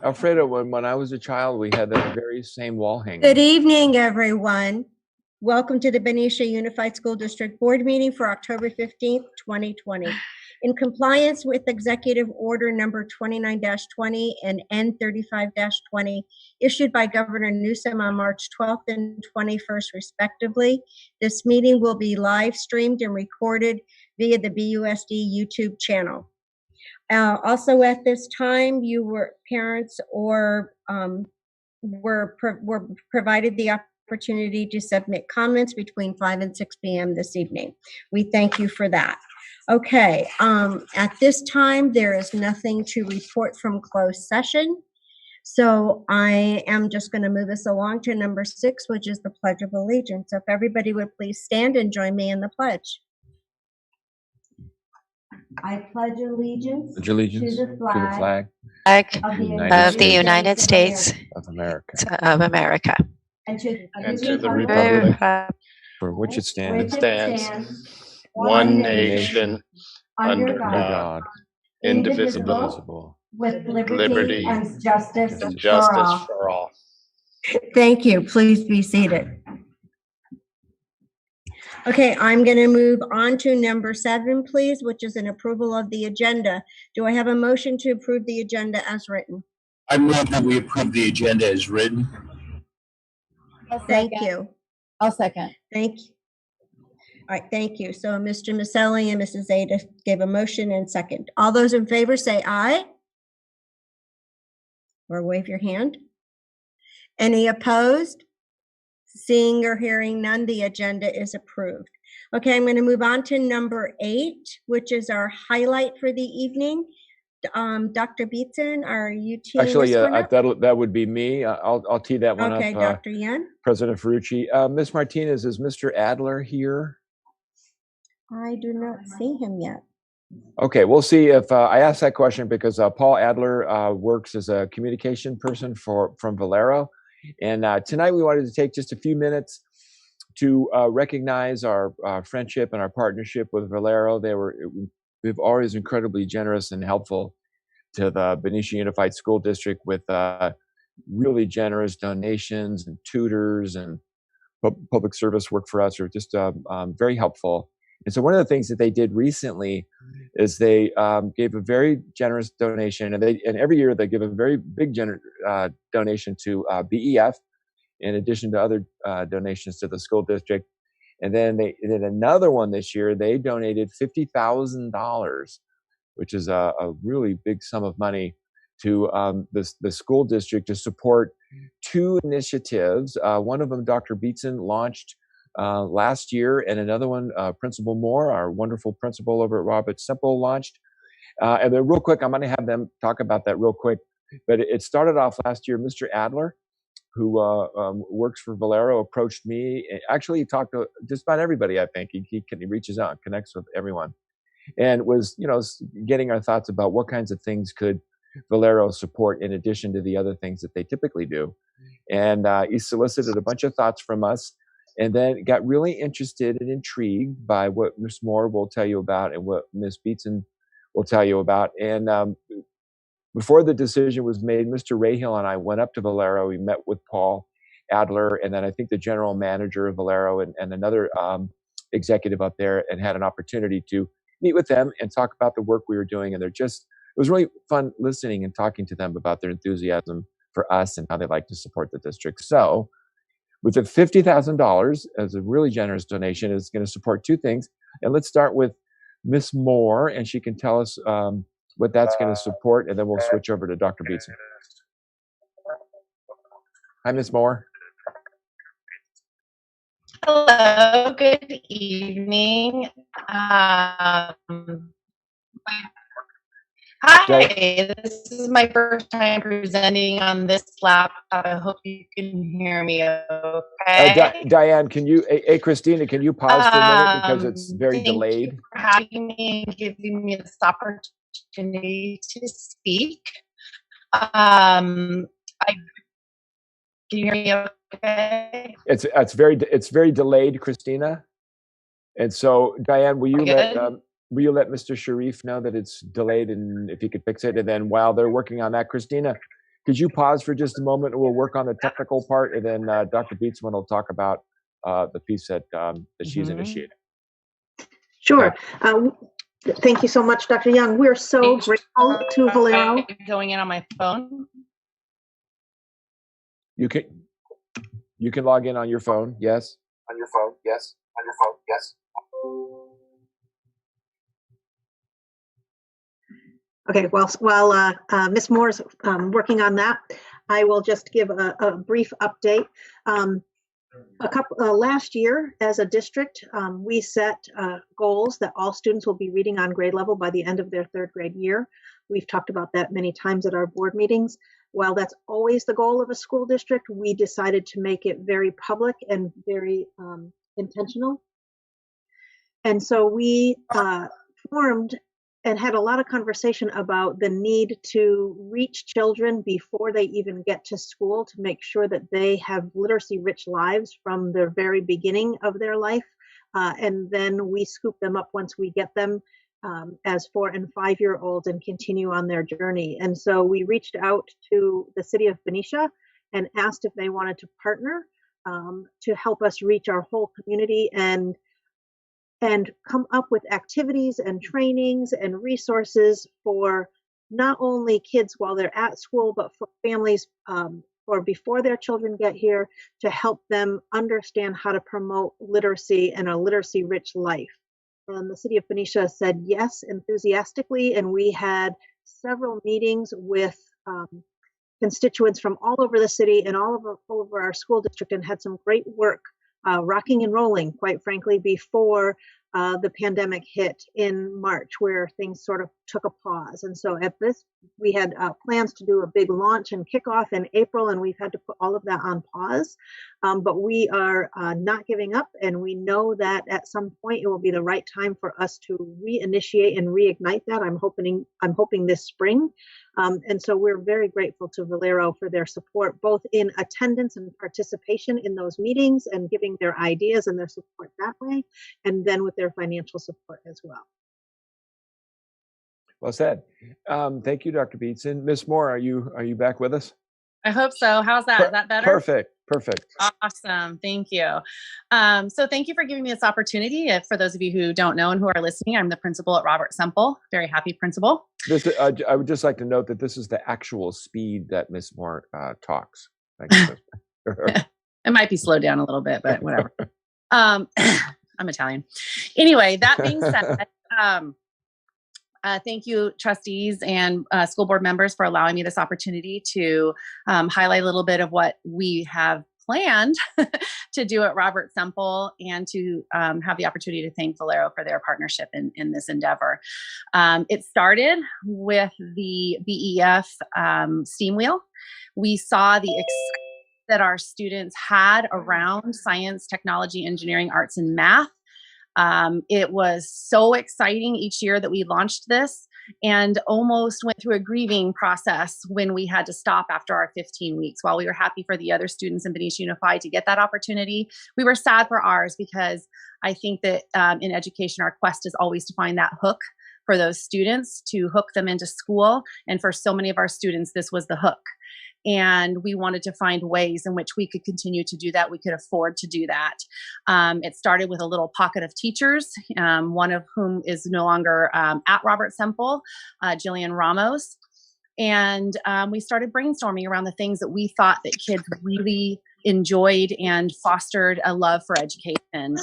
Alfredo, when I was a child, we had that very same wall hanging. Good evening, everyone. Welcome to the Benicia Unified School District Board meeting for October 15th, 2020. In compliance with Executive Order number 29-20 and N35-20 issued by Governor Newsom on March 12th and 21st respectively, this meeting will be live streamed and recorded via the BUSD YouTube channel. Also at this time, you were parents or were provided the opportunity to submit comments between 5 and 6 p.m. this evening. We thank you for that. Okay, at this time, there is nothing to report from closed session. So I am just going to move us along to number 6, which is the Pledge of Allegiance. So if everybody would please stand and join me in the pledge. I pledge allegiance, to the flag of the United States of America, and to the republic for which it stands, one nation, under God, indivisible, with liberty and justice for all. Thank you. Please be seated. Okay, I'm going to move on to number 7, please, which is an approval of the agenda. Do I have a motion to approve the agenda as written? I move that we approve the agenda as written. Thank you. I'll second. Thank you. All right, thank you. So Mr. Maselli and Mrs. Zeta gave a motion and second. All those in favor say aye. Or wave your hand. Any opposed? Seeing or hearing none, the agenda is approved. Okay, I'm going to move on to number 8, which is our highlight for the evening. Dr. Beatson, are you teeing Actually, this one up? that would be me. I'll tee that one up. Okay, Dr. Yen. President Ferrucci. Ms. Martinez, is Mr. Adler here? I do not see him yet. Okay, we'll see if I asked that question because Paul Adler works as a communication person from Valero. And tonight we wanted to take just a few minutes to recognize our friendship and our partnership with Valero. They've always incredibly generous and helpful to the Benicia Unified School District with really generous donations and tutors and public service work for us are just very helpful. And so one of the things that they did recently is they gave a very generous donation, and every year they give a very big donation to BEF, in addition to other donations to the school district. And then they did another one this year. They donated $50,000, which is a really big sum of money, to the school district to support 2 initiatives. One of them, Dr. Beatson launched last year, and another one, Principal Moore, our wonderful principal over at Robert Semple, launched. And then real quick, I'm going to have them talk about that real quick. But it started off last year. Mr. Adler, who works for Valero, approached me. Actually, he talked to just about everybody, I think. He reaches out and connects with everyone. And was, getting our thoughts about what kinds of things could Valero support in addition to the other things that they typically do. And he solicited a bunch of thoughts from us, and then got really interested and intrigued by what Ms. Moore will tell you about and what Ms. Beatson will tell you about. And before the decision was made, Mr. Rahill and I went up to Valero. We met with Paul Adler, and then I think the general manager of Valero and another executive up there, and had an opportunity to meet with them and talk about the work we were doing. And it was really fun listening and talking to them about their enthusiasm for us and how they like to support the district. So with the $50,000 as a really generous donation, is going to support 2 things. And let's start with Ms. Moore, and she can tell us what that's going to support, and then we'll switch over to Dr. Beatson. Hi, Ms. Moore. Hello, good evening. Hi, this is my first time presenting on this laptop. I hope you can hear me okay. Diane, hey, Christina, can you pause for a minute because it's very delayed? Thank you for having me and giving me this opportunity to speak. Can you hear me okay? It's very delayed, Christina. And so, Diane, will you let Mr. Sharif know that it's delayed and if he could fix it? And then while they're working on that, Christina, could you pause for just a moment and we'll work on the technical part, and then Dr. Beatsman will talk about the piece that she's initiating. Sure. Thank you so much, Dr. Young. We're so grateful to Valero. Going in on my phone. You can log in on your phone. Yes. On your phone. Yes. On your phone. Yes. Okay, while Ms. Moore's working on that, I will just give a brief update. Last year, as a district, we set goals that all students will be reading on grade level by the end of their third grade year. We've talked about that many times at our board meetings. While that's always the goal of a school district, we decided to make it very public and very intentional. And so we formed and had a lot of conversation about the need to reach children before they even get to school to make sure that they have literacy-rich lives from the very beginning of their life. And then we scoop them up once we get them as 4- and 5-year-olds and continue on their journey. And so we reached out to the city of Benicia and asked if they wanted to partner to help us reach our whole community and come up with activities and trainings and resources for not only kids while they're at school, but for families or before their children get here, to help them understand how to promote literacy and a literacy-rich life. And the city of Benicia said yes enthusiastically, and we had several meetings with constituents from all over the city and all over our school district, and had some great work rocking and rolling, quite frankly, before the pandemic hit in March, where things sort of took a pause. And so at this, we had plans to do a big launch and kickoff in April, and we've had to put all of that on pause. But we are not giving up, and we know that at some point it will be the right time for us to reinitiate and reignite that. I'm hoping this spring. And so we're very grateful to Valero for their support, both in attendance and participation in those meetings and giving their ideas and their support that way, and then with their financial support as well. Well said. Thank you, Dr. Beatson. Ms. Moore, are you back with us? I hope so. How's that? Is that better? Perfect. Awesome. Thank you. So thank you for giving me this opportunity. For those of you who don't know and who are listening, I'm the principal at Robert Semple. Very happy principal. I would just like to note that this is the actual speed that Ms. Moore talks. Thank you. It might be slowed down a little bit, but whatever. I'm Italian. Anyway, that being said, thank you, trustees and school board members, for allowing me this opportunity to highlight a little bit of what we have planned to do at Robert Semple, and to have the opportunity to thank Valero for their partnership in this endeavor. It started with the BEF STEAM Wheel. We saw the excitement that our students had around science, technology, engineering, arts, and math. It was so exciting each year that we launched this, and almost went through a grieving process when we had to stop after our 15 weeks. While we were happy for the other students in Benicia Unified to get that opportunity, we were sad for ours, because I think that in education, our quest is always to find that hook for those students, to hook them into school. And for so many of our students, this was the hook. And we wanted to find ways in which we could continue to do that. We could afford to do that. It started with a little pocket of teachers, one of whom is no longer at Robert Semple, Jillian Ramos. And we started brainstorming around the things that we thought that kids really enjoyed and fostered a love for education. And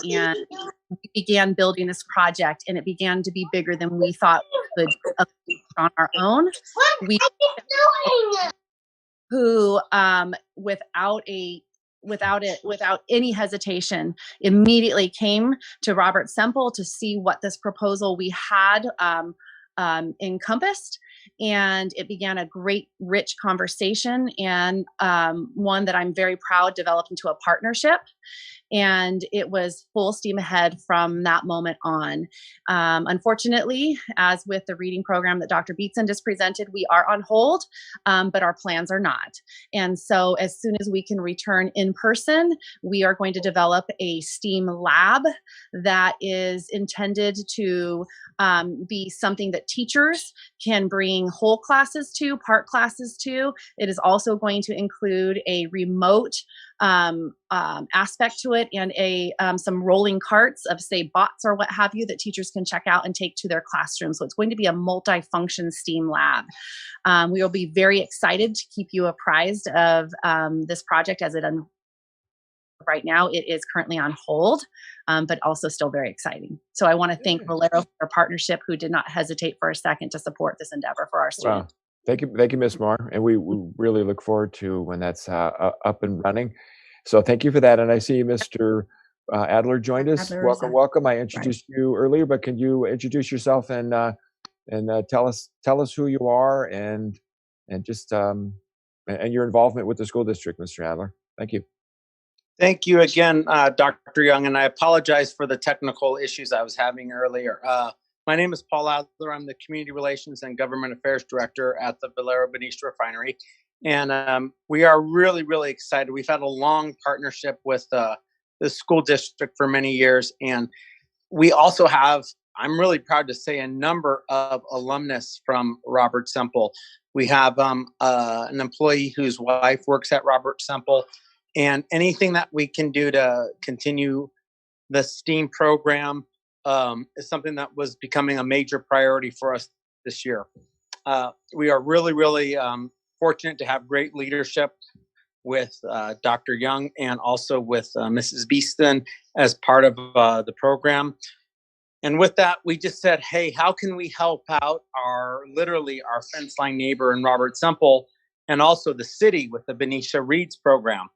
we began building this project, and it began to be bigger than we thought we could on our own. Who, without any hesitation, immediately came to Robert Semple to see what this proposal we had encompassed. And it began a great, rich conversation, and one that I'm very proud developed into a partnership. And it was full steam ahead from that moment on. Unfortunately, as with the reading program that Dr. Beatson just presented, we are on hold, but our plans are not. And so as soon as we can return in person, we are going to develop a STEAM lab that is intended to be something that teachers can bring bringing whole classes to, part classes to. It is also going to include a remote aspect to it, and some rolling carts of, say, bots or what have you, that teachers can check out and take to their classroom. So it's going to be a multi-function STEAM lab. We will be very excited to keep you apprised of this project as it right now. It is currently on hold, but also still very exciting. So I want to thank Valero for their partnership, who did not hesitate for a second to support this endeavor for our students. Wow. Thank you, Ms. Marr. And we really look forward to when that's up and running. So thank you for that. And I see Mr. Adler joined us. Welcome, welcome. I introduced you earlier, but can you introduce yourself and tell us who you are and just and your involvement with the school district, Mr. Adler. Thank you. Thank you again, Dr. Young, and I apologize for the technical issues I was having earlier. My name is Paul Adler. I'm the Community Relations and Government Affairs Director at the Valero Benicia Refinery, and we are really, really excited. We've had a long partnership with the school district for many years, and we also have, I'm really proud to say, a number of alumnus from Robert Semple. We have an employee whose wife works at Robert Semple. And anything that we can do to continue the STEAM program is something that was becoming a major priority for us this year. We are really, really fortunate to have great leadership with Dr. Young and also with Mrs. Beeston as part of the program. And with that, we just said, hey, how can we help out our fence line neighbor in Robert Semple, and also the city with the Benicia Reads program?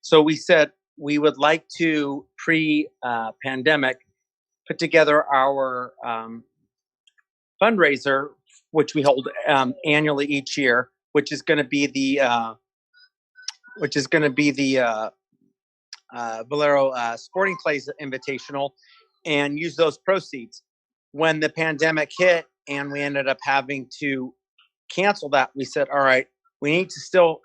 So we said we would like to, pre-pandemic, put together our fundraiser, which we hold annually each year, which is going to be the Valero Sporting Clays Invitational, and use those proceeds. When the pandemic hit and we ended up having to cancel that, we said, all right, we need to still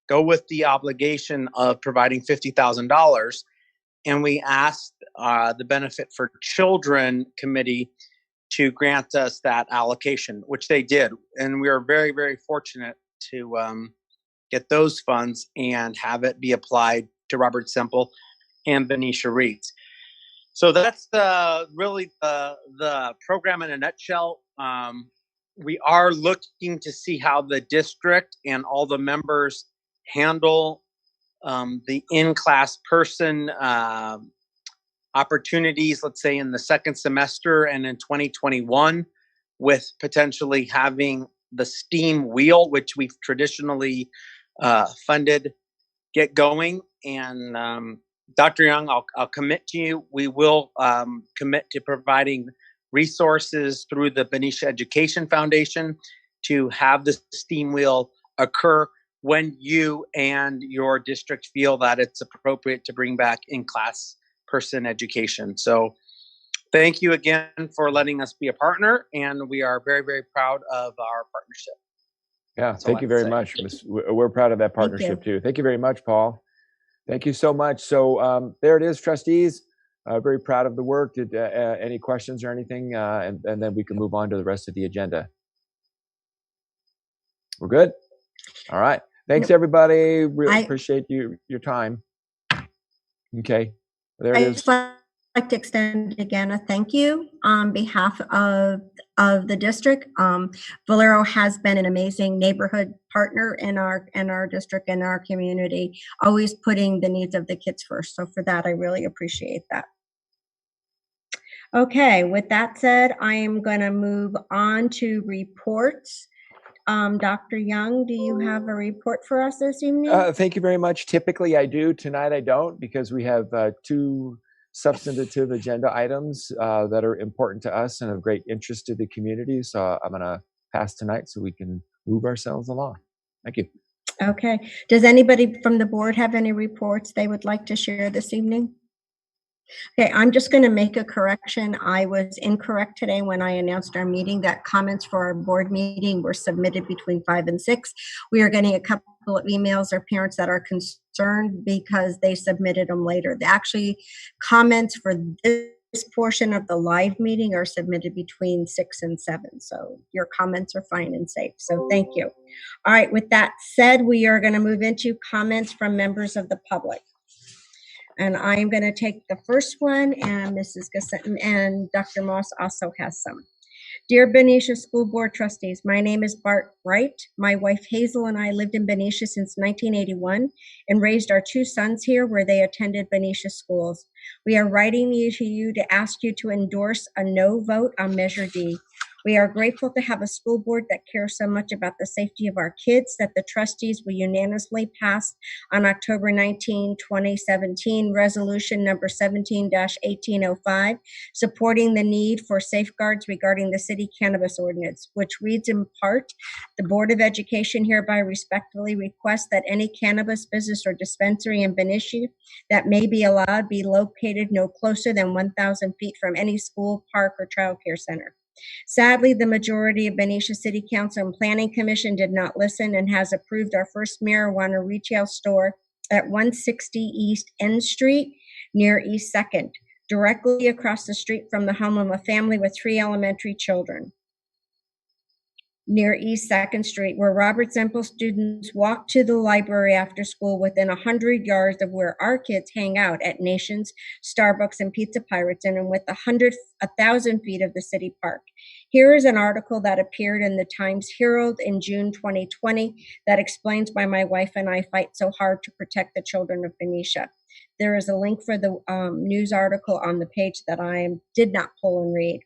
go with the obligation of providing $50,000. And we asked the Benefit for Children Committee to grant us that allocation, which they did. And we are very, very fortunate to get those funds and have it be applied to Robert Semple and Benicia Reads. So that's really the program in a nutshell. We are looking to see how the district and all the members handle the in-class person opportunities, let's say in the second semester and in 2021, with potentially having the STEAM wheel, which we've traditionally funded, get going. And Dr. Young, I'll commit to you, we will commit to providing resources through the Benicia Education Foundation to have the STEAM wheel occur when you and your district feel that it's appropriate to bring back in-class person education. So thank you again for letting us be a partner, and we are very, very proud of our partnership. Yeah, thank you very much. We're proud of that partnership too. Thank you very much, Paul. Thank you so much. So there it is, trustees. Very proud of the work. Did any questions or anything? And then we can move on to the rest of the agenda. We're good? All right. Thanks, everybody. Really appreciate your time. Okay. There it is. I'd just like to extend again a thank you on behalf of the district. Valero has been an amazing neighborhood partner in our district and our community, always putting the needs of the kids first. So for that, I really appreciate that. Okay, with that said, I am going to move on to reports. Dr. Young, do you have a report for us this evening? Thank you very much. Typically I do. Tonight I don't, because we have two substantive agenda items that are important to us and of great interest to the community. So I'm going to pass tonight so we can move ourselves along. Thank you. Okay. Does anybody from the board have any reports they would like to share this evening? Okay, I'm just going to make a correction. I was incorrect today when I announced our meeting that comments for our board meeting were submitted between 5 and 6. We are getting a couple of emails or parents that are concerned because they submitted them later. Actually, comments for this portion of the live meeting are submitted between 6 and 7. So your comments are fine and safe. So thank you. All right, with that said, we are going to move into comments from members of the public. And I'm going to take the first one, and Mrs. Gassettin and Dr. Moss also has some. Dear Benicia School Board Trustees, my name is Bart Wright. My wife Hazel and I lived in Benicia since 1981 and raised our 2 sons here where they attended Benicia schools. We are writing to you to ask you to endorse a no vote on Measure D. We are grateful to have a school board that cares so much about the safety of our kids that the trustees will unanimously pass on October 19, 2017, resolution number 17-1805, supporting the need for safeguards regarding the city cannabis ordinance, which reads in part, the Board of Education hereby respectfully requests that any cannabis business or dispensary in Benicia that may be allowed be located no closer than 1,000 feet from any school, park, or child care center. Sadly, the majority of Benicia City Council and Planning Commission did not listen and has approved our first marijuana retail store at 160 East N Street near East 2nd, directly across the street from the home of a family with 3 elementary children, near East 2nd Street, where Robert Semple students walk to the library after school within 100 yards of where our kids hang out at Nations, Starbucks, and Pizza Pirates, and with 1,000 feet of the city park. Here is an article that appeared in the Times Herald in June 2020 that explains why my wife and I fight so hard to protect the children of Benicia. There is a link for the news article on the page that I did not pull and read.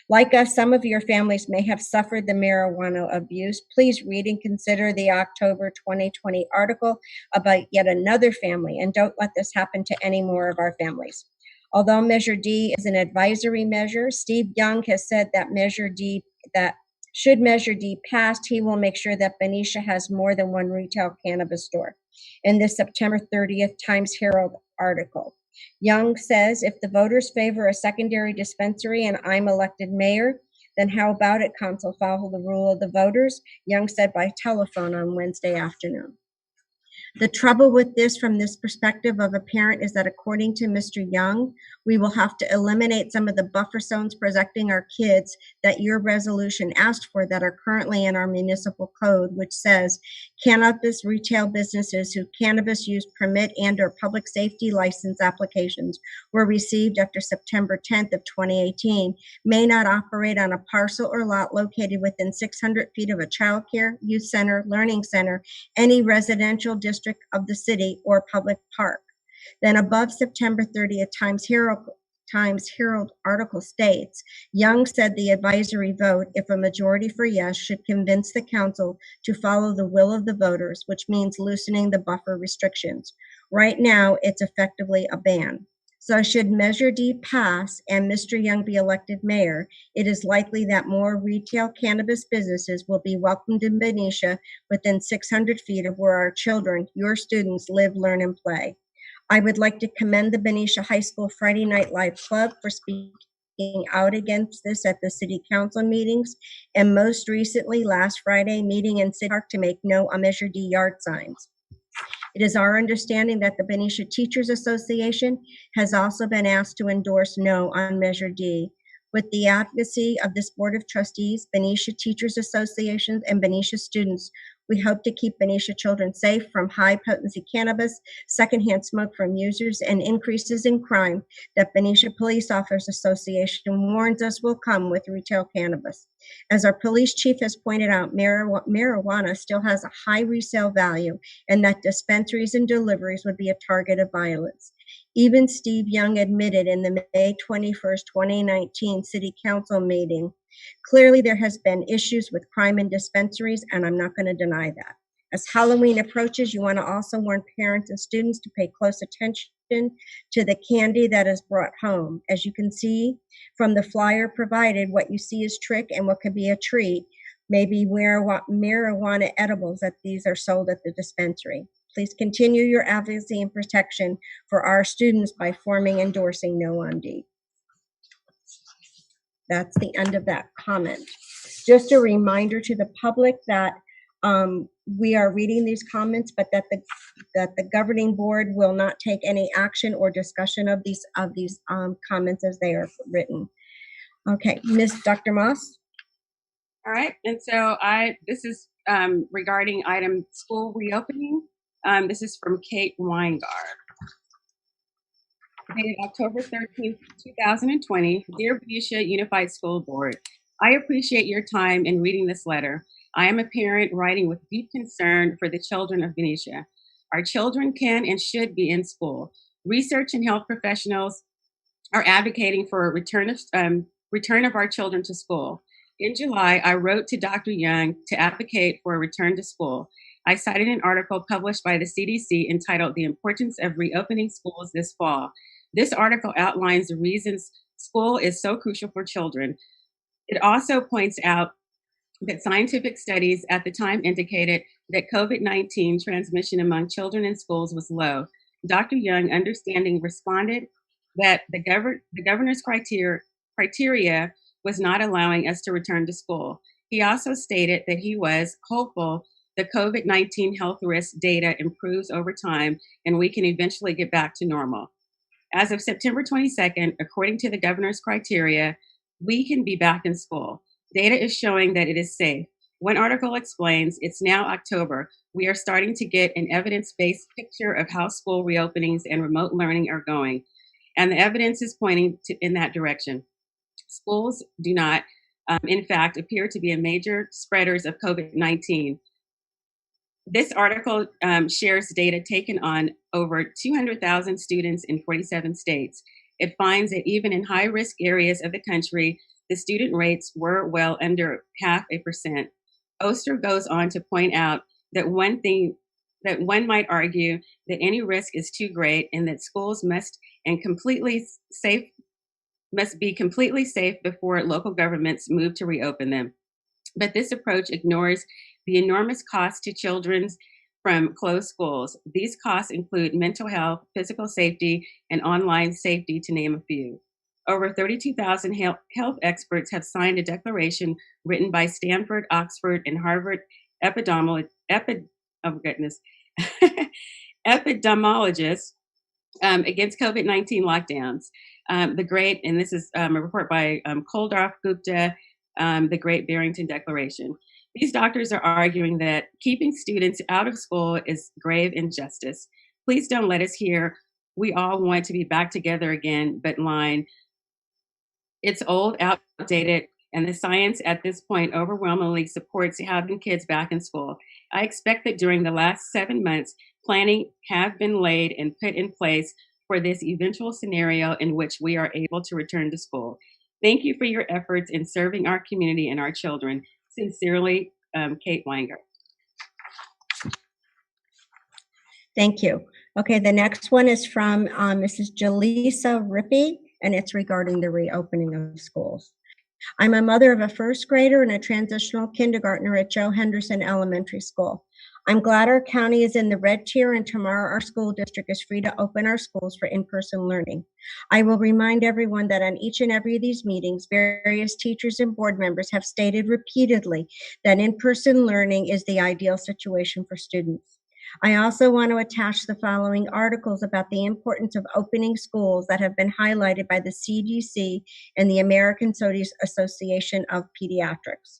Like us, some of your families may have suffered the marijuana abuse. Please read and consider the October 2020 article about yet another family, and don't let this happen to any more of our families. Although Measure D is an advisory measure, Steve Young has said that should Measure D passed, he will make sure that Benicia has more than one retail cannabis store. In this September 30th Times Herald article, Young says, if the voters favor a secondary dispensary and I'm elected mayor, then how about it, council, follow the rule of the voters? Young said by telephone on Wednesday afternoon. The trouble with this from this perspective of a parent is that according to Mr. Young, we will have to eliminate some of the buffer zones protecting our kids that your resolution asked for that are currently in our municipal code, which says cannabis retail businesses whose cannabis use permit and or public safety license applications were received after September 10th of 2018 may not operate on a parcel or lot located within 600 feet of a child care, youth center, learning center, any residential district of the city or public park. Then above September 30th Times Herald article states, Young said the advisory vote, if a majority for yes, should convince the council to follow the will of the voters, which means loosening the buffer restrictions. Right now, it's effectively a ban. So should Measure D pass and Mr. Young be elected mayor, it is likely that more retail cannabis businesses will be welcomed in Benicia within 600 feet of where our children, your students, live, learn, and play. I would like to commend the Benicia High School Friday Night Live Club for speaking out against this at the city council meetings, and most recently last Friday meeting in City Park to make no on Measure D yard signs. It is our understanding that the Benicia Teachers Association has also been asked to endorse no on Measure D. With the advocacy of this Board of Trustees, Benicia Teachers Associations, and Benicia students, we hope to keep Benicia children safe from high-potency cannabis, secondhand smoke from users, and increases in crime that Benicia Police Officers Association warns us will come with retail cannabis. As our police chief has pointed out, marijuana still has a high resale value, and that dispensaries and deliveries would be a target of violence. Even Steve Young admitted in the May 21st, 2019 City Council meeting, clearly there has been issues with crime in dispensaries, and I'm not going to deny that. As Halloween approaches, you want to also warn parents and students to pay close attention to the candy that is brought home. As you can see from the flyer provided, what you see is trick and what could be a treat. Maybe marijuana edibles that these are sold at the dispensary. Please continue your advocacy and protection for our students by forming endorsing no on D. That's the end of that comment. Just a reminder to the public that we are reading these comments, but that the governing board will not take any action or discussion of these comments as they are written. Okay, Dr. Moss. All right, and so this is regarding item school reopening. This is from Kate Weingard. Dated October 13th, 2020. Dear Benicia Unified School Board, I appreciate your time in reading this letter. I am a parent writing with deep concern for the children of Benicia. Our children can and should be in school. Research and health professionals are advocating for a return of our children to school. In July, I wrote to Dr. Young to advocate for a return to school. I cited an article published by the CDC entitled The Importance of Reopening Schools This Fall. This article outlines the reasons school is so crucial for children. It also points out that scientific studies at the time indicated that COVID-19 transmission among children in schools was low. Dr. Young, understanding, responded that the governor's criteria was not allowing us to return to school. He also stated that he was hopeful the COVID-19 health risk data improves over time and we can eventually get back to normal. As of September 22nd, according to the governor's criteria, we can be back in school. Data is showing that it is safe. One article explains it's now October. We are starting to get an evidence-based picture of how school reopenings and remote learning are going. And the evidence is pointing in that direction. Schools do not, in fact, appear to be a major spreaders of COVID-19. This article shares data taken on over 200,000 students in 47 states. It finds that even in high-risk areas of the country, the student rates were well under 0.5%. Oster goes on to point out that one might argue that any risk is too great and that schools must be completely safe before local governments move to reopen them. But this approach ignores the enormous cost to children from closed schools. These costs include mental health, physical safety, and online safety, to name a few. Over 32,000 health experts have signed a declaration written by Stanford, Oxford, and Harvard epidemiologists against COVID-19 lockdowns. This is a report by Koldorf, Gupta, the Great Barrington Declaration. These doctors are arguing that keeping students out of school is grave injustice. Please don't let us hear, we all want to be back together again, but line. It's old, outdated, and the science at this point overwhelmingly supports having kids back in school. I expect that during the last 7 months, planning have been laid and put in place for this eventual scenario in which we are able to return to school. Thank you for your efforts in serving our community and our children. Sincerely, Kate Weingart. Thank you. Okay, the next one is from Mrs. Jaleesa Rippey, and it's regarding the reopening of schools. I'm a mother of a first grader and a transitional kindergartner at Joe Henderson Elementary School. I'm glad our county is in the red tier and tomorrow our school district is free to open our schools for in-person learning. I will remind everyone that on each and every of these meetings, various teachers and board members have stated repeatedly that in-person learning is the ideal situation for students. I also want to attach the following articles about the importance of opening schools that have been highlighted by the CDC and the American Association of Pediatrics.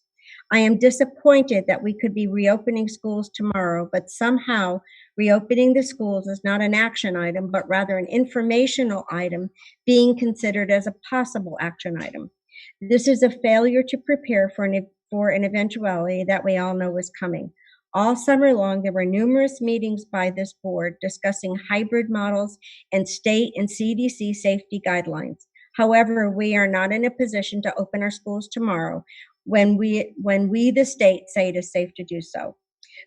I am disappointed that we could be reopening schools tomorrow, but somehow reopening the schools is not an action item, but rather an informational item being considered as a possible action item. This is a failure to prepare for an eventuality that we all know is coming. All summer long, there were numerous meetings by this board discussing hybrid models and state and CDC safety guidelines. However, we are not in a position to open our schools tomorrow when we, the state, say it is safe to do so.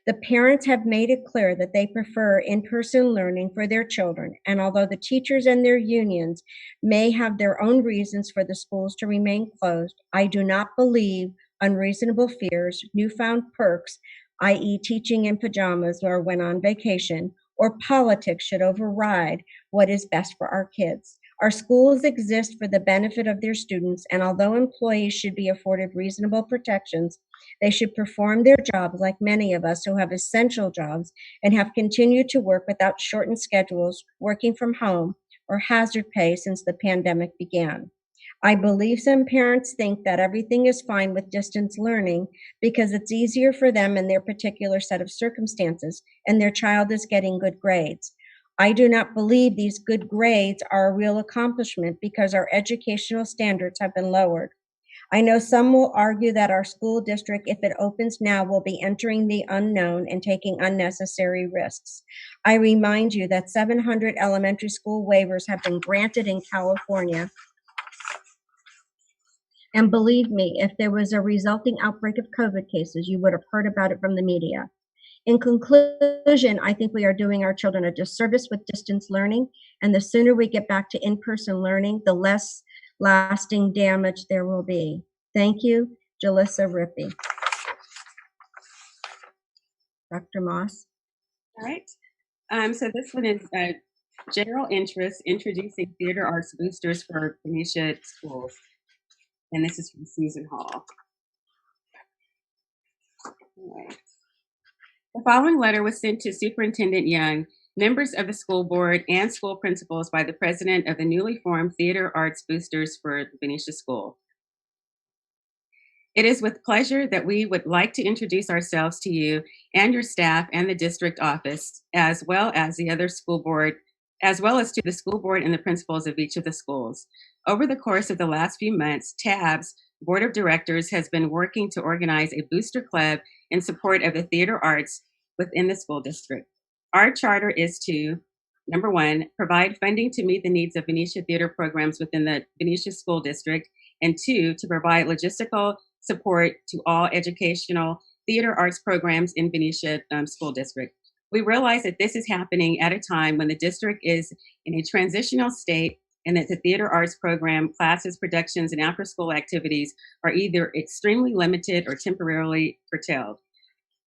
The parents have made it clear that they prefer in-person learning for their children, and although the teachers and their unions may have their own reasons for the schools to remain closed, I do not believe unreasonable fears, newfound perks, i.e. teaching in pajamas or when on vacation, or politics should override what is best for our kids. Our schools exist for the benefit of their students, and although employees should be afforded reasonable protections, they should perform their jobs like many of us who have essential jobs and have continued to work without shortened schedules, working from home, or hazard pay since the pandemic began. I believe some parents think that everything is fine with distance learning because it's easier for them in their particular set of circumstances and their child is getting good grades. I do not believe these good grades are a real accomplishment because our educational standards have been lowered. I know some will argue that our school district, if it opens now, will be entering the unknown and taking unnecessary risks. I remind you that 700 elementary school waivers have been granted in California. And believe me, if there was a resulting outbreak of COVID cases, you would have heard about it from the media. In conclusion, I think we are doing our children a disservice with distance learning, and the sooner we get back to in-person learning, the less lasting damage there will be. Thank you, Jalissa Rippey. Dr. Moss. All right. So this one is general interest, introducing theater arts boosters for Benicia schools. And this is from Susan Hall. All right. The following letter was sent to Superintendent Young, members of the school board, and school principals by the president of the newly formed Theater Arts Boosters for the Benicia School. It is with pleasure that we would like to introduce ourselves to you and your staff and the district office, as well as the other school board, as well as to the school board and the principals of each of the schools. Over the course of the last few months, TAB's Board of Directors has been working to organize a booster club in support of the theater arts within the school district. Our charter is to, number one, provide funding to meet the needs of Benicia theater programs within the Benicia School District, and two, to provide logistical support to all educational theater arts programs in Benicia School District. We realize that this is happening at a time when the district is in a transitional state and that the theater arts program, classes, productions, and after-school activities are either extremely limited or temporarily curtailed.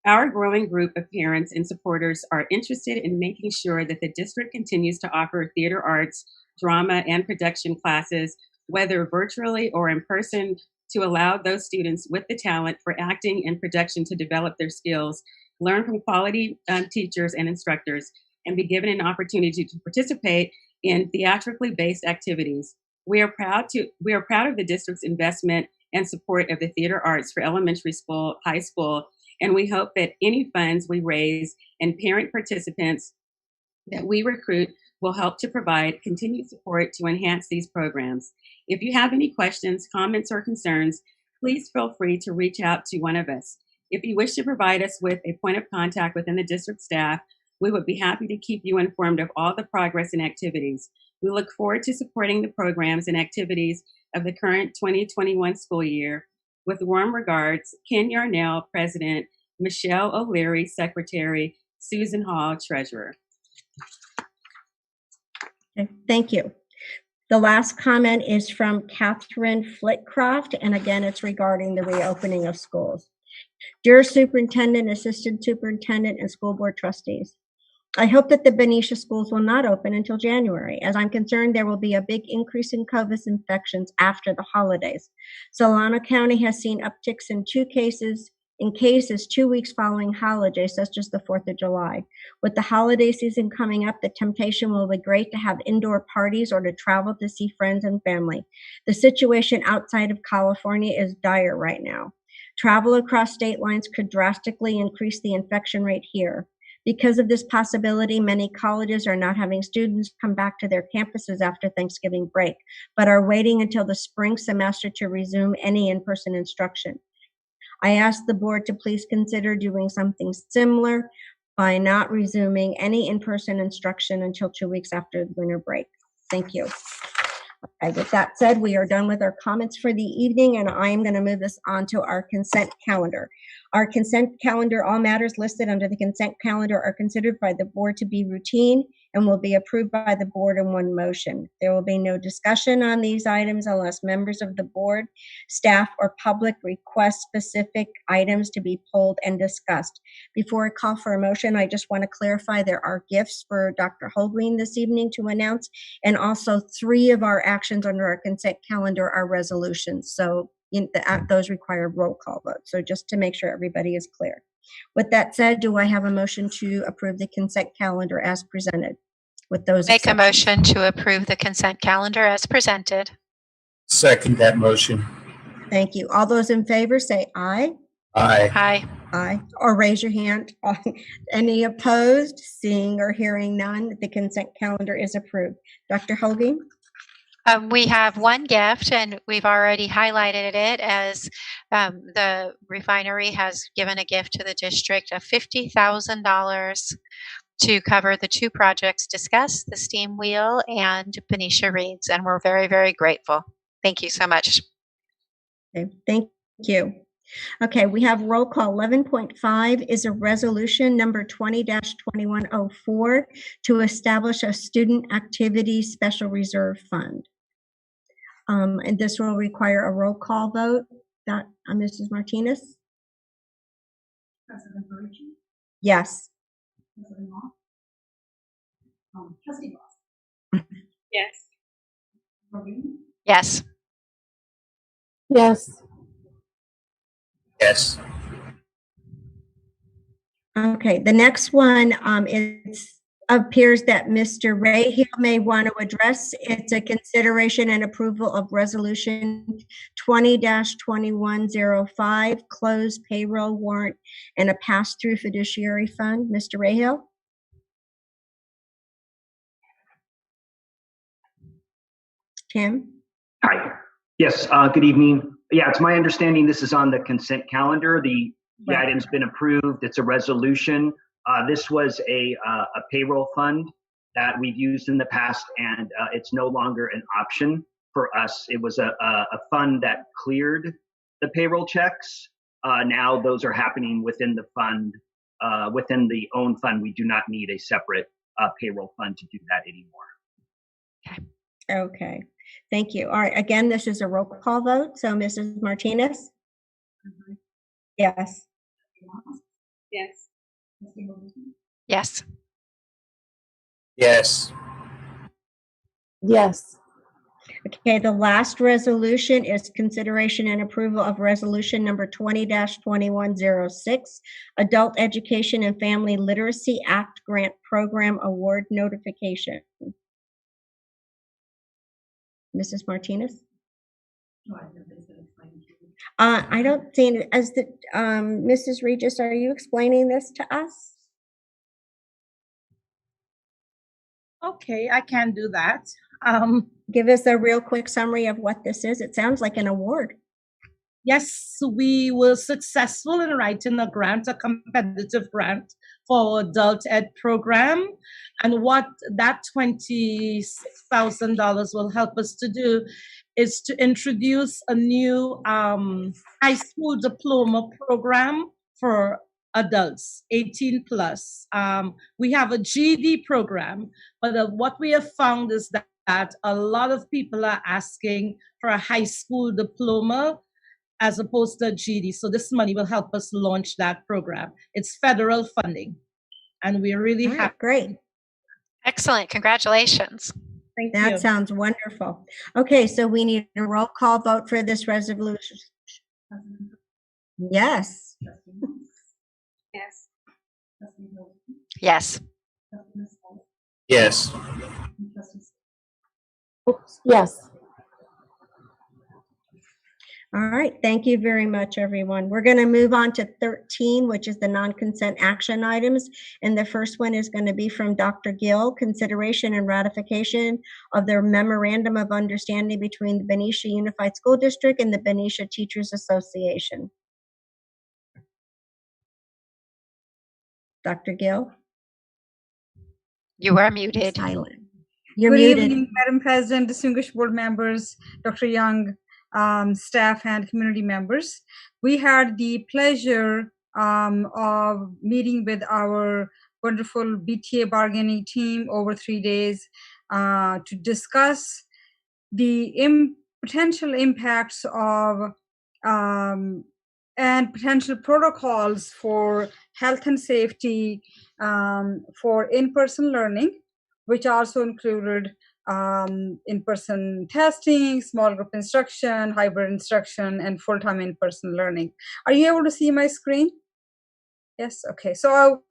Our growing group of parents and supporters are interested in making sure that the district continues to offer theater arts, drama, and production classes, whether virtually or in person, to allow those students with the talent for acting and production to develop their skills, learn from quality teachers and instructors, and be given an opportunity to participate in theatrically based activities. We are proud of the district's investment and support of the theater arts for elementary school, high school, and we hope that any funds we raise and parent participants that we recruit will help to provide continued support to enhance these programs. If you have any questions, comments, or concerns, please feel free to reach out to one of us. If you wish to provide us with a point of contact within the district staff, we would be happy to keep you informed of all the progress and activities. We look forward to supporting the programs and activities of the current 2021 school year. With warm regards, Ken Yarnell, President, Michelle O'Leary, Secretary, Susan Hall, Treasurer. Okay, thank you. The last comment is from Catherine Flitcroft, and again, it's regarding the reopening of schools. Dear Superintendent, Assistant Superintendent, and School Board Trustees, I hope that the Benicia schools will not open until January, as I'm concerned there will be a big increase in COVID infections after the holidays. Solano County has seen upticks in cases 2 weeks following holidays, such as the 4th of July. With the holiday season coming up, the temptation will be great to have indoor parties or to travel to see friends and family. The situation outside of California is dire right now. Travel across state lines could drastically increase the infection rate here. Because of this possibility, many colleges are not having students come back to their campuses after Thanksgiving break, but are waiting until the spring semester to resume any in-person instruction. I ask the board to please consider doing something similar by not resuming any in-person instruction until 2 weeks after the winter break. Thank you. Okay, with that said, we are done with our comments for the evening, and I am going to move this on to our consent calendar. Our consent calendar, all matters listed under the consent calendar are considered by the board to be routine and will be approved by the board in one motion. There will be no discussion on these items unless members of the board, staff, or public request specific items to be pulled and discussed. Before I call for a motion, I just want to clarify there are gifts for Dr. Holguin this evening to announce, and also 3 of our actions under our consent calendar are resolutions. So those require roll call votes. So just to make sure everybody is clear. With that said, do I have a motion to approve the consent calendar as presented with those Make a exceptions? motion to approve the consent calendar as presented. Second that motion. Thank you. All those in favor say aye. Aye. Aye. Aye. Or raise your hand. Any opposed? Seeing or hearing none, the consent calendar is approved. Dr. Holguin? We have one gift, and we've already highlighted it as the refinery has given a gift to the district of $50,000 to cover the 2 projects discussed, the steam wheel and Benicia Reads, and we're very, very grateful. Thank you so much. Okay, thank you. Okay, we have roll call. 11.5 is a resolution number 20-2104 to establish a student activity special reserve fund. And this will require a roll call vote. Mrs. Martinez? President Berlucci? Yes. President Moss? Trustee Moss? Yes. Robin? Yes. Yes. Yes. Okay, the next one appears that Mr. Ray Hill may want to address. It's a consideration and approval of resolution 20-2105, closed payroll warrant and a pass-through fiduciary fund. Mr. Ray Hill? Tim? Hi. Yes, good evening. Yeah, it's my understanding this is on the consent calendar. The item's been approved. It's a resolution. This was a payroll fund that we've used in the past, and it's no longer an option for us. It was a fund that cleared the payroll checks. Now those are happening within the fund, within the own fund. We do not need a separate payroll fund to do that anymore. Okay, thank you. All right, again, this is a roll call vote. So Mrs. Martinez? Yes. Yes. Yes. Yes. Yes. Okay, the last resolution is consideration and approval of resolution number 20-2106, Adult Education and Family Literacy Act Grant Program Award Notification. Mrs. Martinez? I don't see it as the, Mrs. Regis, are you explaining this to us? Okay, I can do that. Give us a real quick summary of what this is. It sounds like an award. Yes, we were successful in writing a grant, a competitive grant for our adult ed program. And what that $26,000 will help us to do is to introduce a new high school diploma program for adults, 18 plus. We have a GED program, but what we have found is that a lot of people are asking for a high school diploma as opposed to GED. So this money will help us launch that program. It's federal funding, and we're really happy. Great. Excellent. Congratulations. Thank That you. sounds wonderful. Okay, so we need a roll call vote for this resolution. Yes. Yes. Yes. Yes. Yes. All right, thank you very much, everyone. We're going to move on to 13, which is the non-consent action items. And the first one is going to be from Dr. Gill, consideration and ratification of the memorandum of understanding between the Benicia Unified School District and the Benicia Teachers Association. Dr. Gill? You are muted. Silent. You're Good muted. evening, Madam President, distinguished board members, Dr. Young, staff and community members. We had the pleasure of meeting with our wonderful BTA bargaining team over 3 days to discuss the potential impacts of and potential protocols for health and safety for in-person learning, which also included in-person testing, small group instruction, hybrid instruction, and full-time in-person learning. Are you able to see my screen? Yes, okay. So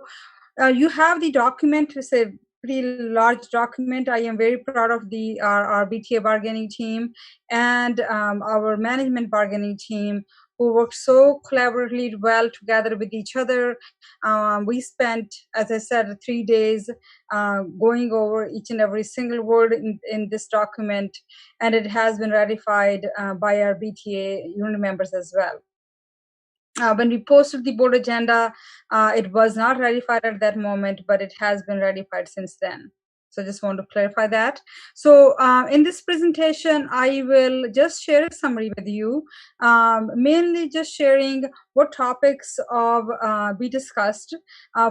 you have the document. It's a pretty large document. I am very proud of our BTA bargaining team and our management bargaining team, who worked so collaboratively well together with each other. We spent, as I said, 3 days going over each and every single word in this document, and it has been ratified by our BTA unit members as well. When we posted the board agenda, it was not ratified at that moment, but it has been ratified since then. So I just want to clarify that. So in this presentation, I will just share a summary with you, mainly just sharing what topics we discussed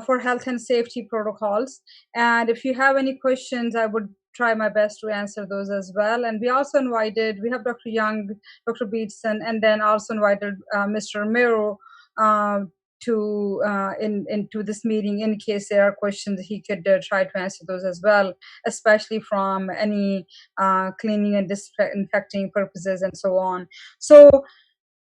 for health and safety protocols. And if you have any questions, I would try my best to answer those as well. And we also invited, we have Dr. Young, Dr. Beatson, and then also invited Mr. Romero into this meeting in case there are questions. He could try to answer those as well, especially from any cleaning and disinfecting purposes and so on. So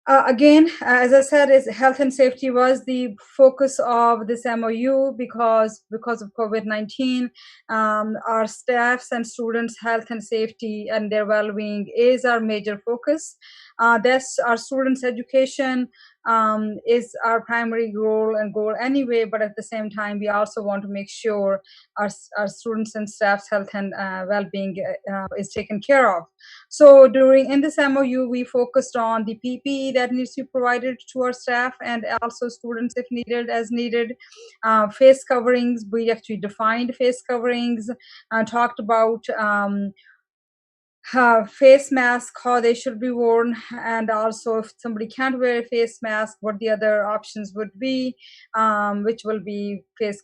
again, as I said, health and safety was the focus of this MOU because of COVID-19. Our staffs and students' health and safety and their well-being is our major focus. That's our students' education is our primary goal anyway, but at the same time, we also want to make sure our students and staff's health and well-being is taken care of. So in this MOU, we focused on the PPE that needs to be provided to our staff and also students if needed, as needed. Face coverings, we actually defined face coverings, talked about face mask, how they should be worn, and also if somebody can't wear a face mask, what the other options would be, which will be face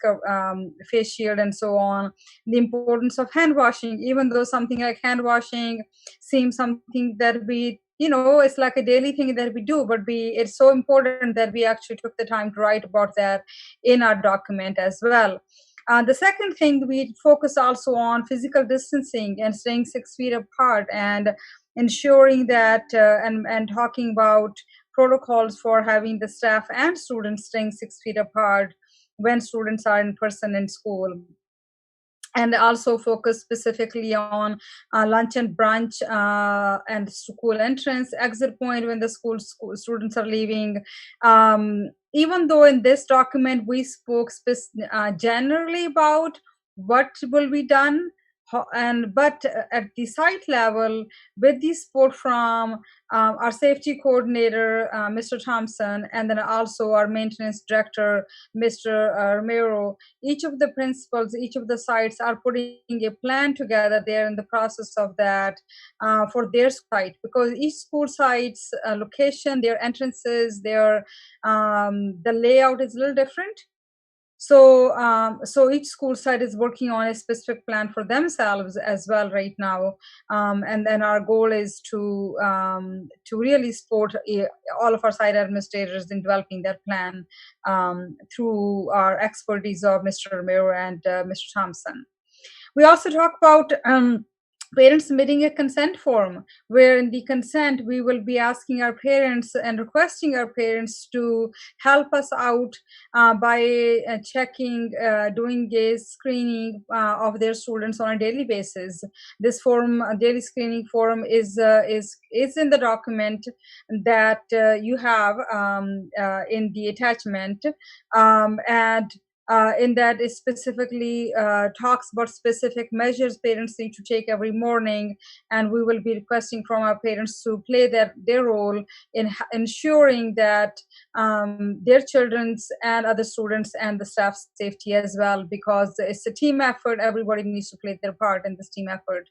shield and so on. The importance of hand washing, even though something like hand washing seems something that it's like a daily thing that we do, but it's so important that we actually took the time to write about that in our document as well. The second thing, we focus also on physical distancing and staying 6 feet apart and ensuring that and talking about protocols for having the staff and students staying 6 feet apart when students are in person in school. And also focus specifically on lunch and brunch and school entrance, exit point when the school students are leaving. Even though in this document we spoke generally about what will be done, but at the site level, with the support from our safety coordinator, Mr. Thompson, and then also our maintenance director, Mr. Romero, each of the principals, each of the sites are putting a plan together. They're in the process of that for their site, because each school site's location, their entrances, the layout is a little different. So each school site is working on a specific plan for themselves as well right now, and then our goal is to really support all of our site administrators in developing that plan through our expertise of Mr. Romero and Mr. Thompson. We also talk about parents submitting a consent form, where in the consent we will be asking our parents and requesting our parents to help us out by checking, doing a screening of their students on a daily basis. This form, daily screening form, is in the document that you have in the attachment, and in that it specifically talks about specific measures parents need to take every morning, and we will be requesting from our parents to play their role in ensuring that their children's and other students and the staff's safety as well, because it's a team effort. Everybody needs to play their part in this team effort.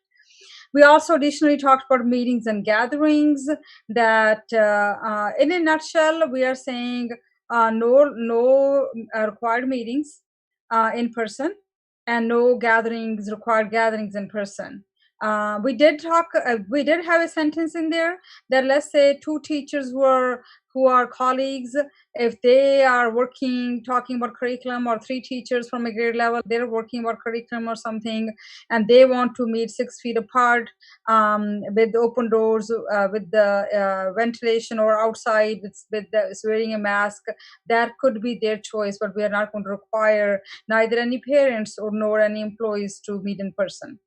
We also additionally talked about meetings and gatherings that, in a nutshell, we are saying no required meetings. in person, and no required gatherings in person. We did have a sentence in there that, let's say, two teachers who are colleagues, if they are talking about curriculum, or three teachers from a grade level, they're working about curriculum or something, and they want to meet 6 feet apart, with open doors, with the ventilation, or outside with wearing a mask, that could be their choice, but we are not going to require neither any parents nor any employees to meet in person.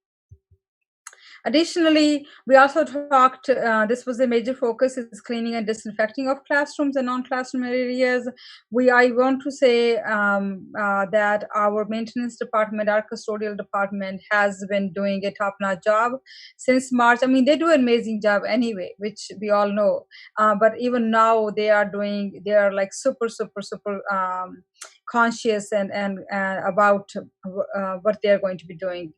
Additionally, we also talked, this was a major focus, is cleaning and disinfecting of classrooms and non-classroom areas. I want to say that our maintenance department, our custodial department, has been doing a top-notch job since March. I mean, they do an amazing job anyway, which we all know. But even now, they are like super conscious and about what they are going to be doing.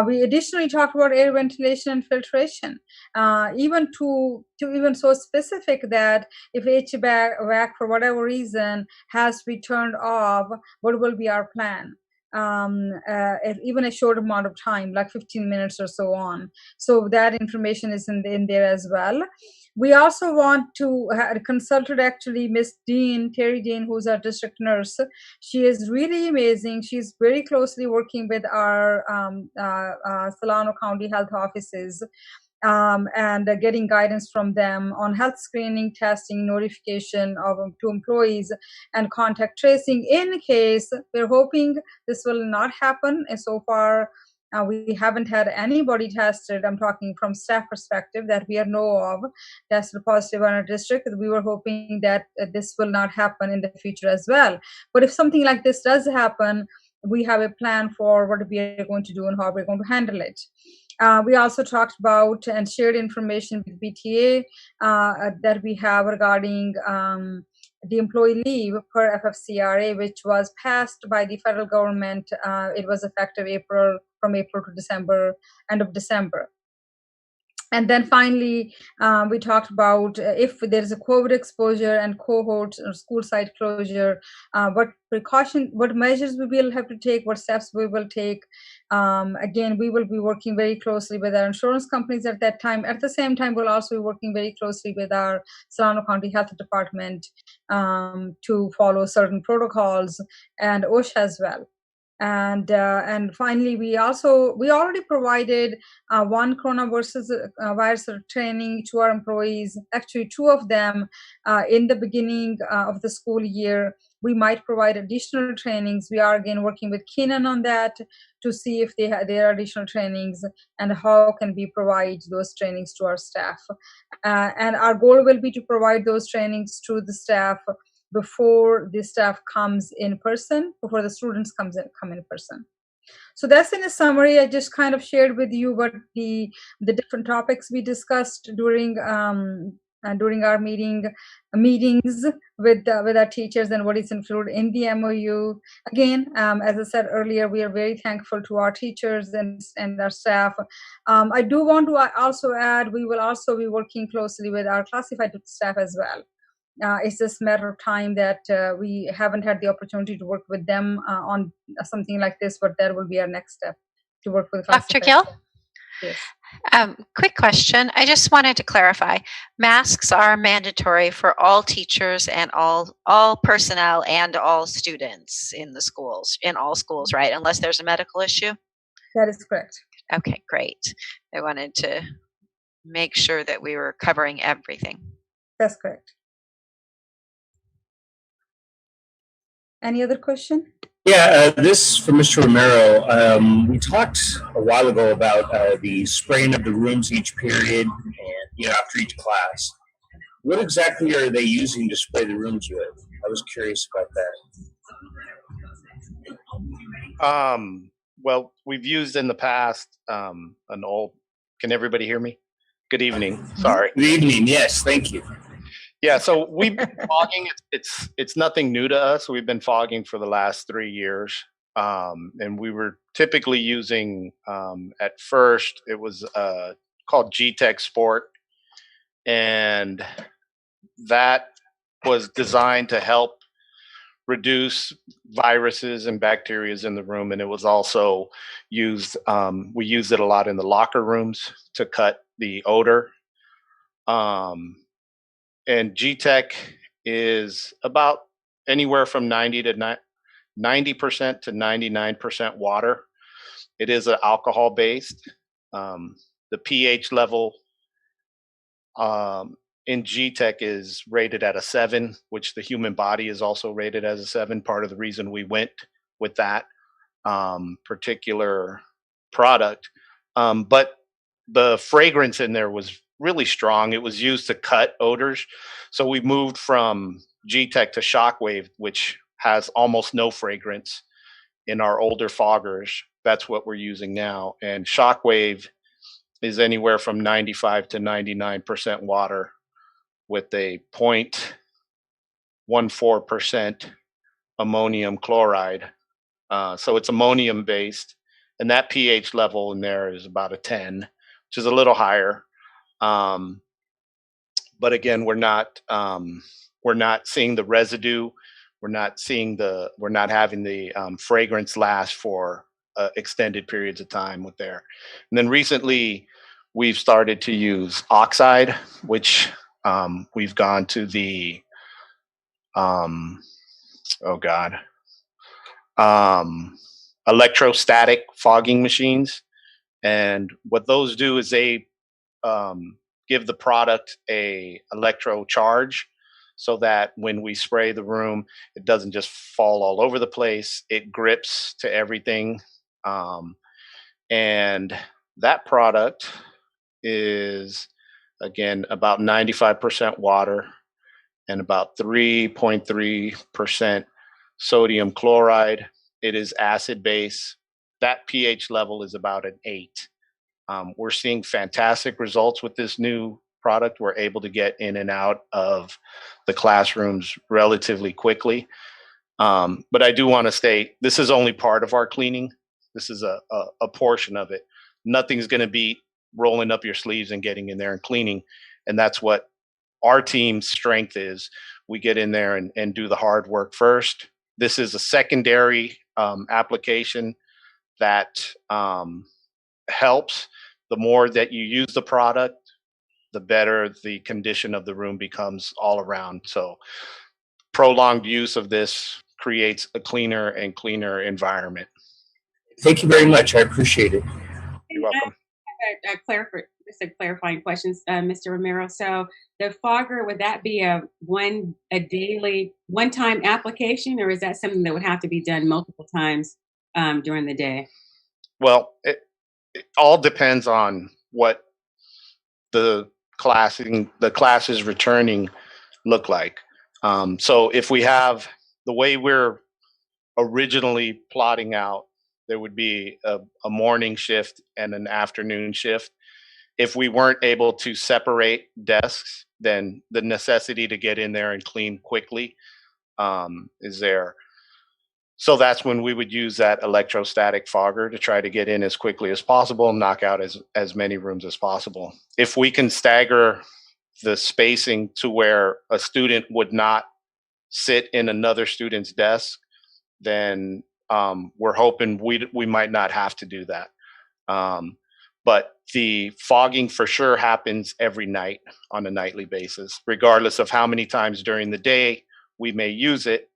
We additionally talked about air ventilation and filtration, even so specific that if HVAC for whatever reason has to be turned off, what will be our plan? Even a short amount of time, like 15 minutes or so on. So that information is in there as well. We also want to consulted actually Miss Terry Dean, who's our district nurse. She is really amazing. She's very closely working with our Solano County health offices, and getting guidance from them on health screening, testing, notification to employees, and contact tracing in case. We're hoping this will not happen. And so far, we haven't had anybody tested, I'm talking from staff perspective, that we know of, tested positive in our district. We were hoping that this will not happen in the future as well. But if something like this does happen, we have a plan for what we are going to do and how we're going to handle it. We also talked about and shared information with BTA that we have regarding the employee leave per FFCRA, which was passed by the federal government. It was effective from April to December, end of December. And then finally, we talked about if there's a COVID exposure and cohort or school site closure, what measures we will have to take, what steps we will take. Again, we will be working very closely with our insurance companies at that time. At the same time, we'll also be working very closely with our Solano County Health Department to follow certain protocols, and OSHA as well. And finally, we already provided one coronavirus training to our employees. Actually, two of them in the beginning of the school year. We might provide additional trainings. We are again working with Keenan on that to see if there are additional trainings and how can we provide those trainings to our staff. And our goal will be to provide those trainings to the staff before the staff comes in person, before the students come in person. So that's in a summary. I just kind of shared with you what the different topics we discussed during our meetings with our teachers, and what is included in the MOU. Again, as I said earlier, we are very thankful to our teachers and our staff. I do want to also add, we will also be working closely with our classified staff as well. It's just a matter of time that we haven't had the opportunity to work with them on something like this, but that will be our next step, to work with Dr. Gill? Yes. Quick question. I just wanted to clarify. Masks are mandatory for all teachers and all personnel and all students in all schools, right? Unless there's a medical issue? That is correct. Okay, great. I wanted to make sure that we were covering everything. That's correct. Any other question? Yeah, this from Mr. Romero. We talked a while ago about the spraying of the rooms each period and after each class. What exactly are they using to spray the rooms with? I was curious about that. Well, we've used in the past an old. Can everybody hear me? Good evening. Sorry. Good evening. Yes, thank you. Yeah, so we've been fogging. It's nothing new to us. We've been fogging for the last 3 years, and we were typically using. At first, it was called G-Tech Sport, and that was designed to help reduce viruses and bacteria in the room. And it was also used, we used it a lot in the locker rooms to cut the odor. And G-Tech is about anywhere from 90% to 99% water. It is an alcohol based. The pH level in G-Tech is rated at a 7, which the human body is also rated as a 7. Part of the reason we went with that particular product. But the fragrance in there was really strong. It was used to cut odors. So we moved from G-Tech to Shockwave, which has almost no fragrance in our older foggers. That's what we're using now. And Shockwave is anywhere from 95 to 99% water with a 0.14% ammonium chloride. So it's ammonium based, and that pH level in there is about a 10, which is a little higher. But again, we're not seeing the residue. We're not having the fragrance last for extended periods of time with there. And then recently, we've started to use oxide, which we've gone to the electrostatic fogging machines. And what those do is they give the product a electro charge, so that when we spray the room, it doesn't just fall all over the place. It grips to everything. And that product is, again, about 95% water and about 3.3% sodium chloride. It is acid base. That pH level is about an 8. We're seeing fantastic results with this new product. We're able to get in and out of the classrooms relatively quickly. But I do want to state, this is only part of our cleaning. This is a portion of it. Nothing's going to beat rolling up your sleeves and getting in there and cleaning. And that's what our team's strength is. We get in there and do the hard work first. This is a secondary application that helps. The more that you use the product, the better the condition of the room becomes all around. So prolonged use of this creates a cleaner and cleaner environment. Thank you very much. I appreciate it. You're welcome. Just a clarifying question, Mr. Romero. So the fogger, would that be a daily, one-time application, or is that something that would have to be done multiple times during the day? Well, it all depends on what the classes returning look like. So if we have the way we're originally plotting out, there would be a morning shift and an afternoon shift. If we weren't able to separate desks, then the necessity to get in there and clean quickly is there. So that's when we would use that electrostatic fogger to try to get in as quickly as possible and knock out as many rooms as possible. If we can stagger the spacing to where a student would not sit in another student's desk, then we're hoping we might not have to do that. But the fogging for sure happens every night on a nightly basis, regardless of how many times during the day we may use it.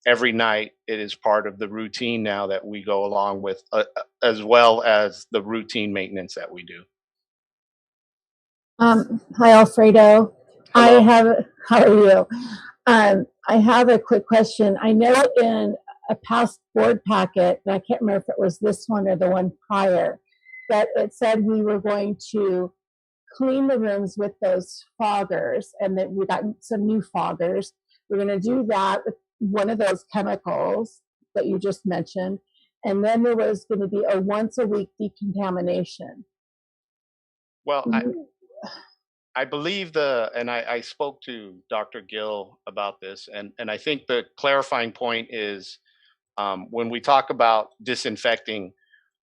Every night, it is part of the routine now that we go along with, as well as the routine maintenance that we do. Hi, Alfredo. Hello. How are you? I have a quick question. I know in a past board packet, and I can't remember if it was this one or the one prior, that it said we were going to clean the rooms with those foggers, and that we got some new foggers. We're going to do that with one of those chemicals that you just mentioned, and then there was going to be a once a week decontamination. Well, I believe and I spoke to Dr. Gill about this, and I think the clarifying point is when we talk about disinfecting,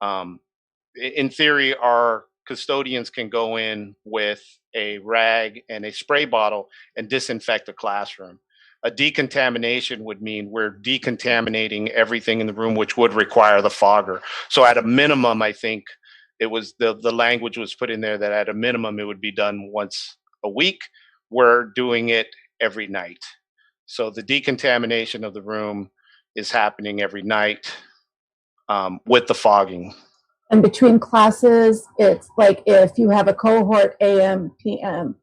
in theory, our custodians can go in with a rag and a spray bottle and disinfect the classroom. A decontamination would mean we're decontaminating everything in the room, which would require the fogger. So at a minimum, I think it was the language was put in there that at a minimum it would be done once a week. We're doing it every night. So the decontamination of the room is happening every night with the fogging. And between classes, it's like if you have a cohort AM, PM,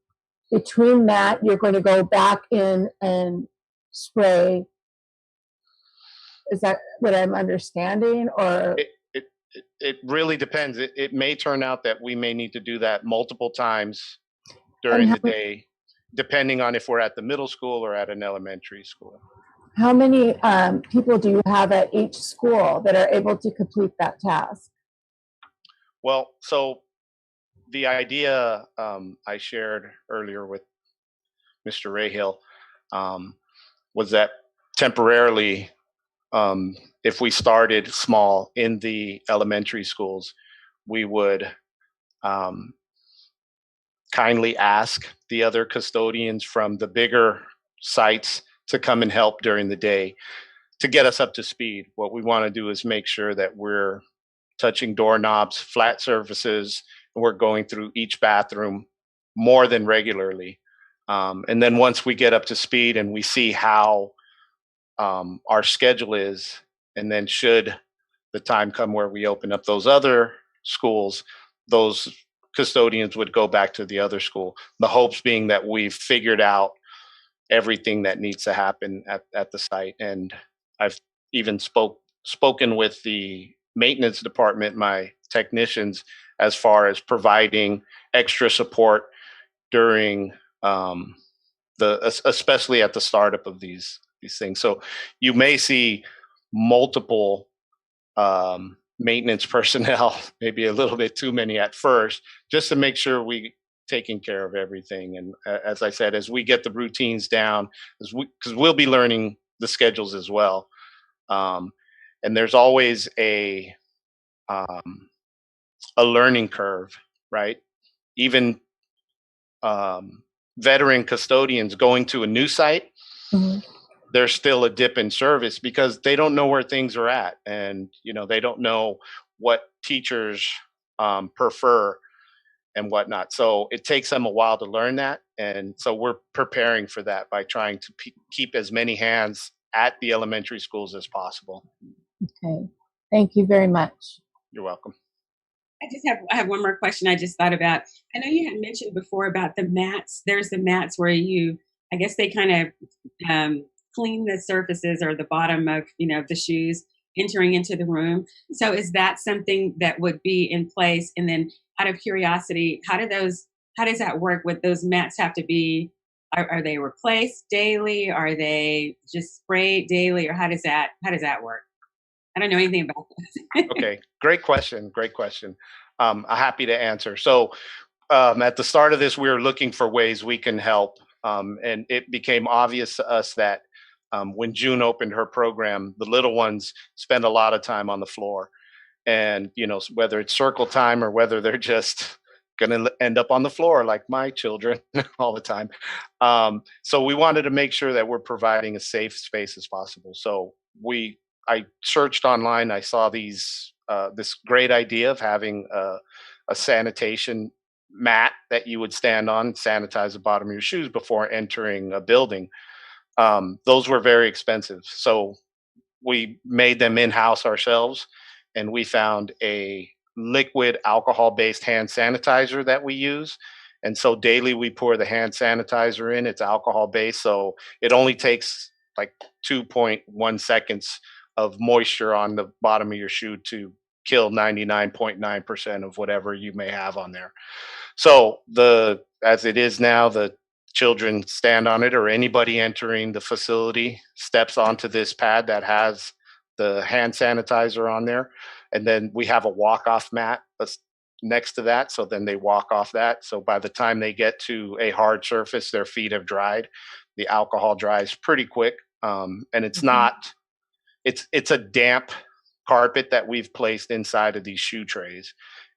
between that, you're going to go back in and spray. Is that what I'm understanding? Or it really depends. It may turn out that we may need to do that multiple times during the day, depending on if we're at the middle school or at an elementary school. How many people do you have at each school that are able to complete that task? Well, so the idea I shared earlier with Mr. Rahill was that temporarily, if we started small in the elementary schools, we would kindly ask the other custodians from the bigger sites to come and help during the day to get us up to speed. What we want to do is make sure that we're touching doorknobs, flat surfaces, and we're going through each bathroom more than regularly. And then once we get up to speed and we see how our schedule is, and then should the time come where we open up those other schools, those custodians would go back to the other school. The hopes being that we've figured out everything that needs to happen at the site. And I've even spoken with the maintenance department, my technicians, as far as providing extra support during especially at the startup of these things. So you may see multiple maintenance personnel, maybe a little bit too many at first, just to make sure we taking care of everything. And as I said, as we get the routines down, because we'll be learning the schedules as well. And there's always a learning curve, right? Even veteran custodians going to a new site, there's still a dip in service because they don't know where things are at, and they don't know what teachers prefer and whatnot. So it takes them a while to learn that, and so we're preparing for that by trying to keep as many hands at the elementary schools as possible. Okay, thank you very much. You're welcome. I have one more question I just thought about. I know you had mentioned before about the mats. There's the mats where I guess they kind of clean the surfaces or the bottom of, the shoes entering into the room. So is that something that would be in place? And then out of curiosity, how does that work? Would those mats have to be, are they replaced daily? Are they just sprayed daily? Or how does that work? I don't know anything about that. Okay, great question. I'm happy to answer. So at the start of this, we were looking for ways we can help. And it became obvious to us that when June opened her program, the little ones spend a lot of time on the floor. And, whether it's circle time or whether they're just going to end up on the floor like my children all the time. So we wanted to make sure that we're providing a safe space as possible. So I searched online. I saw this great idea of having a sanitation mat that you would stand on and sanitize the bottom of your shoes before entering a building. Those were very expensive. So we made them in-house ourselves, and we found a liquid alcohol-based hand sanitizer that we use. And so daily we pour the hand sanitizer in. It's alcohol-based, so it only takes like 2.1 seconds of moisture on the bottom of your shoe to kill 99.9% of whatever you may have on there. So as it is now, the children stand on it, or anybody entering the facility steps onto this pad that has the hand sanitizer on there. And then we have a walk-off mat next to that. So then they walk off that. So by the time they get to a hard surface, their feet have dried. The alcohol dries pretty quick. And it's not, it's a damp carpet that we've placed inside of these shoe trays.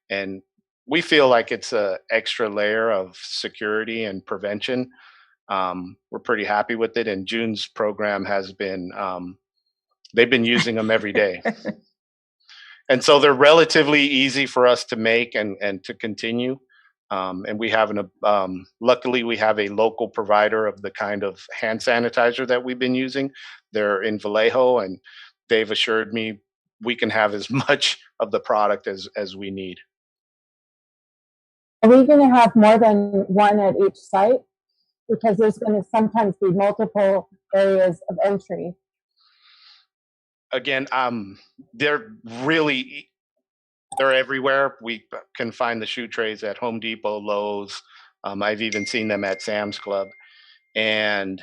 And we feel like it's an extra layer of security and prevention we're pretty happy with it. And June's program has been, they've been using them every day. And so they're relatively easy for us to make and to continue. And we have luckily we have a local provider of the kind of hand sanitizer that we've been using. They're in Vallejo, and they've assured me we can have as much of the product as we need. Are we going to have more than one at each site? Because there's going to sometimes be multiple areas of entry. Again, they're everywhere. We can find the shoe trays at Home Depot, Lowe's. I've even seen them at Sam's Club, and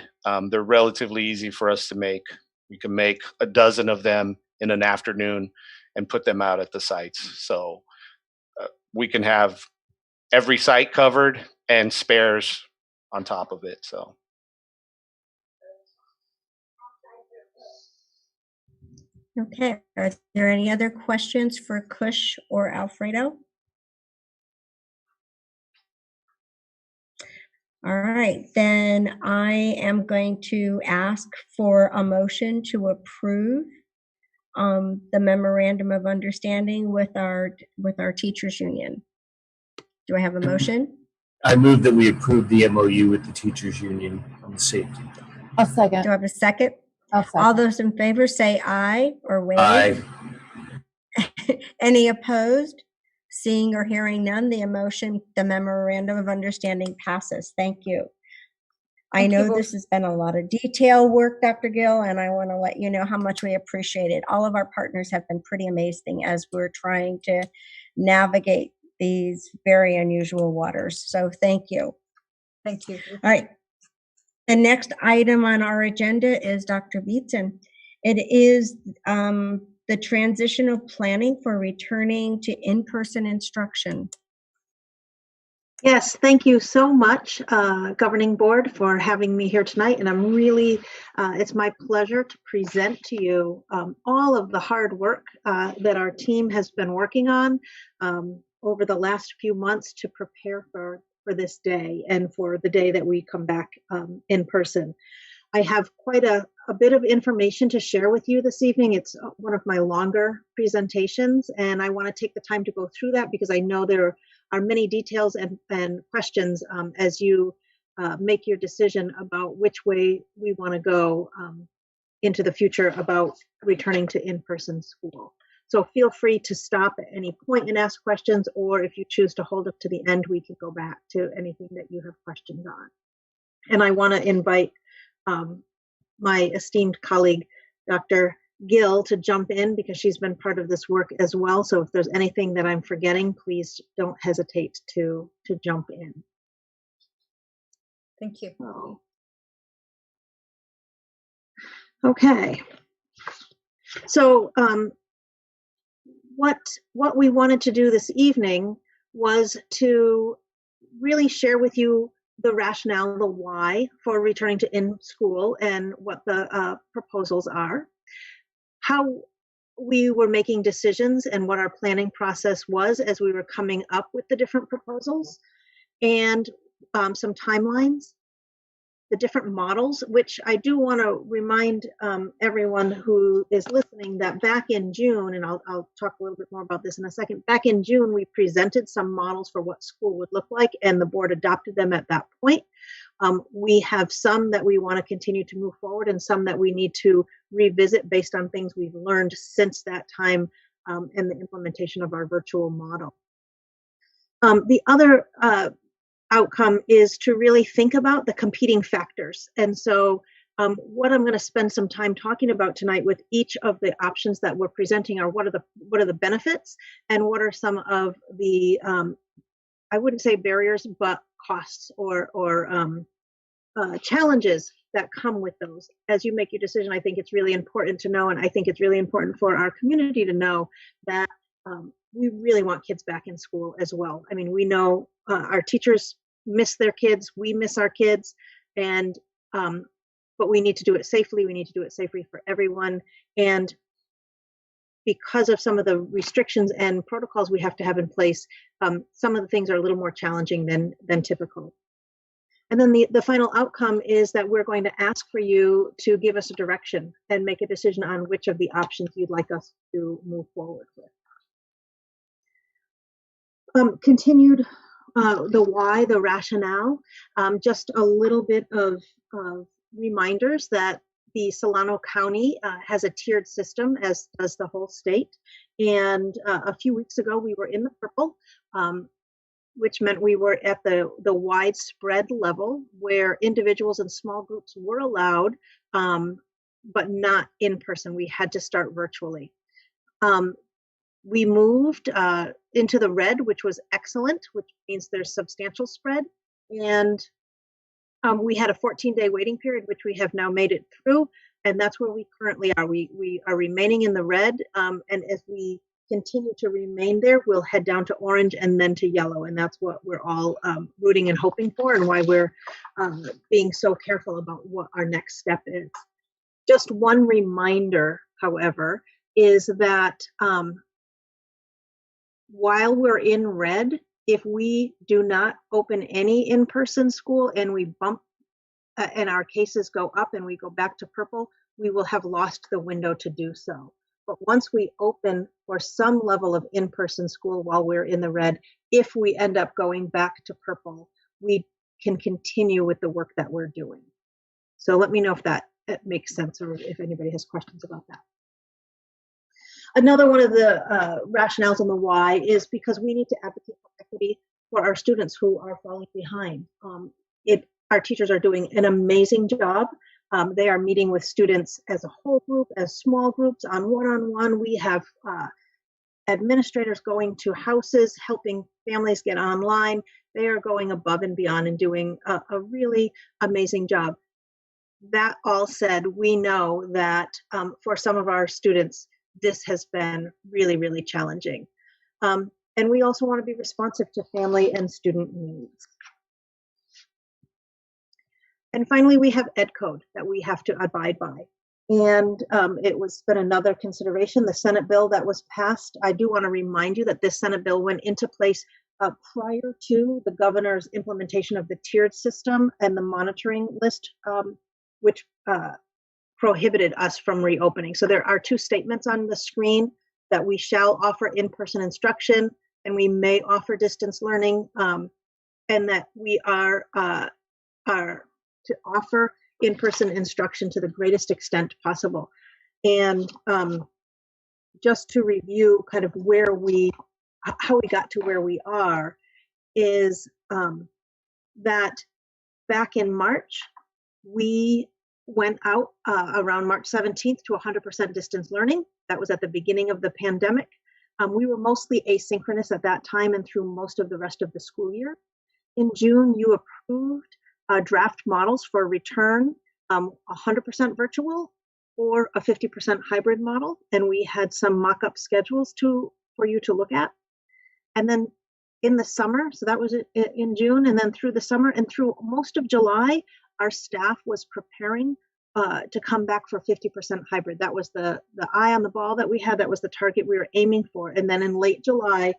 they're relatively easy for us to make. We can make a dozen of them in an afternoon and put them out at the sites. So we can have every site covered and spares on top of it. So. Okay, are there any other questions for Kush or Alfredo? All right, then I am going to ask for a motion to approve the memorandum of understanding with our teachers union. Do I have a motion? I move that we approve the MOU with the teachers union on the safety. I'll second. Do I have a second? I'll second. All those in favor say aye or wave. Aye. Any opposed? Seeing or hearing none, the memorandum of understanding passes. Thank you. I know this has been a lot of detail work, Dr. Gill, and I want to let you know how much we appreciate it. All of our partners have been pretty amazing as we're trying to navigate these very unusual waters. So thank you. Thank you. All right. The next item on our agenda is Dr. Beatson. It is the transitional planning for returning to in-person instruction. Yes, thank you so much, Governing Board, for having me here tonight. And I'm really, it's my pleasure to present to you all of the hard work that our team has been working on over the last few months to prepare for this day and for the day that we come back in person. I have quite a bit of information to share with you this evening. It's one of my longer presentations, and I want to take the time to go through that because I know there are many details and questions as you make your decision about which way we want to go into the future about returning to in-person school. So feel free to stop at any point and ask questions, or if you choose to hold up to the end, we can go back to anything that you have questions on. And I want to invite my esteemed colleague, Dr. Gill, to jump in because she's been part of this work as well. So if there's anything that I'm forgetting, please don't hesitate to jump in. Thank you. Okay. So what we wanted to do this evening was to really share with you the rationale, the why for returning to in-school and what the proposals are, how we were making decisions and what our planning process was as we were coming up with the different proposals, and some timelines, the different models, which I do want to remind everyone who is listening that back in June, and I'll talk a little bit more about this in a second, back in June, we presented some models for what school would look like, and the board adopted them at that point. We have some that we want to continue to move forward and some that we need to revisit based on things we've learned since that time and the implementation of our virtual model. The other outcome is to really think about the competing factors. And so what I'm going to spend some time talking about tonight with each of the options that we're presenting are what are the benefits and what are some of the, I wouldn't say barriers, but costs or challenges that come with those. As you make your decision, I think it's really important to know, and I think it's really important for our community to know that we really want kids back in school as well. I mean, we know our teachers miss their kids, we miss our kids, and but we need to do it safely. We need to do it safely for everyone. And because of some of the restrictions and protocols we have to have in place, some of the things are a little more challenging than typical. And then the final outcome is that we're going to ask for you to give us a direction and make a decision on which of the options you'd like us to move forward with. Continued the why, the rationale, just a little bit of reminders that the Solano County has a tiered system, as does the whole state. And a few weeks ago, we were in the purple, which meant we were at the widespread level where individuals and small groups were allowed, but not in person. We had to start virtually. We moved into the red, which was excellent, which means there's substantial spread. And we had a 14-day waiting period, which we have now made it through. And that's where we currently are. We are remaining in the red. And as we continue to remain there, we'll head down to orange and then to yellow. And that's what we're all rooting and hoping for, and why we're being so careful about what our next step is. Just one reminder, however, is that while we're in red, if we do not open any in-person school and we bump and our cases go up and we go back to purple, we will have lost the window to do so. But once we open for some level of in-person school while we're in the red, if we end up going back to purple, we can continue with the work that we're doing. So let me know if that makes sense, or if anybody has questions about that. Another one of the rationales on the why is because we need to advocate for equity for our students who are falling behind. Our teachers are doing an amazing job. They are meeting with students as a whole group, as small groups, on one-on-one. We have administrators going to houses, helping families get online. They are going above and beyond and doing a really amazing job. That all said, we know that for some of our students, this has been really, really challenging. And we also want to be responsive to family and student needs. And finally, we have Ed Code that we have to abide by. And it was been another consideration, the Senate bill that was passed. I do want to remind you that this Senate bill went into place prior to the governor's implementation of the tiered system and the monitoring list, which prohibited us from reopening. So there are two statements on the screen: that we shall offer in-person instruction and we may offer distance learning, and that we are to offer in-person instruction to the greatest extent possible. And just to review kind of how we got to where we are, is that back in March, we went out around March 17th to 100% distance learning. That was at the beginning of the pandemic. We were mostly asynchronous at that time and through most of the rest of the school year. In June, you approved draft models for return, 100% virtual or a 50% hybrid model. And we had some mock-up schedules for you to look at. And then in the summer, so that was in June, and then through the summer and through most of July, our staff was preparing to come back for 50% hybrid. That was the eye on the ball that we had. That was the target we were aiming for. And then in late July,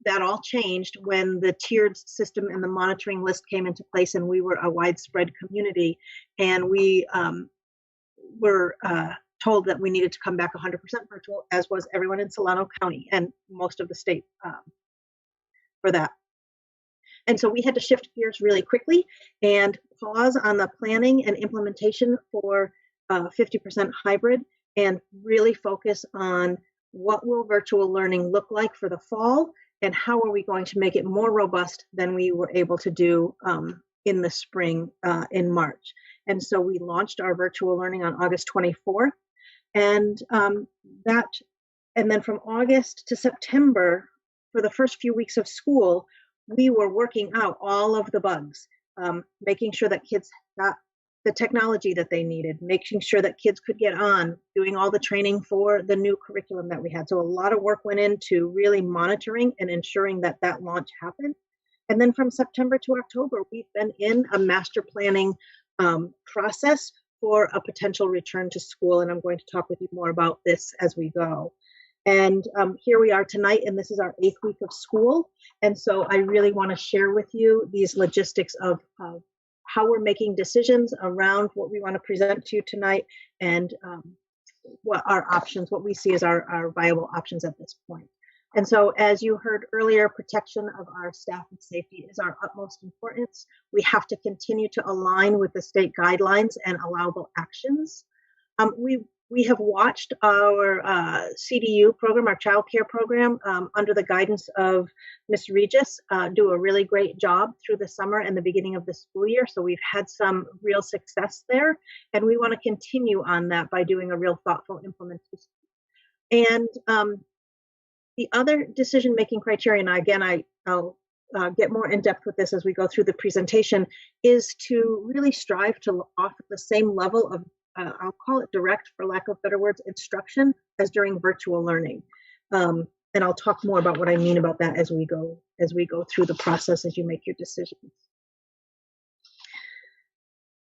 that all changed when the tiered system and the monitoring list came into place, and we were a widespread community, and we were told that we needed to come back 100% virtual, as was everyone in Solano County and most of the state for that. And so we had to shift gears really quickly and pause on the planning and implementation for 50% hybrid, and really focus on what will virtual learning look like for the fall, and how are we going to make it more robust than we were able to do in the spring in March. And so we launched our virtual learning on August 24th. And then from August to September, for the first few weeks of school, we were working out all of the bugs, making sure that kids got the technology that they needed, making sure that kids could get on, doing all the training for the new curriculum that we had. So a lot of work went into really monitoring and ensuring that that launch happened. And then from September to October, we've been in a master planning process for a potential return to school. And I'm going to talk with you more about this as we go. And here we are tonight, and this is our 8th week of school. And so I really want to share with you these logistics of how we're making decisions around what we want to present to you tonight, and what our options, what we see as our viable options at this point. And so, as you heard earlier, protection of our staff and safety is our utmost importance. We have to continue to align with the state guidelines and allowable actions. We have watched our CDU program, our child care program, under the guidance of Ms. Regis, do a really great job through the summer and the beginning of the school year. So we've had some real success there, and we want to continue on that by doing a real thoughtful implementation. And the other decision-making criteria, and again, I'll get more in depth with this as we go through the presentation, is to really strive to offer the same level of I'll call it direct, for lack of better words, instruction as during virtual learning. And I'll talk more about what I mean about that as we go through the process, as you make your decisions.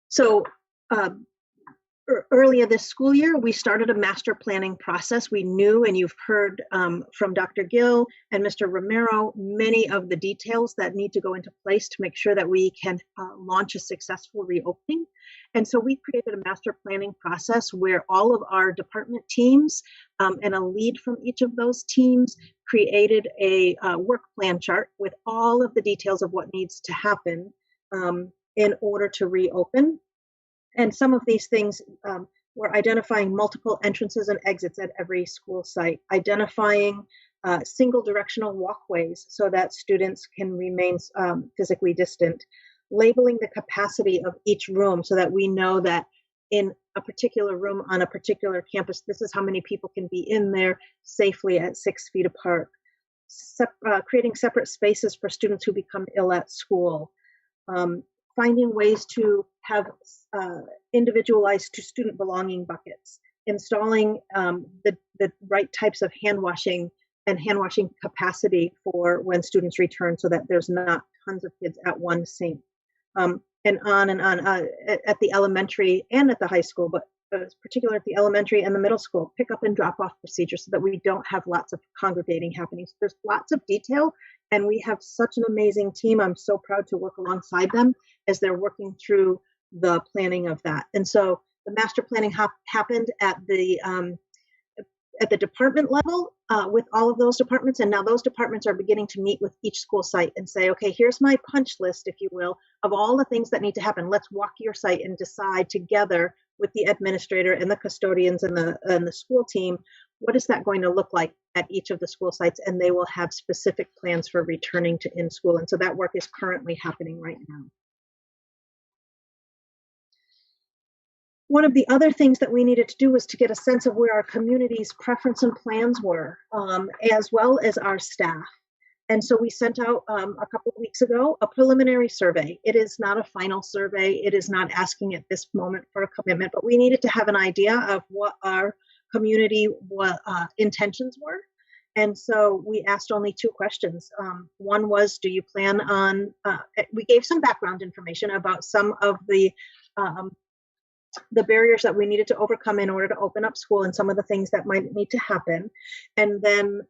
So earlier this school year, we started a master planning process. We knew, and you've heard from Dr. Gill and Mr. Romero, many of the details that need to go into place to make sure that we can launch a successful reopening. And so we created a master planning process where all of our department teams and a lead from each of those teams created a work plan chart with all of the details of what needs to happen in order to reopen. And some of these things were identifying multiple entrances and exits at every school site, identifying single directional walkways so that students can remain physically distant, labeling the capacity of each room so that we know that in a particular room on a particular campus, this is how many people can be in there safely at 6 feet apart, creating separate spaces for students who become ill at school, finding ways to have individualized to student belonging buckets, installing the right types of hand washing and hand washing capacity for when students return so that there's not tons of kids at one sink, and on at the elementary and at the high school, but particularly at the elementary and the middle school, pick up and drop off procedures so that we don't have lots of congregating happening. So there's lots of detail, and we have such an amazing team. I'm so proud to work alongside them as they're working through the planning of that. And so the master planning happened at the department level with all of those departments, and now those departments are beginning to meet with each school site and say, okay, here's my punch list, if you will, of all the things that need to happen. Let's walk your site and decide together with the administrator and the custodians and the school team, what is that going to look like at each of the school sites, and they will have specific plans for returning to in-school. And so that work is currently happening right now. One of the other things that we needed to do was to get a sense of where our community's preference and plans were, as well as our staff. And so we sent out a couple of weeks ago a preliminary survey. It is not a final survey. It is not asking at this moment for a commitment, but we needed to have an idea of what our community intentions were. And so we asked only 2 questions. One was, do you plan on, we gave some background information about some of the barriers that we needed to overcome in order to open up school and some of the things that might need to happen. And then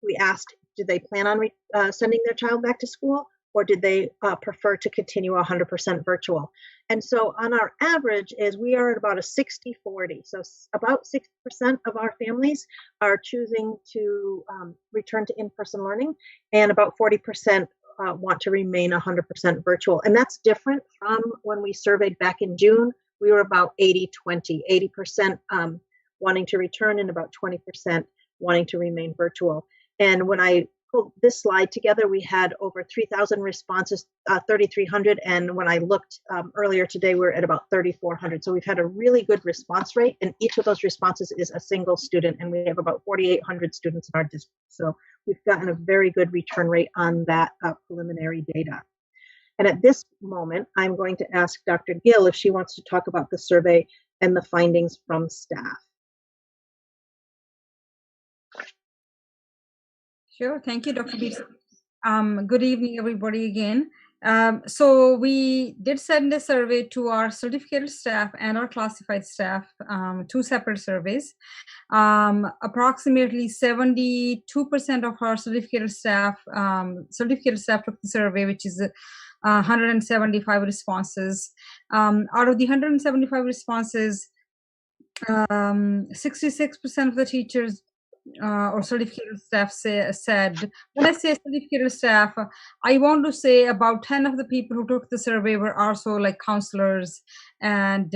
we asked, did they plan on sending their child back to school, or did they prefer to continue 100% virtual? And so on our average is we are at about a 60-40. So about 60% of our families are choosing to return to in-person learning, and about 40% want to remain 100% virtual. And that's different from when we surveyed back in June. We were about 80-20, 80% wanting to return and about 20% wanting to remain virtual. And when I pulled this slide together, we had over 3,000 responses, 3,300. And when I looked earlier today, we're at about 3,400. So we've had a really good response rate. And each of those responses is a single student. And we have about 4,800 students in our district. So we've gotten a very good return rate on that preliminary data. And at this moment, I'm going to ask Dr. Gill if she wants to talk about the survey and the findings from staff. Sure. Thank you, Dr. Beasley. Good evening, everybody, again. So we did send a survey to our certificated staff and our classified staff, 2 separate surveys. Approximately 72% of our certificated staff took the survey, which is 175 responses. Out of the 175 responses, 66% of the teachers or certificated staff said, when I say certificated staff, I want to say about 10 of the people who took the survey were also like counselors and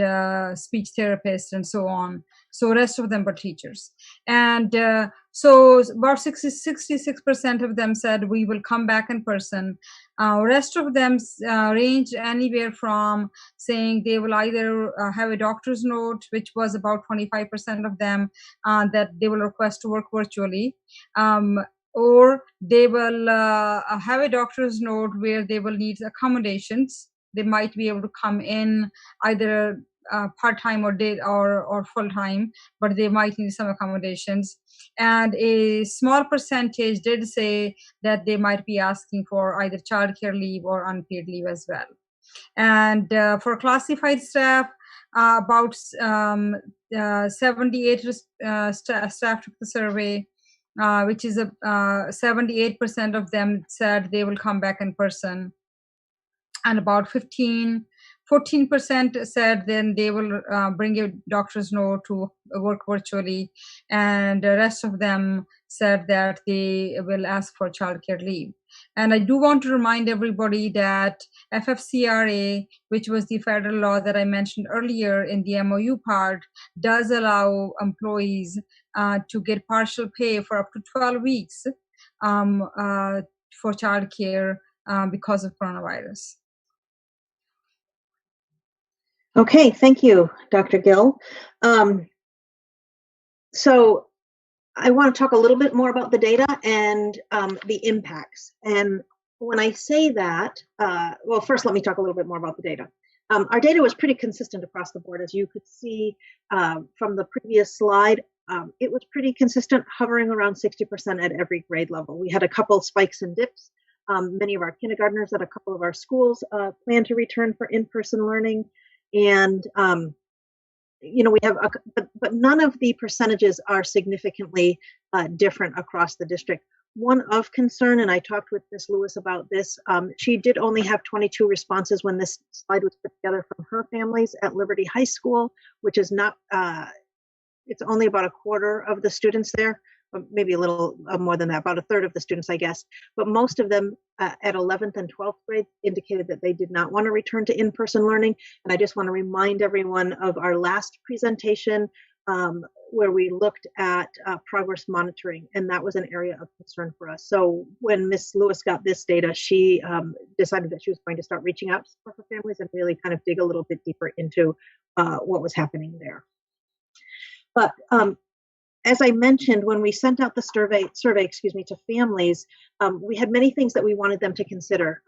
speech therapists and so on. So the rest of them were teachers. And so about 66% of them said we will come back in person. Rest of them ranged anywhere from saying they will either have a doctor's note, which was about 25% of them, that they will request to work virtually, or they will have a doctor's note where they will need accommodations. They might be able to come in either part-time or day or full-time, but they might need some accommodations. And a small percentage did say that they might be asking for either childcare leave or unpaid leave as well. And for classified staff, about 78 staff took the survey, which is 78% of them said they will come back in person. And about 14% said then they will bring a doctor's note to work virtually. And the rest of them said that they will ask for childcare leave. And I do want to remind everybody that FFCRA, which was the federal law that I mentioned earlier in the MOU part, does allow employees to get partial pay for up to 12 weeks for childcare because of coronavirus. Okay, thank you, Dr. Gill. So I want to talk a little bit more about the data and the impacts. And when I say that, well, first let me talk a little bit more about the data. Our data was pretty consistent across the board. As you could see from the previous slide, it was pretty consistent, hovering around 60% at every grade level. We had a couple spikes and dips. Many of our kindergartners at a couple of our schools plan to return for in-person learning. And, you know, we have, but none of the percentages are significantly different across the district. One of concern, and I talked with Ms. Lewis about this, she did only have 22 responses when this slide was put together from her families at Liberty High School, which is not, it's only about a quarter of the students there, maybe a little more than that, about a third of the students, I guess. But most of them at 11th and 12th grade indicated that they did not want to return to in-person learning. And I just want to remind everyone of our last presentation where we looked at progress monitoring, and that was an area of concern for us. So when Ms. Lewis got this data, she decided that she was going to start reaching out to her families and really kind of dig a little bit deeper into what was happening there. But as I mentioned, when we sent out the survey, to families, we had many things that we wanted them to consider.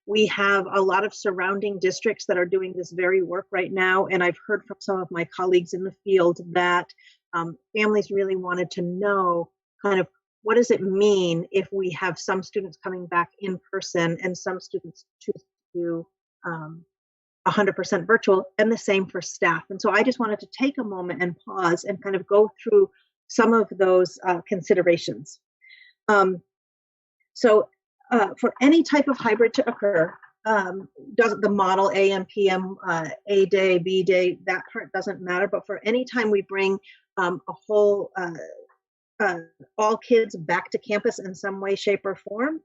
We have a lot of surrounding districts that are doing this very work right now, and I've heard from some of my colleagues in the field that families really wanted to know kind of what does it mean if we have some students coming back in person and some students choose to do 100% virtual, and the same for staff. And so I just wanted to take a moment and pause and kind of go through some of those considerations. So for any type of hybrid to occur, doesn't the model AM, PM, A day, B day, that part doesn't matter. But for any time we bring a whole, all kids back to campus in some way, shape, or form,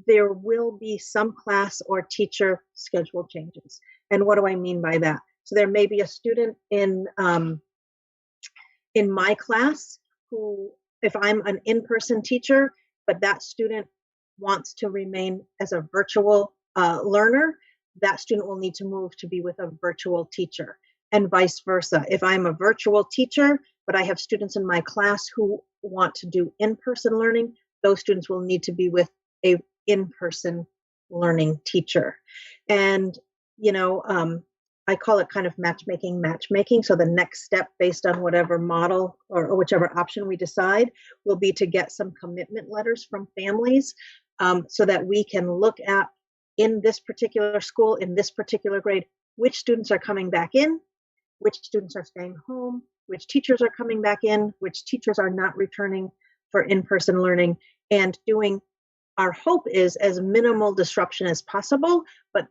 there will be some class or teacher schedule changes. And what do I mean by that? So there may be a student in my class who, if I'm an in-person teacher, but that student wants to remain as a virtual learner, that student will need to move to be with a virtual teacher, and vice versa. If I'm a virtual teacher, but I have students in my class who want to do in-person learning, those students will need to be with a in-person learning teacher. And, you know, I call it kind of matchmaking. So the next step, based on whatever model or whichever option we decide, will be to get some commitment letters from families so that we can look at in this particular school, in this particular grade, which students are coming back in, which students are staying home, which teachers are coming back in, which teachers are not returning for in-person learning, and doing, our hope is as minimal disruption as possible, but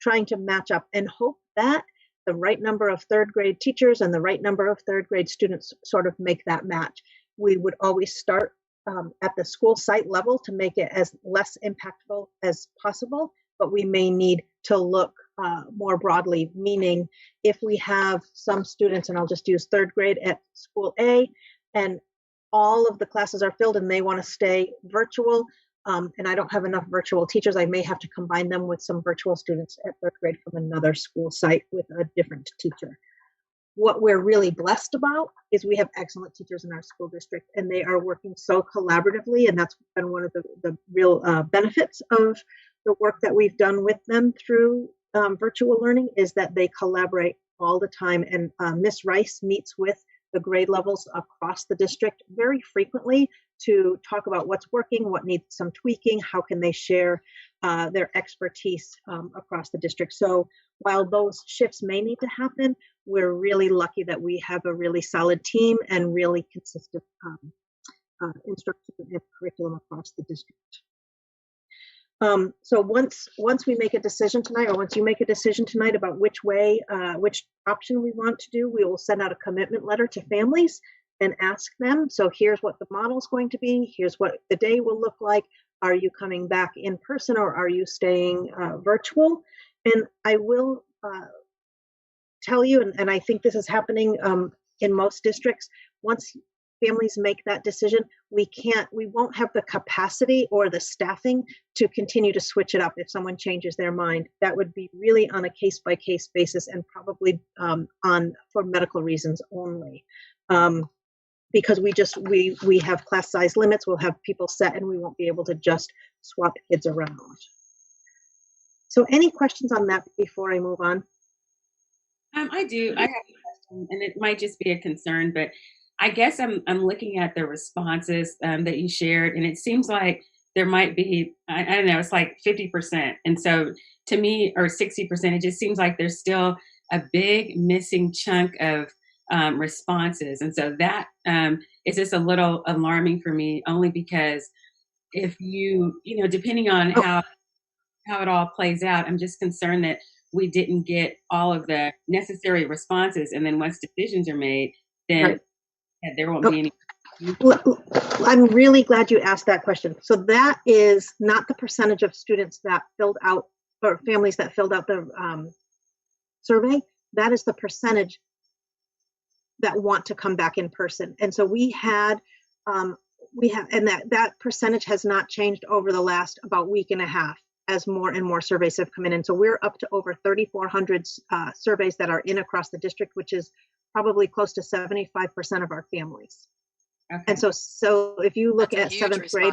trying to match up and hope that the right number of third grade teachers and the right number of third grade students sort of make that match. We would always start at the school site level to make it as less impactful as possible, but we may need to look more broadly, meaning if we have some students, and I'll just use third grade at school A, and all of the classes are filled and they want to stay virtual, and I don't have enough virtual teachers, I may have to combine them with some virtual students at third grade from another school site with a different teacher. What we're really blessed about is we have excellent teachers in our school district, and they are working so collaboratively, and that's been one of the real benefits of the work that we've done with them through virtual learning, is that they collaborate all the time. And Ms. Rice meets with the grade levels across the district very frequently to talk about what's working, what needs some tweaking, how can they share their expertise across the district. So while those shifts may need to happen, we're really lucky that we have a really solid team and really consistent instruction and curriculum across the district. So once we make a decision tonight, or once you make a decision tonight about which way, which option we want to do, we will send out a commitment letter to families and ask them, so here's what the model is going to be, here's what the day will look like, are you coming back in person or are you staying virtual? And I will tell you, and I think this is happening in most districts, once families make that decision, we won't have the capacity or the staffing to continue to switch it up if someone changes their mind. That would be really on a case-by-case basis, and probably for medical reasons only. Because we have class size limits, we'll have people set, and we won't be able to just swap kids around. So any questions on that before I move on? I do. I have a question, and it might just be a concern, but I guess I'm looking at the responses that you shared, and it seems like there might be, I don't know, it's like 50%. And so to me, or 60%, it just seems like there's still a big missing chunk of responses. And so that is just a little alarming for me, only because if depending on how it all plays out, I'm just concerned that we didn't get all of the necessary responses. And then once decisions are made, then right. There won't be any. I'm really glad you asked that question. So that is not the percentage of students that filled out, or families that filled out the survey. That is the percentage that want to come back in person. And so we have, and that percentage has not changed over the last about week and a half as more and more surveys have come in. And so we're up to over 3,400 surveys that are in across the district, which is probably close to 75% of our families. Okay. And so if you look at seventh grade,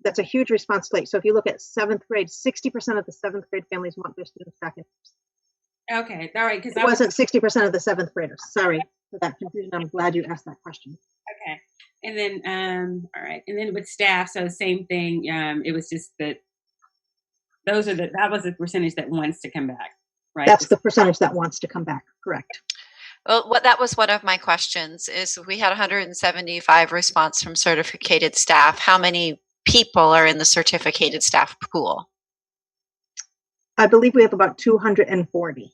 that's a huge response rate. So if you look at seventh grade, 60% of the seventh grade families want their students back in person. Okay, all right. Because it wasn't 60% of the seventh graders. Sorry for that confusion. I'm glad you asked that question. Okay. And then, all right. And then with staff, so same thing. It was just that that was the percentage that wants to come back, right? That's the percentage that wants to come back, correct. Well, that was one of my questions, is we had 175 response from certificated staff. How many people are in the certificated staff pool? I believe we have about 240.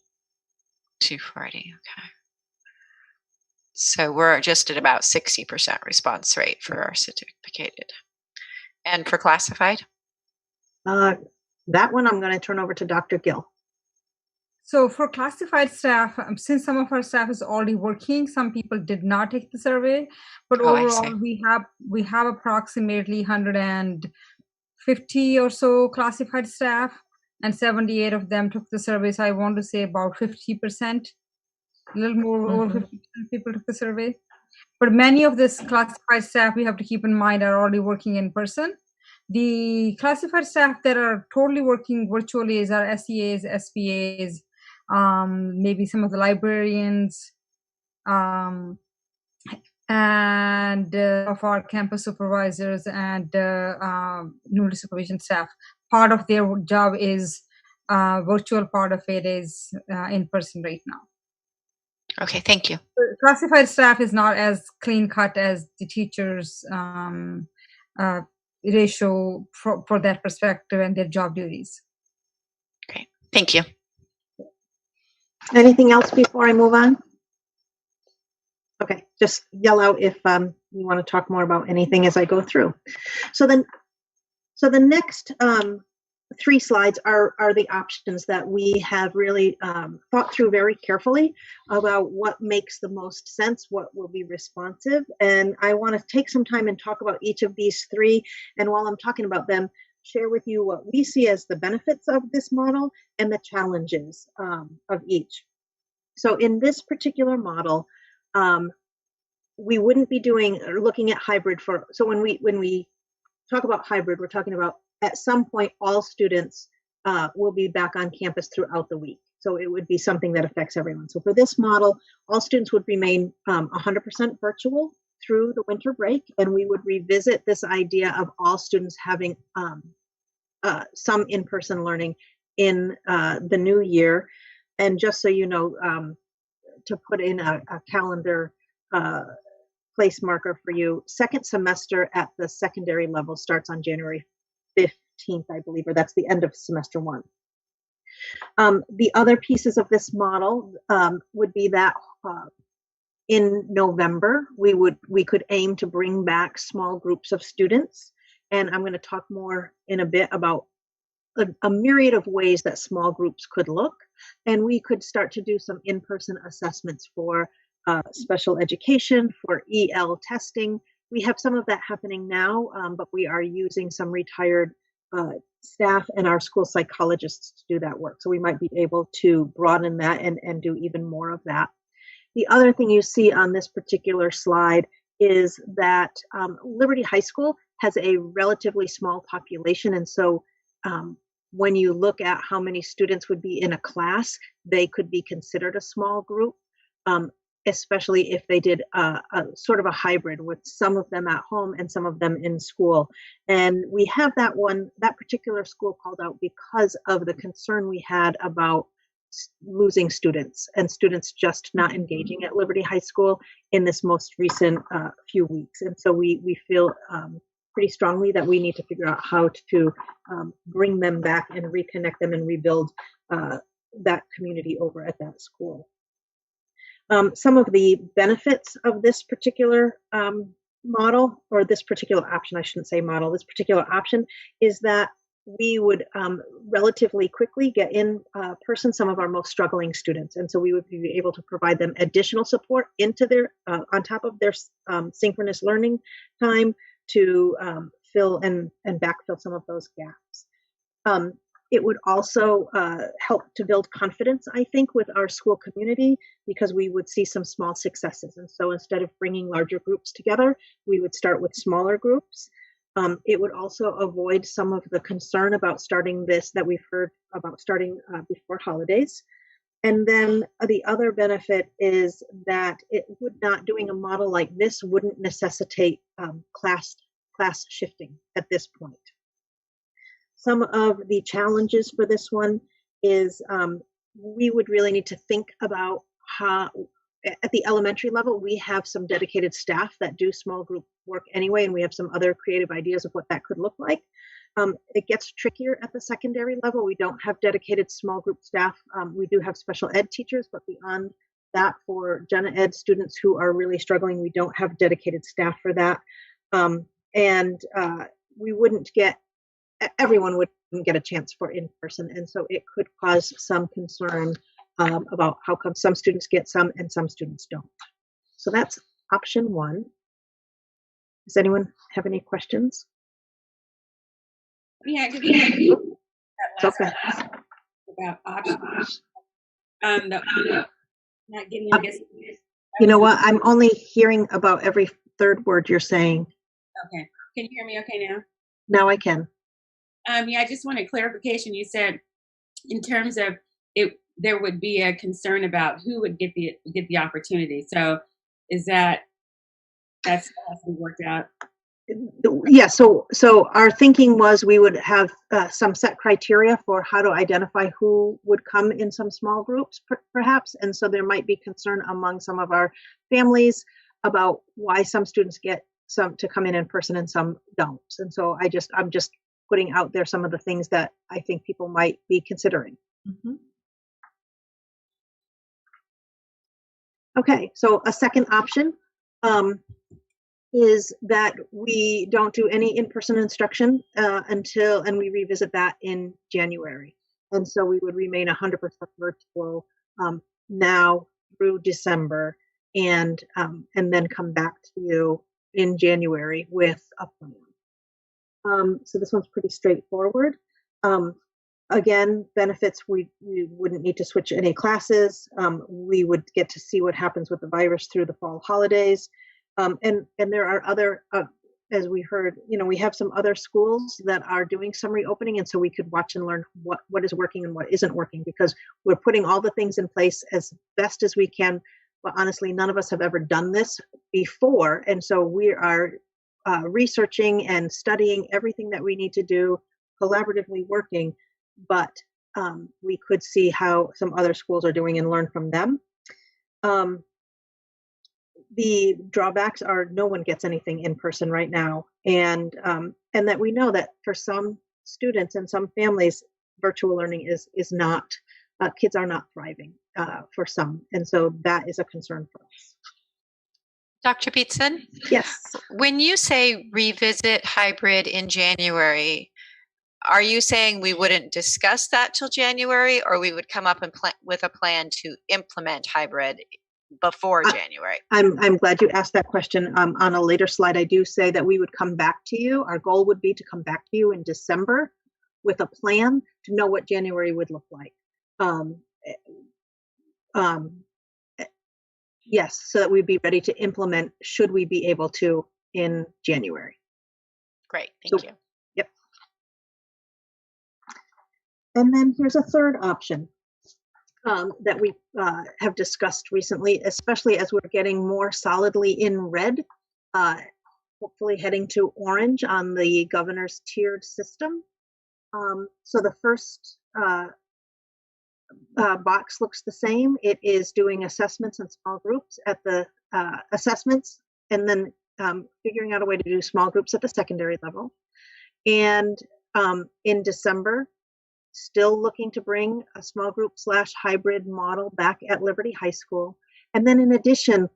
240, okay. So we're just at about 60% response rate for our certificated. And for classified? That one I'm going to turn over to Dr. Gill. So for classified staff, since some of our staff is already working, some people did not take the survey, but overall we have approximately 150 or so classified staff, and 78 of them took the survey. So I want to say about 50%, a little more over 50% people took the survey. But many of this classified staff, we have to keep in mind, are already working in person. The classified staff that are totally working virtually is our SEAs, SPAs, maybe some of the librarians, and and of our campus supervisors and newly supervision staff. Part of their job is virtual, part of it is in person right now. Okay, thank you. Classified staff is not as clean cut as the teachers' ratio for that perspective and their job duties. Great, thank you. Anything else before I move on? Okay, just yell out if you want to talk more about anything as I go through. So the next 3 slides are the options that we have really thought through very carefully about what makes the most sense, what will be responsive. And I want to take some time and talk about each of these 3. And while I'm talking about them, share with you what we see as the benefits of this model and the challenges of each. So in this particular model, we wouldn't be looking at hybrid for, so when we talk about hybrid, we're talking about at some point all students will be back on campus throughout the week. So it would be something that affects everyone. So for this model, all students would remain 100% virtual through the winter break, and we would revisit this idea of all students having some in-person learning in the new year. And just so you know, to put in a calendar place marker for you, second semester at the secondary level starts on January 15th, I believe, or that's the end of semester 1. The other pieces of this model would be that in November, we could aim to bring back small groups of students. And I'm going to talk more in a bit about a myriad of ways that small groups could look. And we could start to do some in-person assessments for special education, for EL testing. We have some of that happening now, but we are using some retired staff and our school psychologists to do that work. So we might be able to broaden that and do even more of that. The other thing you see on this particular slide is that Liberty High School has a relatively small population. And so when you look at how many students would be in a class, they could be considered a small group, especially if they did a sort of a hybrid with some of them at home and some of them in school. And we have that particular school called out because of the concern we had about losing students and students just not engaging at Liberty High School in this most recent few weeks. And so we feel pretty strongly that we need to figure out how to bring them back and reconnect them and rebuild that community over at that school. Some of the benefits of this particular model, or this particular option, I shouldn't say model, this particular option is that we would relatively quickly get in person some of our most struggling students. And so we would be able to provide them additional support into their, on top of their synchronous learning time to fill and backfill some of those gaps. It would also help to build confidence, I think, with our school community, because we would see some small successes. And so instead of bringing larger groups together, we would start with smaller groups. It would also avoid some of the concern about starting this that we've heard about starting before holidays. And then the other benefit is that it would not, doing a model like this wouldn't necessitate class shifting at this point. Some of the challenges for this one is we would really need to think about how, at the elementary level, we have some dedicated staff that do small group work anyway, and we have some other creative ideas of what that could look like. It gets trickier at the secondary level. We don't have dedicated small group staff. We do have special ed teachers, but beyond that, for gen ed students who are really struggling, we don't have dedicated staff for that. We wouldn't get, everyone wouldn't get a chance for in-person. And so it could cause some concern about how come some students get some and some students don't. So that's option 1. Does anyone have any questions? Yeah, because we had that last Okay. about options. Not getting, I guess. You know what? I'm only hearing about every third word you're saying. Okay. Can you hear me okay now? Now I can. Yeah, I just wanted clarification. You said in terms of it, there would be a concern about who would get the opportunity. So is that that still hasn't worked out? Yeah, so our thinking was we would have some set criteria for how to identify who would come in some small groups, perhaps, and so there might be concern among some of our families about why some students get some to come in person and some don't. And so I'm just putting out there some of the things that I think people might be considering. Mhm. Okay, so a second option is that we don't do any in-person instruction and we revisit that in January. And so we would remain 100% virtual now through December, and then come back to you in January with a plan. So this one's pretty straightforward. Again, benefits, we wouldn't need to switch any classes. We would get to see what happens with the virus through the fall holidays. And there are other, as we heard, we have some other schools that are doing some reopening, and so we could watch and learn what is working and what isn't working, because we're putting all the things in place as best as we can. But honestly, none of us have ever done this before, and so we are researching and studying everything that we need to do, collaboratively working. But we could see how some other schools are doing and learn from them. The drawbacks are no one gets anything in person right now, and that we know that for some students and some families, virtual learning is not, kids are not thriving for some, and so that is a concern for us. Dr. Peterson? Yes. When you say revisit hybrid in January, are you saying we wouldn't discuss that till January, or we would come up and with a plan to implement hybrid before January? I'm glad you asked that question. On a later slide, I do say that we would come back to you. Our goal would be to come back to you in December with a plan to know what January would look like. Yes, so that we'd be ready to implement should we be able to in January. Great, thank you. Yep. And then here's a third option that we have discussed recently, especially as we're getting more solidly in red, hopefully heading to orange on the governor's tiered system. So the first box looks the same. It is doing assessments in small groups at the assessments, and then figuring out a way to do small groups at the secondary level. And in December, still looking to bring a small group / hybrid model back at Liberty High School. And then in addition,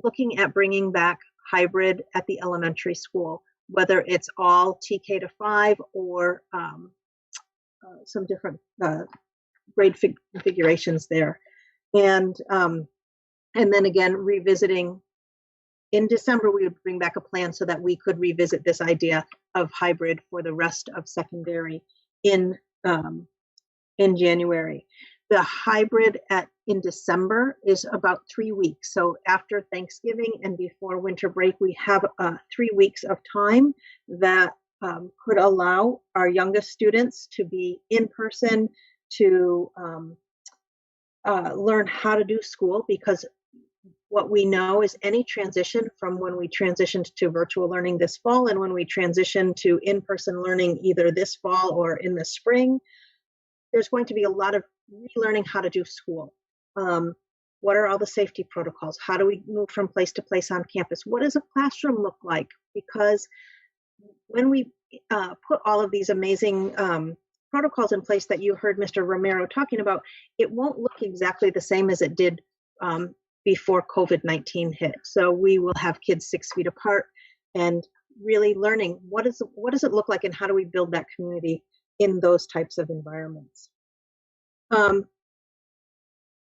looking at bringing back hybrid at the elementary school, whether it's all TK to 5 or some different grade configurations there. And then again, revisiting in December, we would bring back a plan so that we could revisit this idea of hybrid for the rest of secondary in January. The hybrid in December is about 3 weeks. So after Thanksgiving and before winter break, we have 3 weeks of time that could allow our youngest students to be in person, to learn how to do school, because what we know is any transition from when we transitioned to virtual learning this fall and when we transition to in-person learning either this fall or in the spring, there's going to be a lot of relearning how to do school. What are all the safety protocols? How do we move from place to place on campus? What does a classroom look like? Because when we put all of these amazing protocols in place that you heard Mr. Romero talking about, it won't look exactly the same as it did before COVID-19 hit. So we will have kids 6 feet apart and really learning what does it look like and how do we build that community in those types of environments.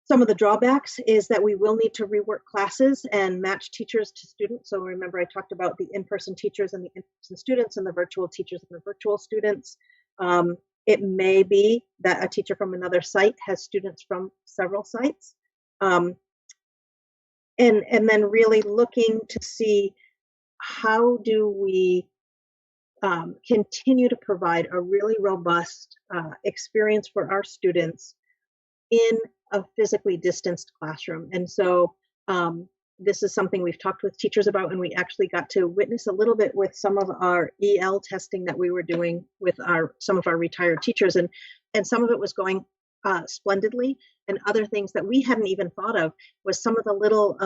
Some of the drawbacks is that we will need to rework classes and match teachers to students. So remember, I talked about the in-person teachers and the in-person students and the virtual teachers and the virtual students. It may be that a teacher from another site has students from several sites. And then really looking to see how do we continue to provide a really robust experience for our students in a physically distanced classroom. And so This is something we've talked with teachers about, and we actually got to witness a little bit with some of our EL testing that we were doing with some of our retired teachers, and some of it was going splendidly, and other things that we hadn't even thought of was some of the little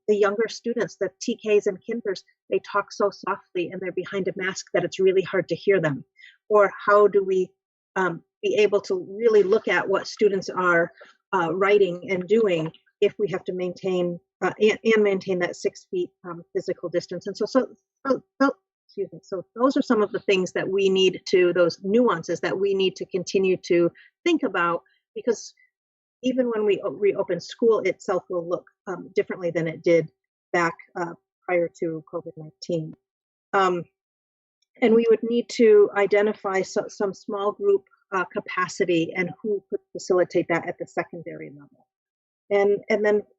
the younger students, the TKs and kinders, they talk so softly and they're behind a mask that it's really hard to hear them. Or how do we be able to really look at what students are writing and doing if we have to maintain and maintain that 6 feet physical distance. And so excuse me. So those are some of the things that we need to, those nuances that we need to continue to think about, because even when we reopen, school itself will look differently than it did back prior to COVID-19. And we would need to identify some small group capacity and who could facilitate that at the secondary level. And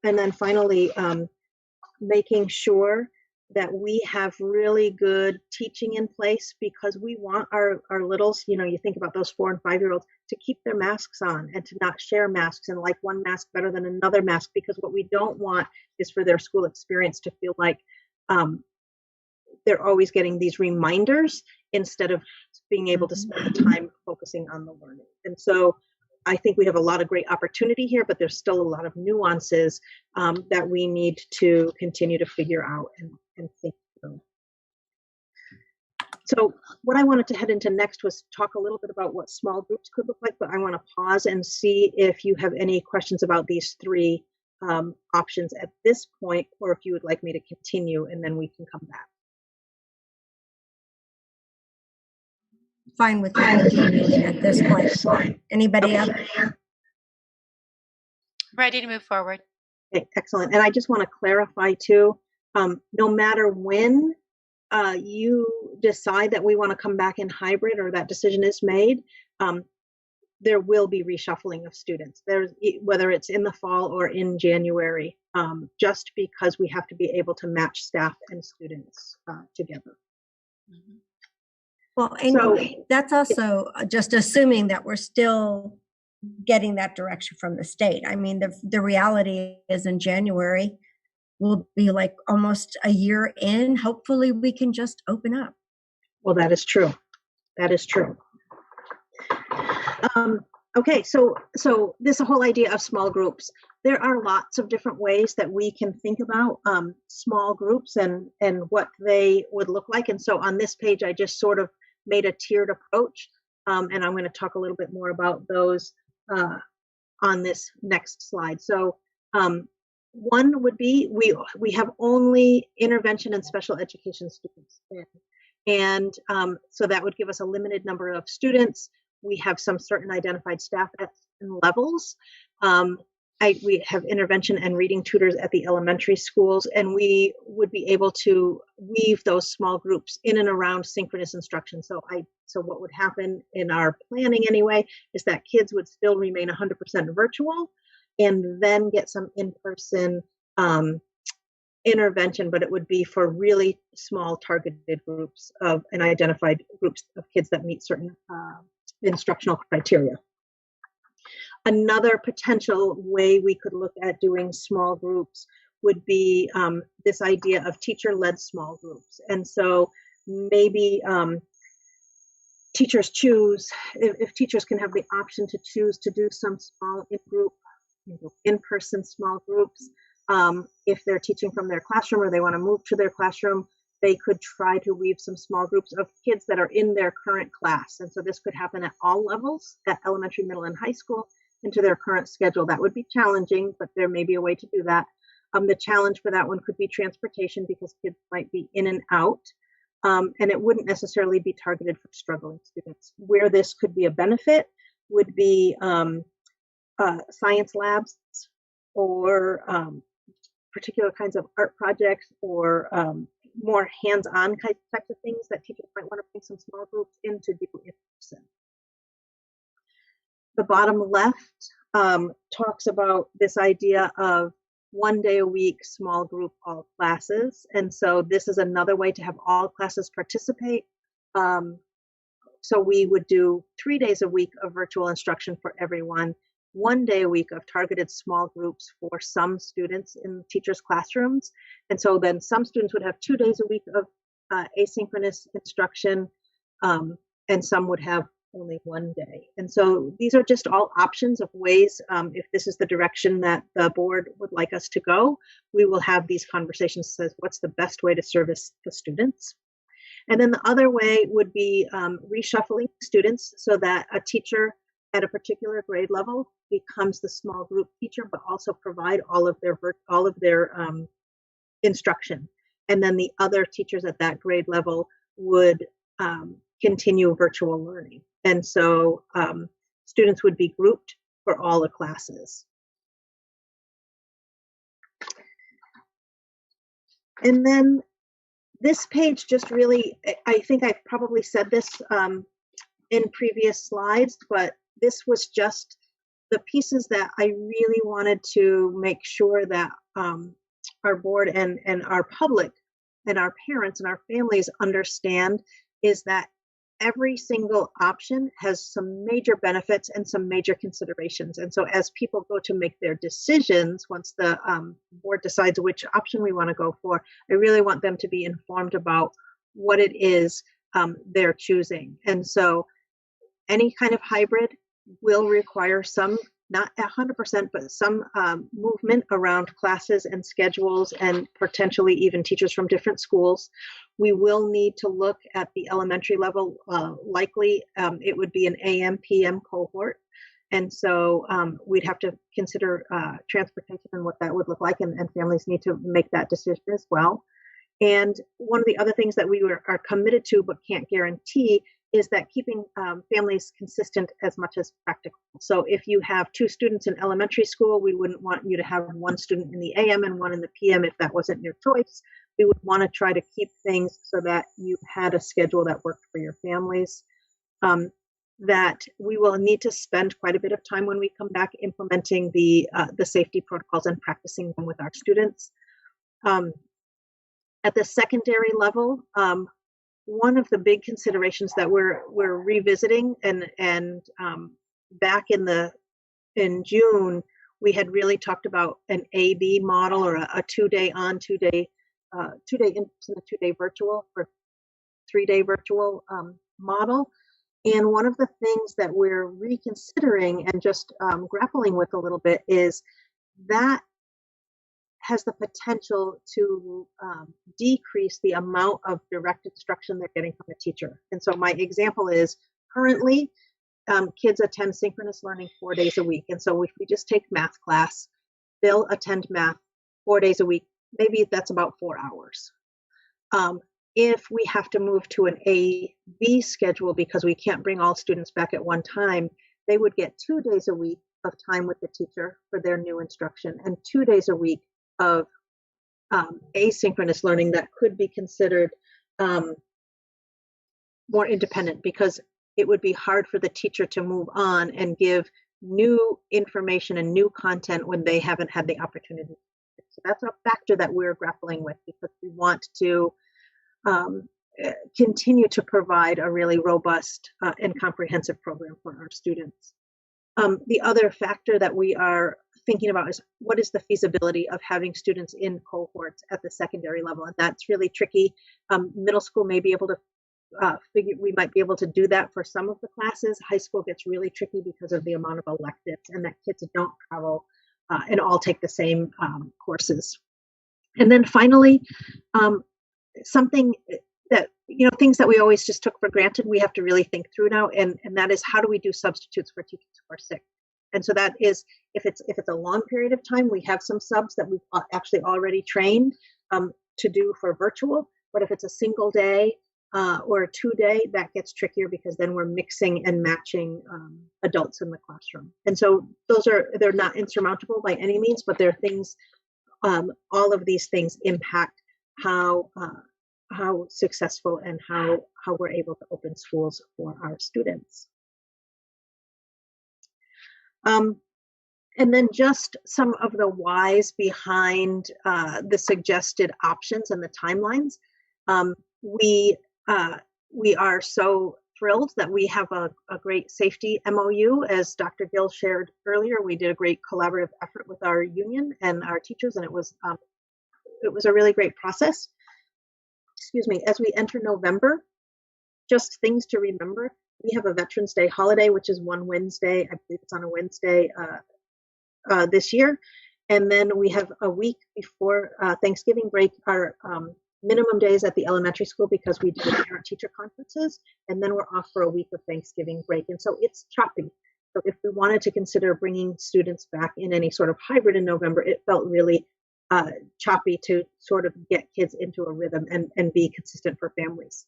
then finally, making sure that we have really good teaching in place, because we want our littles, you think about those 4 and 5-year-olds, to keep their masks on and to not share masks and like one mask better than another mask, because what we don't want is for their school experience to feel like they're always getting these reminders instead of being able to spend the time focusing on the learning. And so I think we have a lot of great opportunity here, but there's still a lot of nuances that we need to continue to figure out and think through. So what I wanted to head into next was talk a little bit about what small groups could look like, but I want to pause and see if you have any questions about these 3 options at this point, or if you would like me to continue and then we can come back. Fine with continuing at this point. Anybody else? Ready to move forward. Okay, excellent. And I just want to clarify too, no matter when you decide that we want to come back in hybrid or that decision is made, there will be reshuffling of students. Whether it's in the fall or in January, just because we have to be able to match staff and students together. Mm-hmm. Well, and that's also just assuming that we're still getting that direction from the state. I mean, the reality is in January, we'll be like almost a year in. Hopefully we can just open up. Well, that is true. That is true. Okay, so this whole idea of small groups, there are lots of different ways that we can think about small groups and what they would look like. And so on this page, I just sort of made a tiered approach, and I'm going to talk a little bit more about those on this next slide. So one would be we have only intervention and special education students, and so that would give us a limited number of students. We have some certain identified staff at levels. We have intervention and reading tutors at the elementary schools, and we would be able to weave those small groups in and around synchronous instruction. So what would happen in our planning anyway is that kids would still remain 100% virtual and then get some in-person intervention, but it would be for really small targeted groups and identified groups of kids that meet certain instructional criteria. Another potential way we could look at doing small groups would be this idea of teacher-led small groups. And so maybe teachers choose, if teachers can have the option to choose to do some small in-person small groups, if they're teaching from their classroom or they want to move to their classroom, they could try to weave some small groups of kids that are in their current class. And so this could happen at all levels, at elementary, middle, and high school, into their current schedule. That would be challenging, but there may be a way to do that. The challenge for that one could be transportation, because kids might be in and out, and it wouldn't necessarily be targeted for struggling students. Where this could be a benefit would be science labs or particular kinds of art projects or more hands-on types of things that teachers might want to bring some small groups in to do in person. The bottom left talks about this idea of 1 day a week, small group, all classes. And so this is another way to have all classes participate. So we would do 3 days a week of virtual instruction for everyone. 1 day a week of targeted small groups for some students in teachers' classrooms. And so then some students would have 2 days a week of asynchronous instruction, and some would have only 1 day. And so these are just all options of ways, if this is the direction that the board would like us to go, we will have these conversations, says what's the best way to service the students. And then the other way would be reshuffling students so that a teacher at a particular grade level becomes the small group teacher, but also provide all of their instruction. And then the other teachers at that grade level would continue virtual learning. And so students would be grouped for all the classes. And then this page just really, I think I've probably said this in previous slides, but this was just the pieces that I really wanted to make sure that our board and our public and our parents and our families understand, is that every single option has some major benefits and some major considerations. And so as people go to make their decisions, once the board decides which option we want to go for, I really want them to be informed about what it is they're choosing. And so any kind of hybrid will require some, not 100%, but some movement around classes and schedules and potentially even teachers from different schools. We will need to look at the elementary level. Likely it would be an AM, PM cohort. And so we'd have to consider transportation and what that would look like, and families need to make that decision as well. And one of the other things that we are committed to but can't guarantee is that keeping families consistent as much as practical. So if you have 2 students in elementary school, we wouldn't want you to have 1 student in the AM and 1 in the PM if that wasn't your choice. We would want to try to keep things so that you had a schedule that worked for your families. That we will need to spend quite a bit of time when we come back implementing the safety protocols and practicing them with our students. At the secondary level, one of the big considerations that we're revisiting, and back in June, we had really talked about an A/B model, or a 2-day on, 2-day in person, 2-day virtual, or 3-day virtual model. And one of the things that we're reconsidering and just grappling with a little bit is that has the potential to decrease the amount of direct instruction they're getting from a teacher. And so my example is, currently kids attend synchronous learning 4 days a week. And so if we just take math class, they'll attend math 4 days a week. Maybe that's about 4 hours. If we have to move to an A/B schedule because we can't bring all students back at one time, they would get 2 days a week of time with the teacher for their new instruction, and 2 days a week of asynchronous learning that could be considered more independent, because it would be hard for the teacher to move on and give new information and new content when they haven't had the opportunity. So that's a factor that we're grappling with, because we want to continue to provide a really robust and comprehensive program for our students. The other factor that we are thinking about is, what is the feasibility of having students in cohorts at the secondary level? And that's really tricky. Middle school may be able to we might be able to do that for some of the classes. High school gets really tricky because of the amount of electives, and that kids don't travel and all take the same courses. And then finally, something that, things that we always just took for granted, we have to really think through now, and that is, how do we do substitutes for teachers who are sick? And so that is, if it's a long period of time, we have some subs that we've actually already trained to do for virtual. But if it's a single day or a 2-day, that gets trickier, because then we're mixing and matching adults in the classroom. And so they're not insurmountable by any means, but they're things, all of these things impact how successful and how we're able to open schools for our students. And then just some of the whys behind the suggested options and the timelines. We are so thrilled that we have a great safety MOU. As Dr. Gill shared earlier, we did a great collaborative effort with our union and our teachers, and it was a really great process. Excuse me. As we enter November, just things to remember. We have a Veterans Day holiday, which is one Wednesday. I believe it's on a Wednesday this year. And then we have a week before Thanksgiving break, our minimum days at the elementary school, because we do the parent-teacher conferences. And then we're off for a week of Thanksgiving break. And so it's choppy. So if we wanted to consider bringing students back in any sort of hybrid in November, it felt really choppy to sort of get kids into a rhythm and be consistent for families.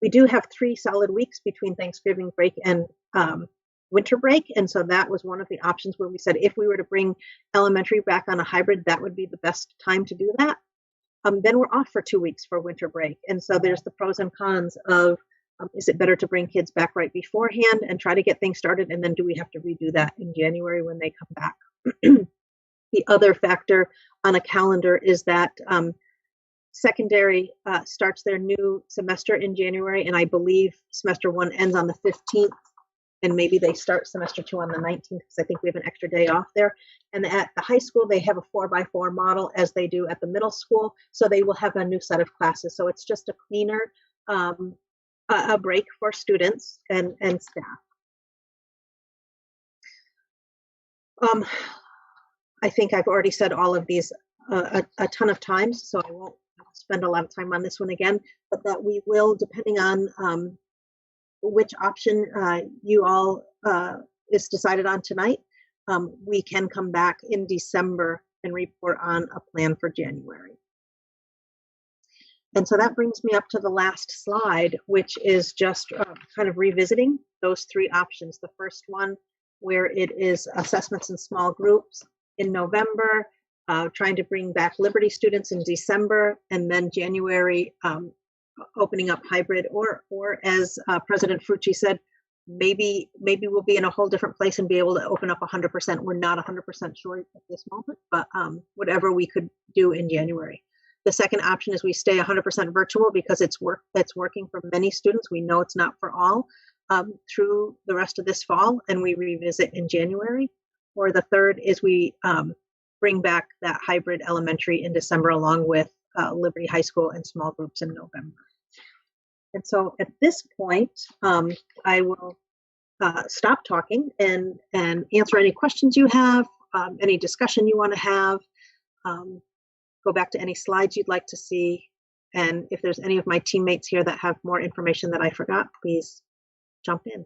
We do have 3 solid weeks between Thanksgiving break and winter break. And so that was one of the options where we said, if we were to bring elementary back on a hybrid, that would be the best time to do that. Then we're off for 2 weeks for winter break. And so there's the pros and cons of, is it better to bring kids back right beforehand and try to get things started? And then do we have to redo that in January when they come back? The other factor on a calendar is that secondary starts their new semester in January, and I believe semester 1 ends on the 15th, and maybe they start semester 2 on the 19th, because I think we have an extra day off there. And at the high school, they have a 4x4 model, as they do at the middle school, so they will have a new set of classes. So it's just a cleaner a break for students and staff. I think I've already said all of these a ton of times, so I won't spend a lot of time on this one again, but that we will, depending on which option you all is decided on tonight, we can come back in December and report on a plan for January. And so that brings me up to the last slide, which is just kind of revisiting those 3 options. The first one, where it is assessments in small groups in November, trying to bring back Liberty students in December, and then January opening up hybrid, or as President Frucci said, maybe we'll be in a whole different place and be able to open up 100%. We're not 100% sure at this moment, but whatever we could do in January. The second option is we stay 100% virtual, because it's that's working for many students. We know it's not for all through the rest of this fall, and we revisit in January. Or the third is we bring back that hybrid elementary in December, along with Liberty High School and small groups in November. And so at this point, I will stop talking and answer any questions you have, any discussion you want to have, go back to any slides you'd like to see. And if there's any of my teammates here that have more information that I forgot, please jump in.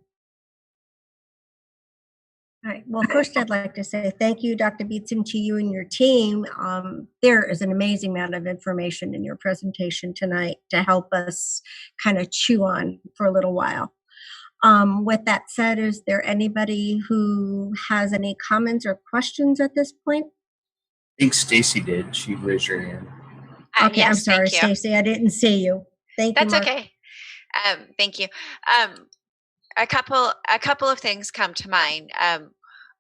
All right. Well, first, I'd like to say thank you, Dr. Beetson, to you and your team. There is an amazing amount of information in your presentation tonight to help us kind of chew on for a little while. With that said, is there anybody who has any comments or questions at this point? I think Stacy did. She raised her hand. Okay, yes, I'm sorry, thank you. Stacy. I didn't see you. Thank you, That's Mark. okay. Thank you. A couple of things come to mind.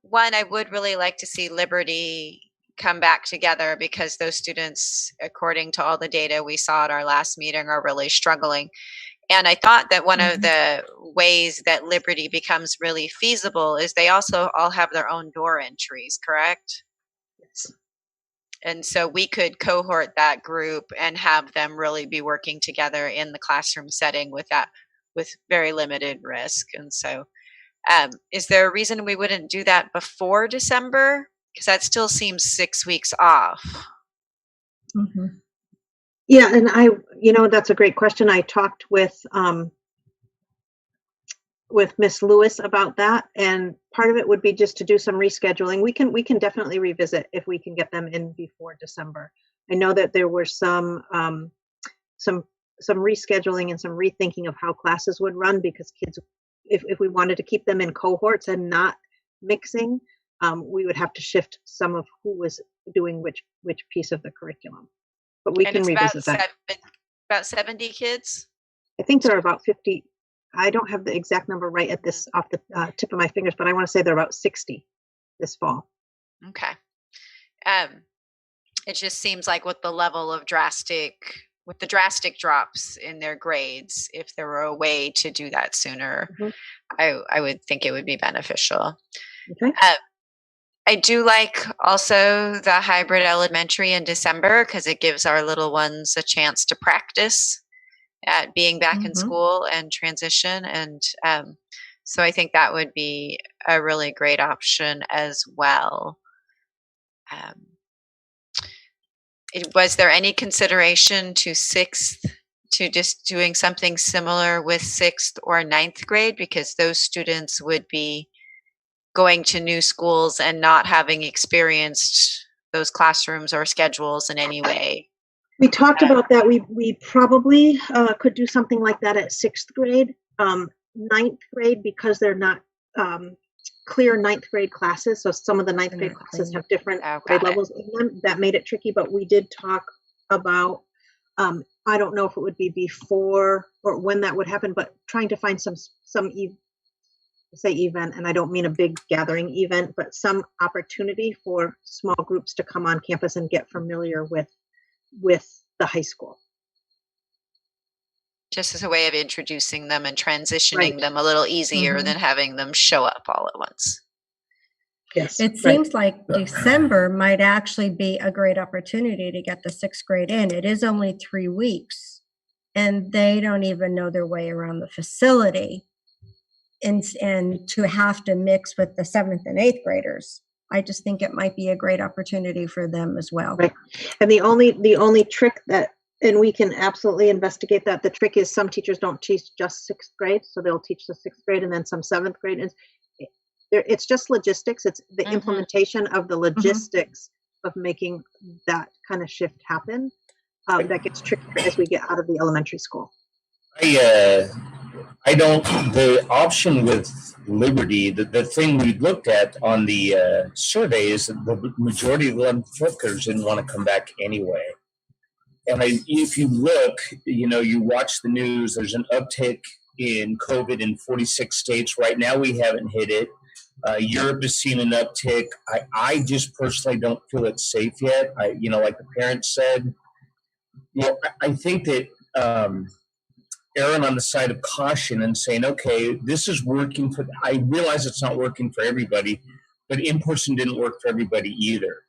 One, I would really like to see Liberty come back together, because those students, according to all the data we saw at our last meeting, are really struggling. And I thought that one of the ways that Liberty becomes really feasible is they also all have their own door entries, correct? Yes. And so we could cohort that group and have them really be working together in the classroom setting with very limited risk. And so is there a reason we wouldn't do that before December? Because that still seems 6 weeks off. Mm-hmm. Yeah, and that's a great question. I talked with Miss Lewis about that, and part of it would be just to do some rescheduling. We can definitely revisit if we can get them in before December. I know that there were some rescheduling and some rethinking of how classes would run, because kids, if we wanted to keep them in cohorts and not mixing, we would have to shift some of who was doing which piece of the curriculum. But we can revisit that. About 70 kids? I think there are about 50. I don't have the exact number right at this off the tip of my fingers, but I want to say there are about 60 this fall. Okay. It just seems like with the level of drastic with the drastic drops in their grades, if there were a way to do that sooner, I would think it would be beneficial. Okay. I do like also the hybrid elementary in December because it gives our little ones a chance to practice at being back in school and transition. And so I think that would be a really great option as well. Was there any consideration to just doing something similar with 6th or 9th grade? Because those students would be going to new schools and not having experienced those classrooms or schedules in any way. We talked about that. We probably could do something like that at 6th grade. 9th grade, because they're not clear 9th grade classes, so some of the 9th grade classes have different grade levels in them. That made it tricky, but we did talk about, I don't know if it would be before or when that would happen, but trying to find some event, and I don't mean a big gathering event, but some opportunity for small groups to come on campus and get familiar with the high school. Just as a way of introducing them and transitioning them a little easier than having them show up all at once. Yes. It seems like December might actually be a great opportunity to get the 6th grade in. It is only 3 weeks, and they don't even know their way around the facility. And to have to mix with the 7th and 8th graders, I just think it might be a great opportunity for them as well. Right. And the only trick that, and we can absolutely investigate that, the trick is some teachers don't teach just 6th grade, so they'll teach the 6th grade and then some 7th grade. It's just logistics. It's the implementation of the logistics of making that kind of shift happen that gets tricky as we get out of the elementary school. I don't, the option with Liberty, the thing we looked at on the survey is that the majority of the flippers didn't want to come back anyway. And if you look, you watch the news, there's an uptick in COVID in 46 states. Right now we haven't hit it. Europe has seen an uptick. I just personally don't feel it's safe yet. Like the parents said, I think that erring on the side of caution and saying, okay, this is working for, I realize it's not working for everybody, but in-person didn't work for everybody either.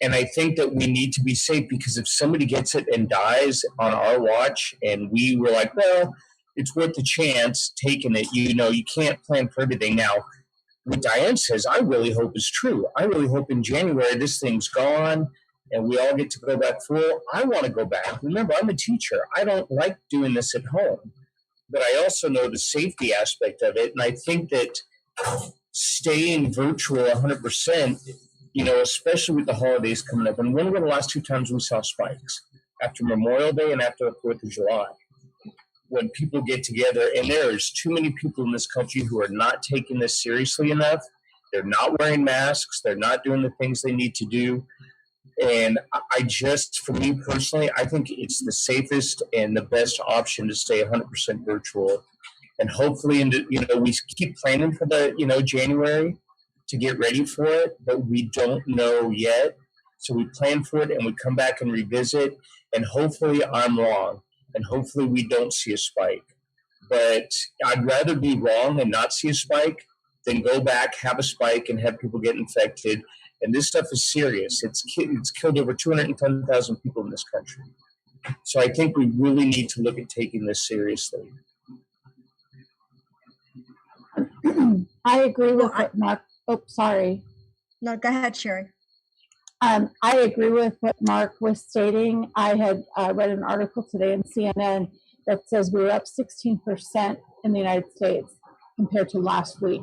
And I think that we need to be safe, because if somebody gets it and dies on our watch and we were like, well, it's worth the chance taking it, you can't plan for everything. Now, what Diane says, I really hope is true. I really hope in January this thing's gone and we all get to go back full. I want to go back. Remember, I'm a teacher. I don't like doing this at home, but I also know the safety aspect of it. And I think that staying virtual 100%, especially with the holidays coming up. And when were the last 2 times we saw spikes? After Memorial Day and after the 4th of July. When people get together, and there's too many people in this country who are not taking this seriously enough. They're not wearing masks. They're not doing the things they need to do. And for me personally, I think it's the safest and the best option to stay 100% virtual. And hopefully, we keep planning for the, January to get ready for it, but we don't know yet. So we plan for it and we come back and revisit, and hopefully I'm wrong, and hopefully we don't see a spike. But I'd rather be wrong and not see a spike than go back, have a spike, and have people get infected. And this stuff is serious. It's killed over 210,000 people in this country. So I think we really need to look at taking this seriously. I agree with what Mark. Oh, sorry. No, go ahead, Sherry. I agree with what Mark was stating. I had read an article today in CNN that says we were up 16% in the United States compared to last week.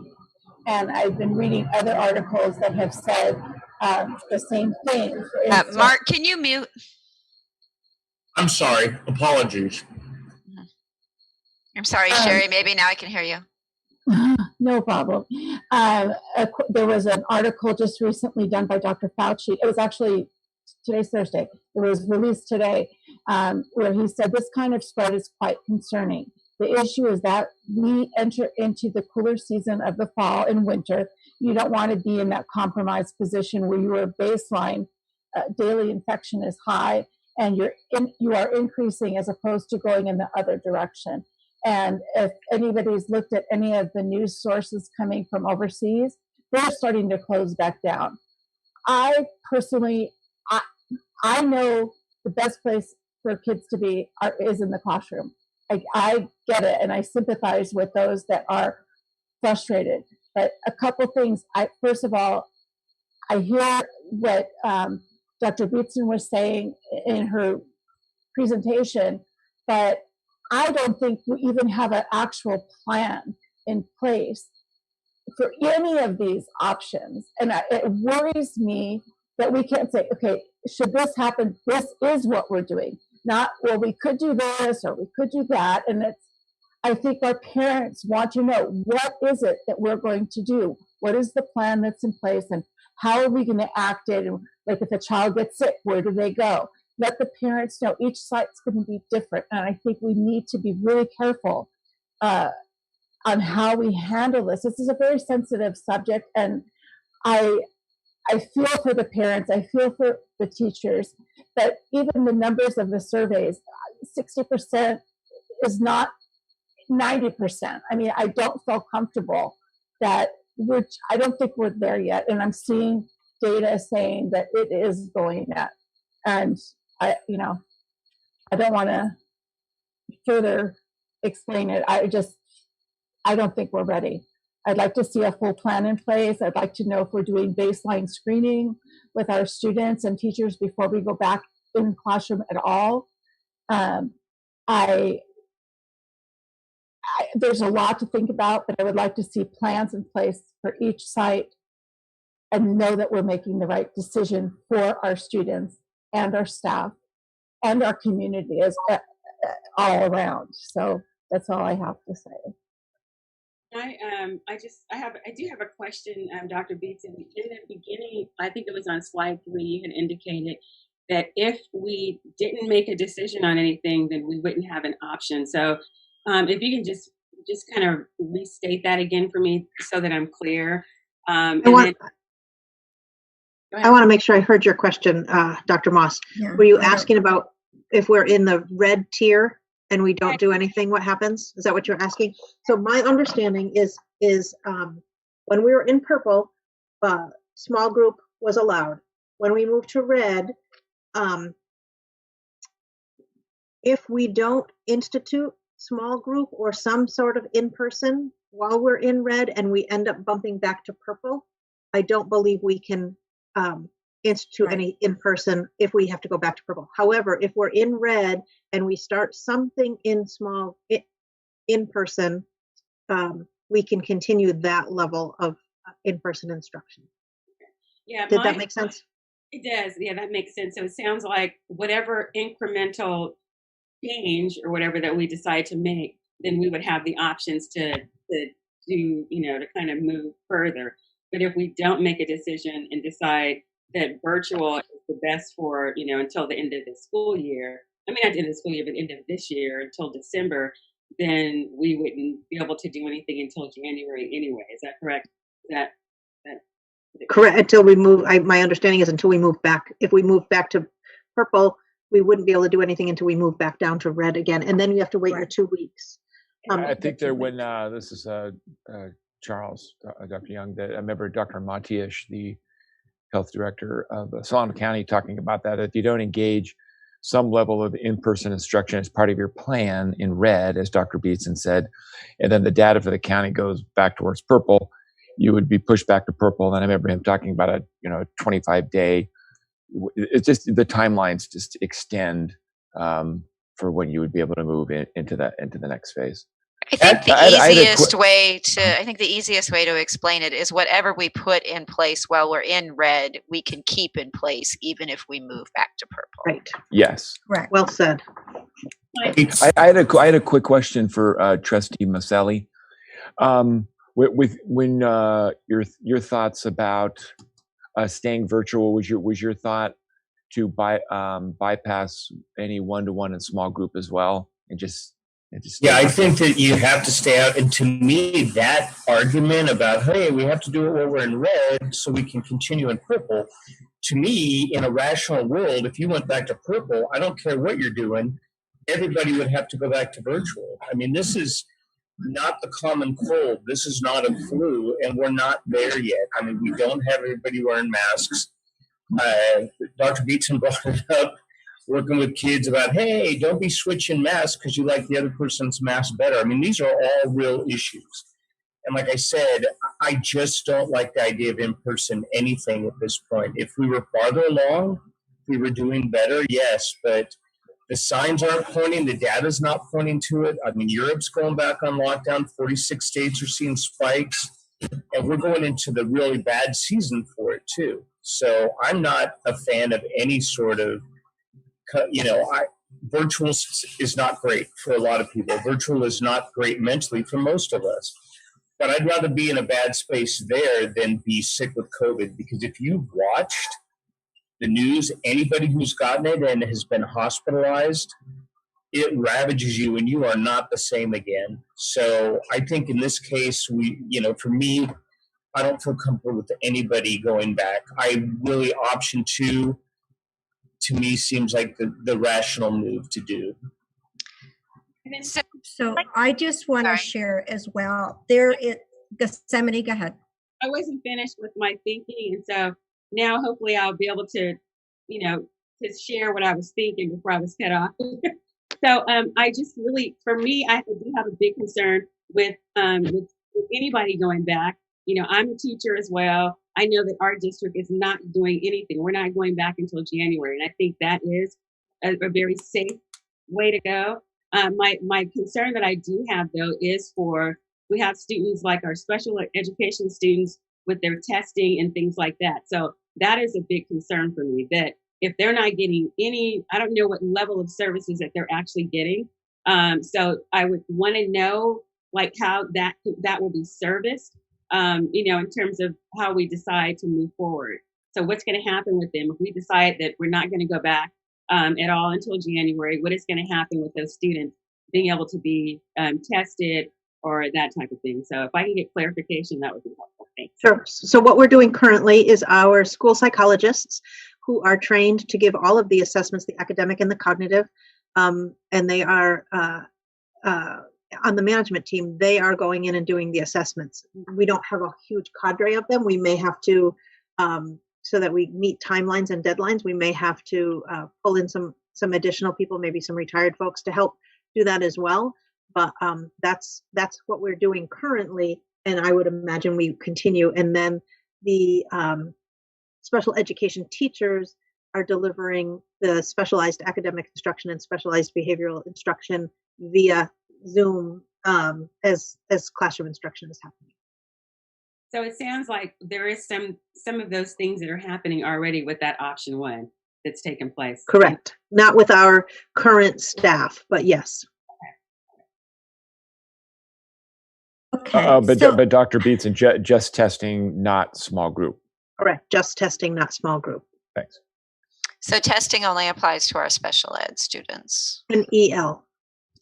And I've been reading other articles that have said the same thing. Mark, can you mute? I'm sorry. Apologies. I'm sorry, Sherry. Maybe now I can hear you. No problem. There was an article just recently done by Dr. Fauci. It was actually, today's Thursday. It was released today, where he said this kind of spread is quite concerning. The issue is that we enter into the cooler season of the fall and winter. You don't want to be in that compromised position where your baseline daily infection is high, and you are increasing as opposed to going in the other direction. And if anybody's looked at any of the news sources coming from overseas, they're starting to close back down. I personally, I know the best place for kids to be is in the classroom. I get it, and I sympathize with those that are frustrated. But a couple things. First of all, I hear what Dr. Beatson was saying in her presentation, but I don't think we even have an actual plan in place for any of these options. And it worries me that we can't say, okay, should this happen, this is what we're doing. Not, well, we could do this or we could do that. And I think our parents want to know, what is it that we're going to do? What is the plan that's in place, and how are we going to act it? And like, if a child gets sick, where do they go? Let the parents know. Each site's going to be different. And I think we need to be really careful on how we handle this. This is a very sensitive subject, and I feel for the parents, I feel for the teachers, but even the numbers of the surveys, 60% is not 90%. I mean, I don't feel comfortable that I don't think we're there yet. And I'm seeing data saying that it is going up. And I don't want to further explain it. I don't think we're ready. I'd like to see a full plan in place. I'd like to know if we're doing baseline screening with our students and teachers before we go back in the classroom at all. There's a lot to think about, but I would like to see plans in place for each site and know that we're making the right decision for our students and our staff and our community as all around. So that's all I have to say. I do have a question, Dr. Beatson. In the beginning, I think it was on slide 3, you had indicated that if we didn't make a decision on anything, then we wouldn't have an option. So if you can just kind of restate that again for me so that I'm clear. I want to make sure I heard your question, Dr. Moss. Yeah, were you asking about if we're in the red tier and we don't do anything, what happens? Is that what you're asking? So my understanding is when we were in purple, small group was allowed. When we moved to red, if we don't institute small group or some sort of in-person while we're in red and we end up bumping back to purple, I don't believe we can institute any in-person if we have to go back to purple. However, if we're in red and we start something in-person, we can continue that level of in-person instruction. Yeah, did that make sense? It does. Yeah, that makes sense. So it sounds like whatever incremental change or whatever that we decide to make, then we would have the options to do, to kind of move further. But if we don't make a decision and decide that virtual is the best for, until the end of the school year, not the end of the school year, but the end of this year until December, then we wouldn't be able to do anything until January anyway. Is that correct? Correct. Until we move, my understanding is until we move back. If we move back to purple, we wouldn't be able to do anything until we move back down to red again, and then you have to wait your 2 weeks. I think this is Charles, Dr. Young, that I remember Dr. Matiash, the health director of Solano County, talking about that. If you don't engage some level of in-person instruction as part of your plan in red, as Dr. Beatson said, and then the data for the county goes back towards purple, you would be pushed back to purple. And I remember him talking about a 25-day. It's just the timelines just extend for when you would be able to move into the next phase. I think the easiest way to explain it is whatever we put in place while we're in red, we can keep in place even if we move back to purple. Right. Yes. Right. Well said. I had a quick question for Trustee Maselli. When your thoughts about staying virtual, was your thought to bypass any one-to-one and small group as well, and just Yeah, I think that you have to stay out. And to me, that argument about, hey, we have to do it while we're in red so we can continue in purple, to me, in a rational world, if you went back to purple, I don't care what you're doing, everybody would have to go back to virtual. I mean, this is not the common cold. This is not a flu, and we're not there yet. I mean, we don't have everybody wearing masks. Dr. Beatson brought it up, working with kids about, hey, don't be switching masks because you like the other person's mask better. I mean, these are all real issues. And like I said, I just don't like the idea of in-person anything at this point. If we were farther along, if we were doing better, yes, but the signs aren't pointing, the data's not pointing to it. I mean, Europe's going back on lockdown, 46 states are seeing spikes, and we're going into the really bad season for it too. So I'm not a fan of any sort of, virtual is not great for a lot of people. Virtual is not great mentally for most of us. But I'd rather be in a bad space there than be sick with COVID, because if you've watched the news, anybody who's gotten it and has been hospitalized, it ravages you and you are not the same again. So I think in this case, for me, I don't feel comfortable with anybody going back. Option 2, to me, seems like the rational move to do. So I just want to share as well. There is Gethsemane, go ahead. I wasn't finished with my thinking, and so now hopefully I'll be able to, to share what I was thinking before I was cut off. So I just really, for me, I do have a big concern with anybody going back. I'm a teacher as well. I know that our district is not doing anything. We're not going back until January, and I think that is a very safe way to go. My concern that I do have, though, is we have students like our special education students with their testing and things like that. So that is a big concern for me, that if they're not getting I don't know what level of services that they're actually getting. So I would want to know like how that will be serviced, in terms of how we decide to move forward. So what's going to happen with them if we decide that we're not going to go back at all until January? What is going to happen with those students being able to be tested or that type of thing? So if I can get clarification, that would be helpful. Thanks. Sure. So what we're doing currently is our school psychologists, who are trained to give all of the assessments, the academic and the cognitive, and they are on the management team. They are going in and doing the assessments. We don't have a huge cadre of them. We may have to, so that we meet timelines and deadlines, we may have to pull in some additional people, maybe some retired folks to help do that as well. But that's what we're doing currently, and I would imagine we continue. And then the special education teachers are delivering the specialized academic instruction and specialized behavioral instruction via Zoom as classroom instruction is happening. So it sounds like there is some of those things that are happening already with that option 1 that's taken place. Correct. Not with our current staff, but yes. Okay. But Dr. Beatson, just testing, not small group. Correct. Just testing, not small group. Thanks. So testing only applies to our special ed students. And EL.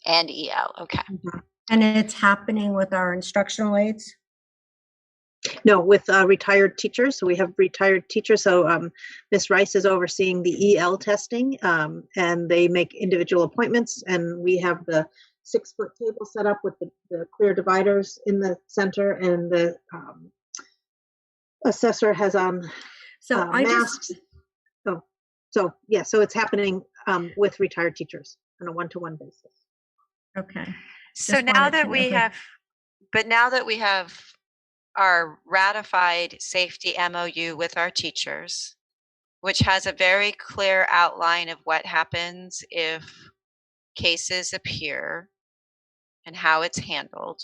And EL, okay. Mm-hmm. And it's happening with our instructional aides? No, with retired teachers. So we have retired teachers. So Ms. Rice is overseeing the EL testing, and they make individual appointments. And we have the 6-foot table set up with the clear dividers in the center, and the assessor has on masks. So it's happening with retired teachers on a 1-to-1 basis. Okay. So now that we have our ratified safety MOU with our teachers, which has a very clear outline of what happens if cases appear and how it's handled,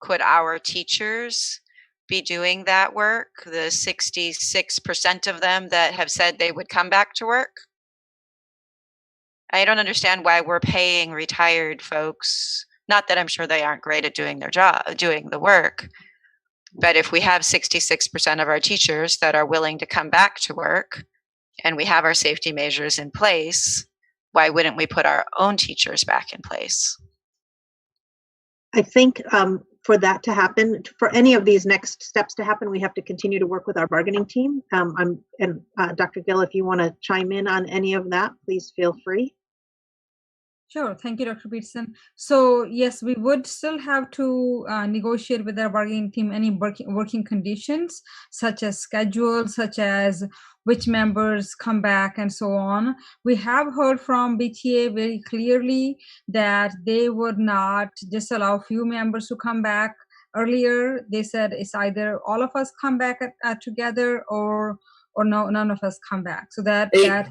could our teachers be doing that work, the 66% of them that have said they would come back to work? I don't understand why we're paying retired folks. Not that I'm sure they aren't great at doing their job, doing the work, but if we have 66% of our teachers that are willing to come back to work and we have our safety measures in place, why wouldn't we put our own teachers back in place? I think for that to happen, for any of these next steps to happen, we have to continue to work with our bargaining team. Dr. Gill, if you want to chime in on any of that, please feel free. Sure. Thank you, Dr. Peterson. So yes, we would still have to negotiate with our bargaining team any working conditions, such as schedule, such as which members come back and so on. We have heard from BTA very clearly that they would not disallow few members to come back earlier. They said it's either all of us come back together or no, none of us come back. So that we have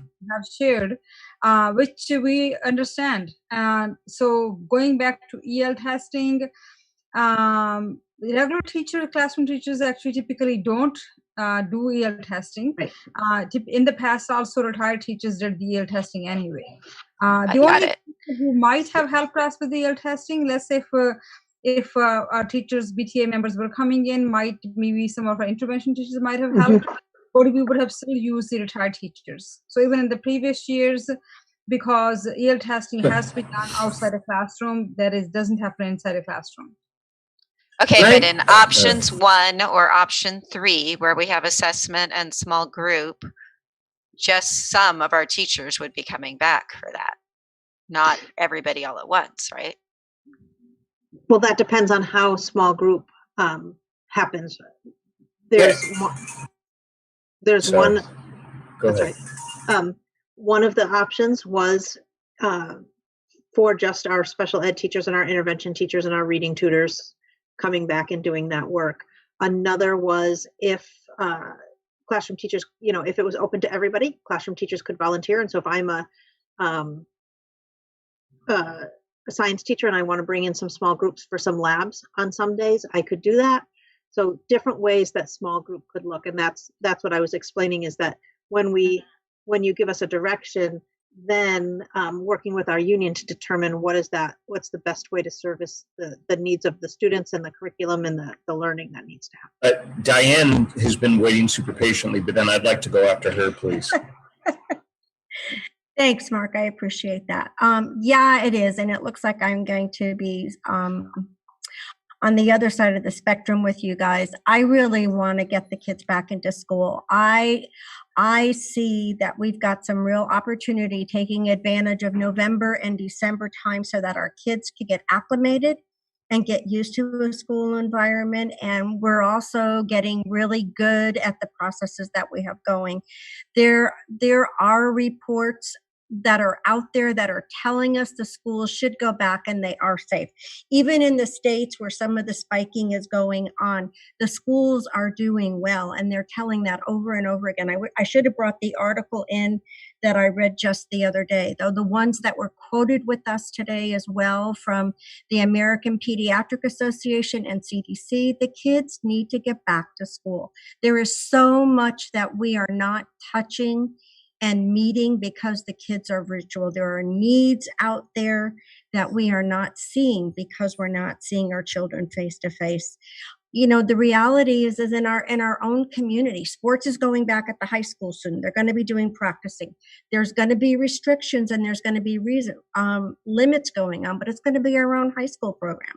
shared, which we understand. So going back to EL testing, regular classroom teachers actually typically don't do EL testing. Right. In the past, also retired teachers did the EL testing anyway. The got only it. people who might have helped us with the EL testing, let's say if our teachers, BTA members were coming in, maybe some of our intervention teachers might have helped. Or we would have still used the retired teachers. So even in the previous years, because EL testing has to be done outside a classroom, doesn't happen inside a classroom. Okay, but in options 1 or option 3, where we have assessment and small group, just some of our teachers would be coming back for that, not everybody all at once, right? Well, that depends on how small group happens. There's Sorry. one. Go That's ahead. right. One of the options was for just our special ed teachers and our intervention teachers and our reading tutors coming back and doing that work. Another was if classroom teachers, if it was open to everybody, classroom teachers could volunteer. And so if I'm a science teacher and I want to bring in some small groups for some labs on some days, I could do that. So different ways that small group could look. And that's what I was explaining, is that when you give us a direction, then working with our union to determine what's the best way to service the needs of the students and the curriculum and the learning that needs to happen. Diane has been waiting super patiently, but then I'd like to go after her, please. Thanks, Mark. I appreciate that. Yeah, it is. And it looks like I'm going to be on the other side of the spectrum with you guys. I really want to get the kids back into school. I see that we've got some real opportunity taking advantage of November and December time so that our kids could get acclimated and get used to a school environment. And we're also getting really good at the processes that we have going. There are reports that are out there that are telling us the schools should go back and they are safe. Even in the states where some of the spiking is going on, the schools are doing well, and they're telling that over and over again. I should have brought the article in that I read just the other day, though the ones that were quoted with us today as well from the American Pediatric Association and CDC, the kids need to get back to school. There is so much that we are not touching and meeting because the kids are virtual. There are needs out there that we are not seeing because we're not seeing our children face to face. The reality is in our own community, sports is going back at the high school soon. They're going to be doing practicing. There's going to be restrictions and there's going to be limits going on, but it's going to be our own high school program.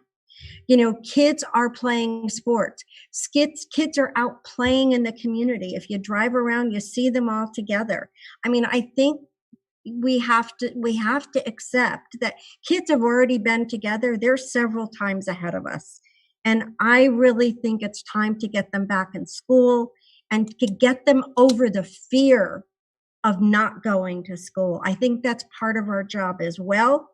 Kids are playing sports. Kids are out playing in the community. If you drive around, you see them all together. I think we have to accept that kids have already been together. They're several times ahead of us. And I really think it's time to get them back in school and to get them over the fear of not going to school. I think that's part of our job as well.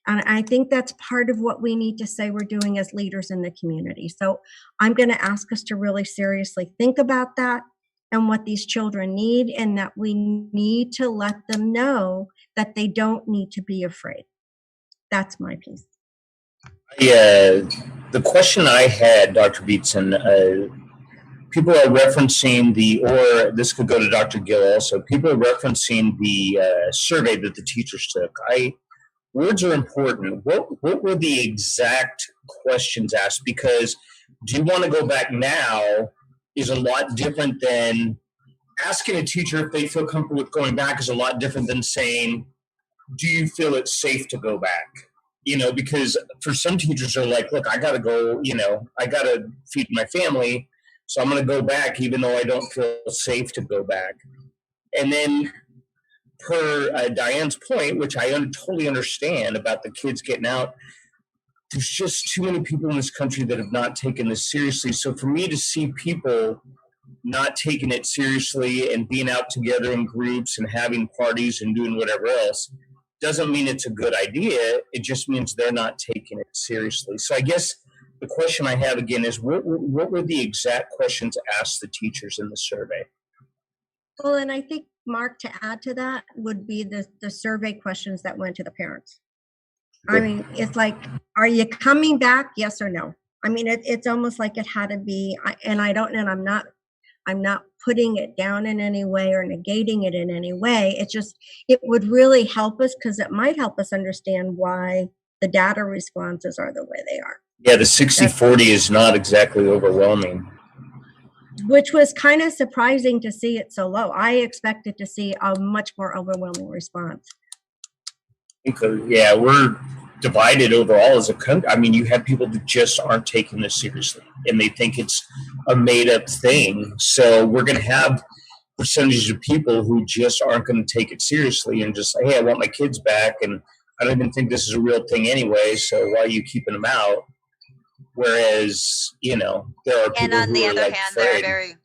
And I think that's part of what we need to say we're doing as leaders in the community. So I'm going to ask us to really seriously think about that and what these children need, and that we need to let them know that they don't need to be afraid. That's my piece. The question I had, Dr. Beatson, people are referencing or this could go to Dr. Gill also, people are referencing the survey that the teachers took. Words are important. What were the exact questions asked? Because do you want to go back now is a lot different than asking a teacher if they feel comfortable with going back is a lot different than saying, do you feel it's safe to go back? because for some teachers are like, look, I got to go, I got to feed my family. So I'm going to go back, even though I don't feel safe to go back. And then per Diane's point, which I totally understand about the kids getting out, there's just too many people in this country that have not taken this seriously. So for me to see people not taking it seriously and being out together in groups and having parties and doing whatever else doesn't mean it's a good idea. It just means they're not taking it seriously. So I guess the question I have again is, what were the exact questions asked the teachers in the survey? Well, and I think, Mark, to add to that would be the survey questions that went to the parents. I mean, it's like, are you coming back? Yes or no? I mean, it's almost like it had to be, and I'm not putting it down in any way or negating it in any way. It's just, it would really help us, because it might help us understand why the data responses are the way they are. Yeah, the 60-40 is not exactly overwhelming. Which was kind of surprising to see it so low. I expected to see a much more overwhelming response. Yeah, we're divided overall as a country. I mean, you have people that just aren't taking this seriously, and they think it's a made-up thing. So we're going to have percentages of people who just aren't going to take it seriously and just say, hey, I want my kids back, and I don't even think this is a real thing anyway, so why are you keeping them out? Whereas, there are people and on who the are other like hand,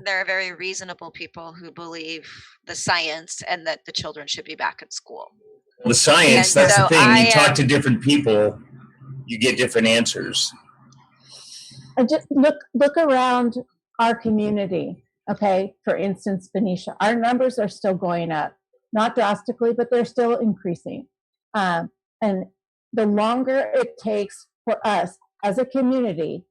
there are very reasonable people who believe the science and that the children should be back at school. The science, that's the thing. You talk to different people, you get different answers. And just look around our community, okay? For instance, Benicia, our numbers are still going up. Not drastically, but they're still increasing. And the longer it takes for us as a community,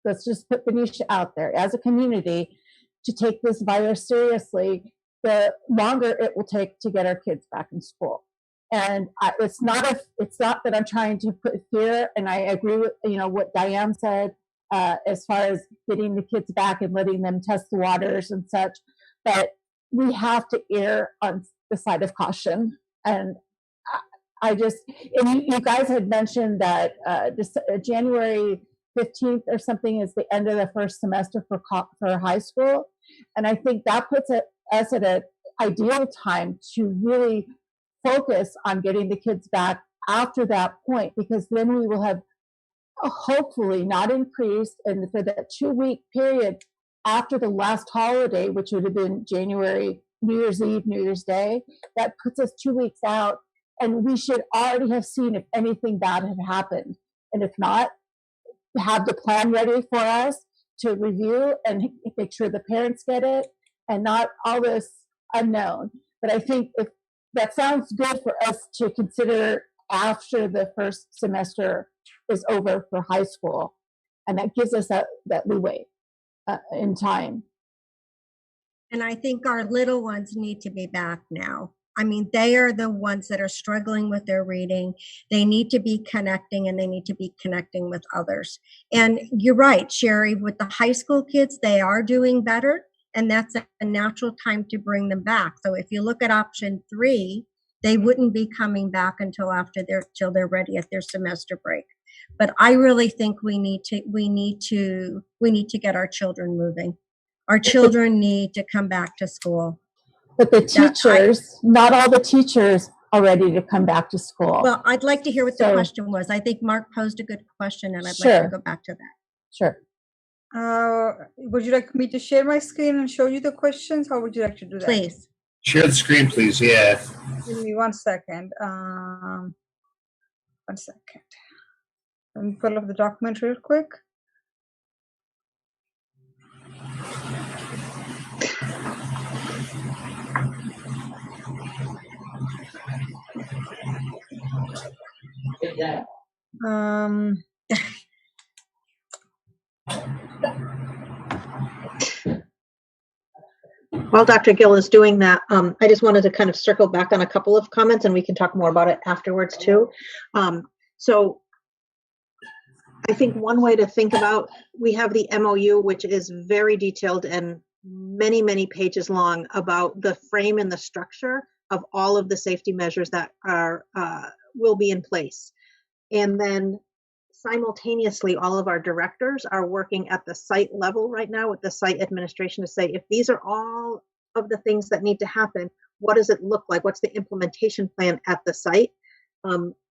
let's just put Benicia out there, as a community, to take this virus seriously, the longer it will take to get our kids back in school. And it's not that I'm trying to put fear, and I agree with what Diane said as far as getting the kids back and letting them test the waters and such, but we have to err on the side of caution. And you guys had mentioned that January 15th or something is the end of the first semester for high school, and I think that puts us at an ideal time to really focus on getting the kids back after that point, because then we will have hopefully not increased, and for that 2-week period after the last holiday, which would have been January, New Year's Eve, New Year's Day, that puts us 2 weeks out, and we should already have seen if anything bad had happened. And if not, have the plan ready for us to review and make sure the parents get it, and not all this unknown. But I think if that sounds good for us to consider after the first semester is over for high school, and that gives us that leeway in time. And I think our little ones need to be back now. I mean, they are the ones that are struggling with their reading. They need to be connecting, and they need to be connecting with others. And you're right, Sherry, with the high school kids, they are doing better, and that's a natural time to bring them back. So if you look at option 3, they wouldn't be coming back until till they're ready at their semester break. But I really think we need to get our children moving. Our children need to come back to school. But the teachers, not all the teachers are ready to come back to school. Well, I'd like to hear what the question was. I think Mark posed a good question, and I'd like to go back to that. Sure. Would you like me to share my screen and show you the questions? How would you like to do that? Please. Share the screen, please. Yeah. Give me 1 second. 1 second. Let me pull up the document real quick. While Dr. Gill is doing that, I just wanted to kind of circle back on a couple of comments, and we can talk more about it afterwards too. So I think one way to think about, we have the MOU, which is very detailed and many, many pages long about the frame and the structure of all of the safety measures that will be in place. And then simultaneously, all of our directors are working at the site level right now with the site administration to say, if these are all of the things that need to happen, what does it look like? What's the implementation plan at the site?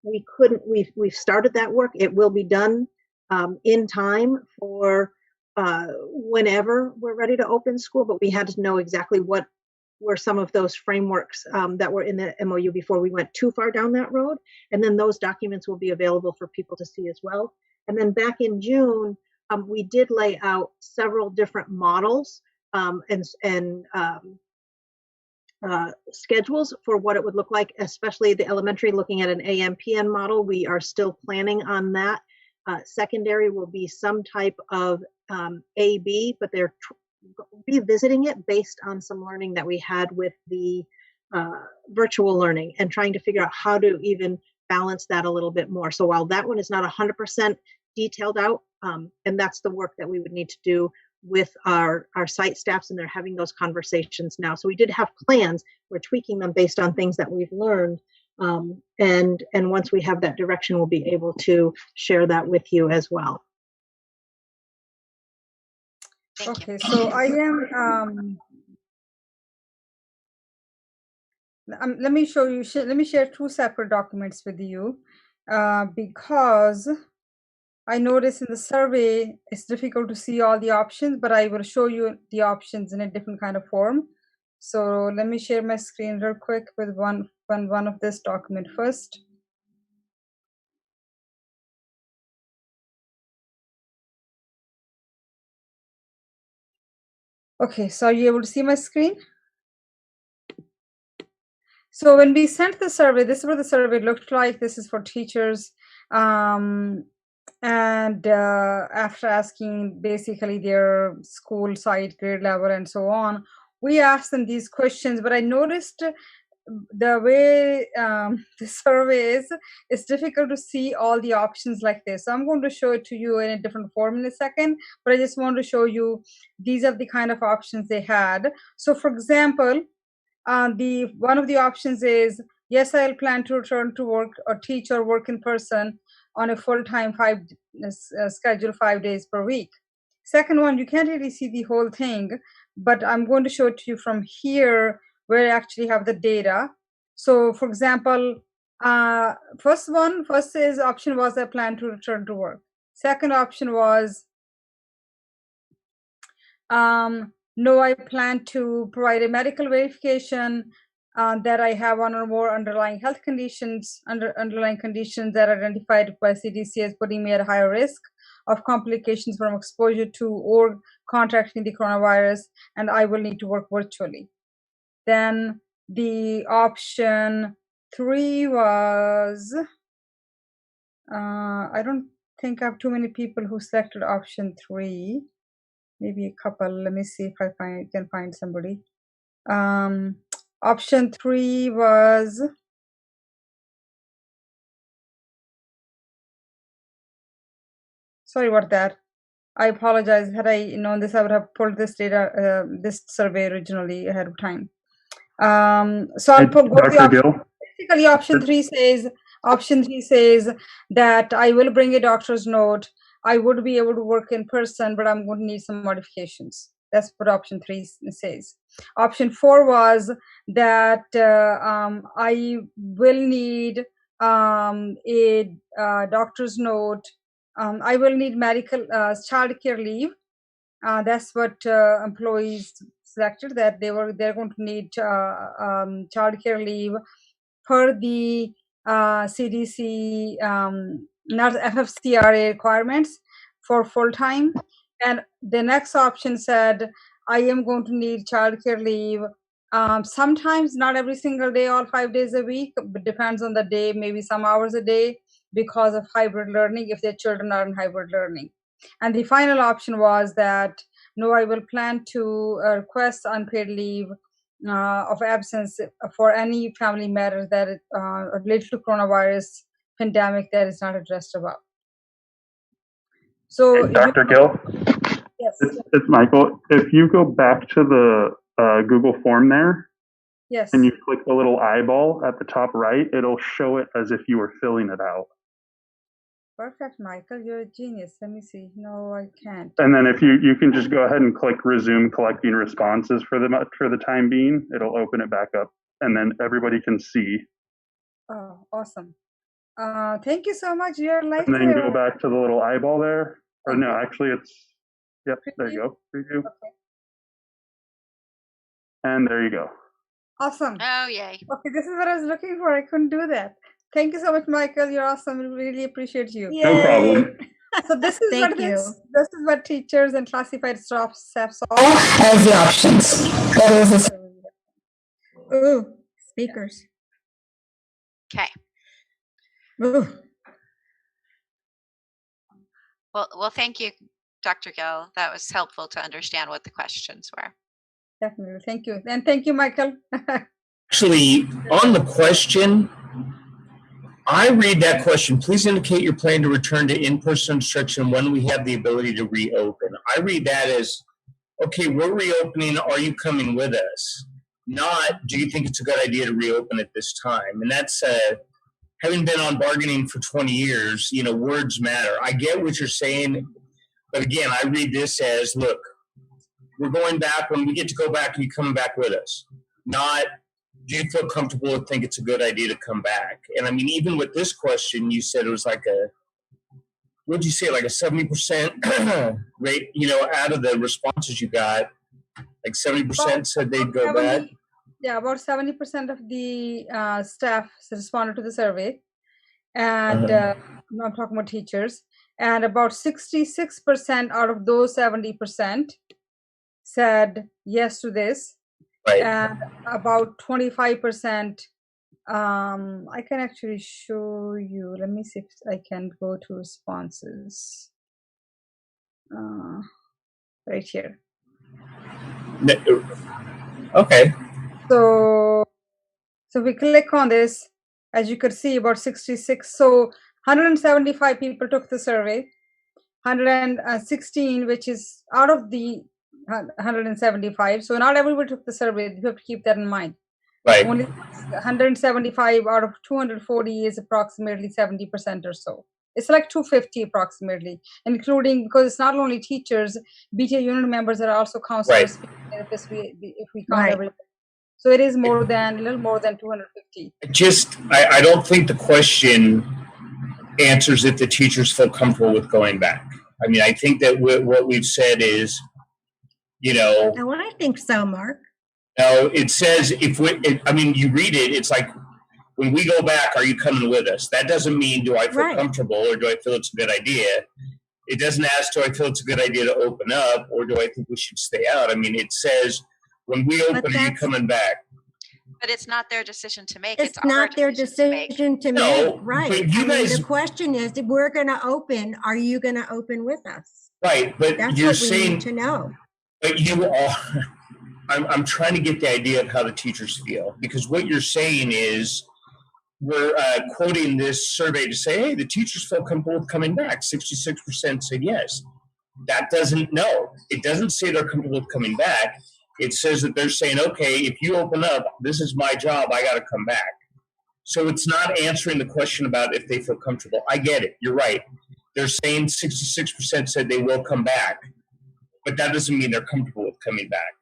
We've started that work. It will be done in time for whenever we're ready to open school, but we had to know exactly what were some of those frameworks that were in the MOU before we went too far down that road. And then those documents will be available for people to see as well. And then back in June, we did lay out several different models and schedules for what it would look like, especially the elementary looking at an AM/PM model. We are still planning on that. Secondary will be some type of AB, but they're revisiting it based on some learning that we had with the virtual learning and trying to figure out how to even balance that a little bit more. So while that one is not 100% detailed out, and that's the work that we would need to do with our site staffs, and they're having those conversations now. So we did have plans. We're tweaking them based on things that we've learned. And once we have that direction, we'll be able to share that with you as well. Okay, so I am, let me show you, let me share two separate documents with you because I noticed in the survey, it's difficult to see all the options, but I will show you the options in a different kind of form. So let me share my screen real quick with one of this document first. Okay, so are you able to see my screen? So when we sent the survey, this is what the survey looked like. This is for teachers. And after asking basically their school site, grade level, and so on, we asked them these questions, but I noticed the way the survey is, it's difficult to see all the options like this. So I'm going to show it to you in a different form in a second, but I just want to show you these are the kind of options they had. So for example, one of the options is, yes, I'll plan to return to work or teach or work in person on a full-time schedule 5 days per week. Second one, you can't really see the whole thing, but I'm going to show it to you from here where I actually have the data. So for example, first option was I plan to return to work. Second option was, no, I plan to provide a medical verification that I have one or more underlying health conditions, underlying conditions that are identified by CDC as putting me at a higher risk of complications from exposure to or contracting the coronavirus, and I will need to work virtually. Then the option 3 was, I don't think I have too many people who selected option 3. Maybe a couple. Let me see if I can find somebody. Option 3 was, sorry about that. I apologize. Had I known this, I would have pulled this data, this survey originally ahead of time. So I'll go to the option. Basically, option 3 says that I will bring a doctor's note. I would be able to work in person, but I'm going to need some modifications. That's what option 3 says. Option 4 was that I will need a doctor's note. I will need medical childcare leave. That's what employees selected, that they're going to need childcare leave per the CDC, not FFCRA requirements for full time. And the next option said, I am going to need childcare leave. Sometimes not every single day, all 5 days a week, but depends on the day, maybe some hours a day because of hybrid learning, if their children are in hybrid learning. And the final option was that, no, I will plan to request unpaid leave of absence for any family matters that are related to coronavirus pandemic that is not addressed above. So, Dr. Gill? Yes. It's Michael. If you go back to the Google form there, yes, and you click the little eyeball at the top right, it'll show it as if you were filling it out. Perfect, Michael. You're a genius. Let me see. No, I can't. And then if you can just go ahead and click resume collecting responses for the time being, it'll open it back up, and then everybody can see. Oh, awesome. Thank you so much. You're a And then go lifesaver. back to the little eyeball there. Or no, Okay. actually it's, yep, there you Preview? go. Preview. Okay. And there you go. Awesome. Oh, yay. Okay, this is what I was looking for. I couldn't do that. Thank you so much, Michael. You're awesome. We really appreciate you. No problem. So this is Thank what you. this is what teachers and classified staff saw. Has the options. That is a Ooh, speakers. Okay. Ooh. Well, thank you, Dr. Gill. That was helpful to understand what the questions were. Definitely. Thank you. And thank you, Michael. Actually, on the question, I read that question, please indicate your plan to return to in-person instruction when we have the ability to reopen. I read that as, okay, we're reopening, are you coming with us? Not, do you think it's a good idea to reopen at this time? And that's, having been on bargaining for 20 years, you know, words matter. I get what you're saying, but again, I read this as, look, we're going back when we get to go back and you're coming back with us. Not, do you feel comfortable and think it's a good idea to come back? And I mean, even with this question, you said it was like a, what did you say, like a 70% rate, you know, out of the responses you got, like 70% said they'd go back? Yeah, about 70% of the staff responded to the survey. And I'm talking about teachers. And about 66% out of those 70% said yes to this. Right. And about 25%, I can actually show you. Let me see if I can go to responses. Right here. Okay. So we click on this, as you could see, about 66. So 175 people took the survey, 116, which is out of the 175. So not everybody took the survey. You have to keep that in mind. Right. Only 175 out of 240 is approximately 70% or so. It's like 250 approximately, including, because it's not only teachers, BTA unit members are also counselors, therapists, if we count everybody. So it is more than, a little more than 250. I don't think the question answers if the teachers feel comfortable with going back. I mean, I think that what we've said is, you know. Oh, I think so, Mark. No, it says I mean, you read it, it's like, when we go back, are you coming with us? That doesn't mean, do I feel comfortable or do I feel it's a good idea? It doesn't ask, do I feel it's a good idea to open up or do I think we should stay out? I mean, it says, when we open, are you coming back? But it's not their decision to make. It's not their decision to make. Right. But you guys, the question is, if we're going to open, are you going to open with us? Right, but that's you're what saying, we need to know. But you are, I'm trying to get the idea of how the teachers feel, because what you're saying is, we're quoting this survey to say, hey, the teachers feel comfortable with coming back. 66% said yes. That doesn't, no, it doesn't say they're comfortable with coming back. It says that they're saying, okay, if you open up, this is my job, I got to come back. So it's not answering the question about if they feel comfortable. I get it, you're right. They're saying 66% said they will come back, but that doesn't mean they're comfortable with coming back.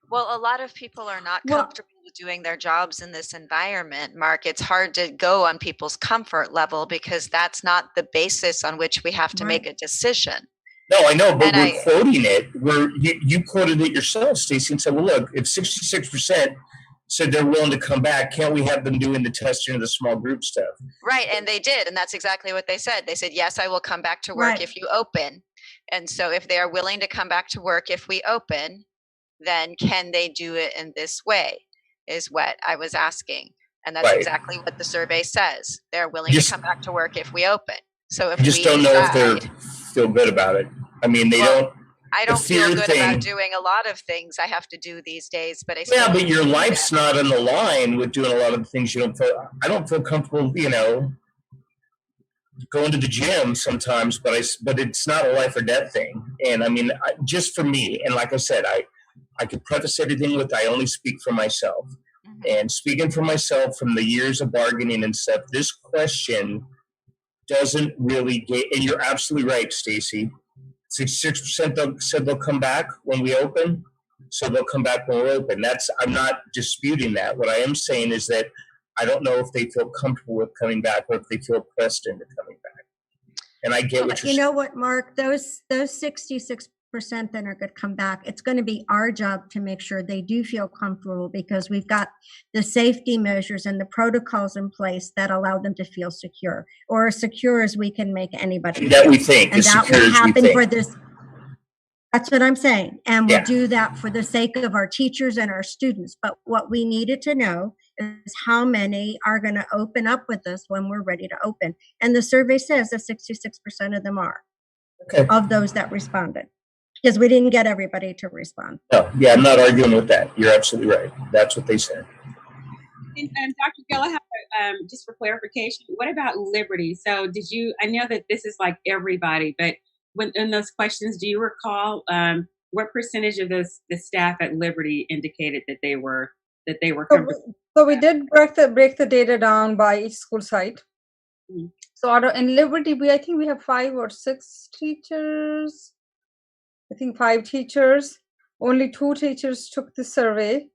Well, a lot of people are not comfortable with doing their jobs in this environment, Mark. It's hard to go on people's comfort level because that's not the basis on which we have to make a decision. No, I know, but we're quoting it. You quoted it yourself, Stacey, and said, well, look, if 66% said they're willing to come back, can't we have them doing the testing of the small group stuff? Right, and they did, and that's exactly what they said. They said, yes, I will come back to work if you open. And so if they are willing to come back to work if we open, then can they do it in this way, is what I was asking. And that's exactly what the survey says. They're willing to come back to work if we open. So if I just don't know if they feel good about it. I mean, they don't. I don't feel good about doing a lot of things I have to do these days, but but your life's not on the line with doing a lot of the things you don't feel. I don't feel comfortable, you know, going to the gym sometimes, but it's not a life or death thing. And I mean, just for me, and like I said, I could preface everything with I only speak for myself. And speaking for myself from the years of bargaining and stuff, this question doesn't really get, and you're absolutely right, Stacy. 66% said they'll come back when we open, so they'll come back when we open. I'm not disputing that. What I am saying is that I don't know if they feel comfortable with coming back or if they feel pressed into coming back. And I get what you're saying. You know what, Mark? Those 66% that are going to come back, it's going to be our job to make sure they do feel comfortable, because we've got the safety measures and the protocols in place that allow them to feel secure, or as secure as we can make anybody That feel. we think, and as that secure will as we happen think. for this. That's what I'm saying. And we'll Yeah. do that for the sake of our teachers and our students. But what we needed to know is how many are going to open up with us when we're ready to open. And the survey says that 66% of them are, Okay. of those that responded, because we didn't get everybody to respond. No, yeah, I'm not arguing with that. You're absolutely right. That's what they said. And Dr. Gill, I have just for clarification, what about Liberty? So I know that this is like everybody, but when in those questions, do you recall what percentage of the staff at Liberty indicated that they were comfortable? So we did break the data down by each school site. Mm-hmm. So in Liberty, I think we have 5 or 6 teachers. I think 5 teachers. Only 2 teachers took the survey,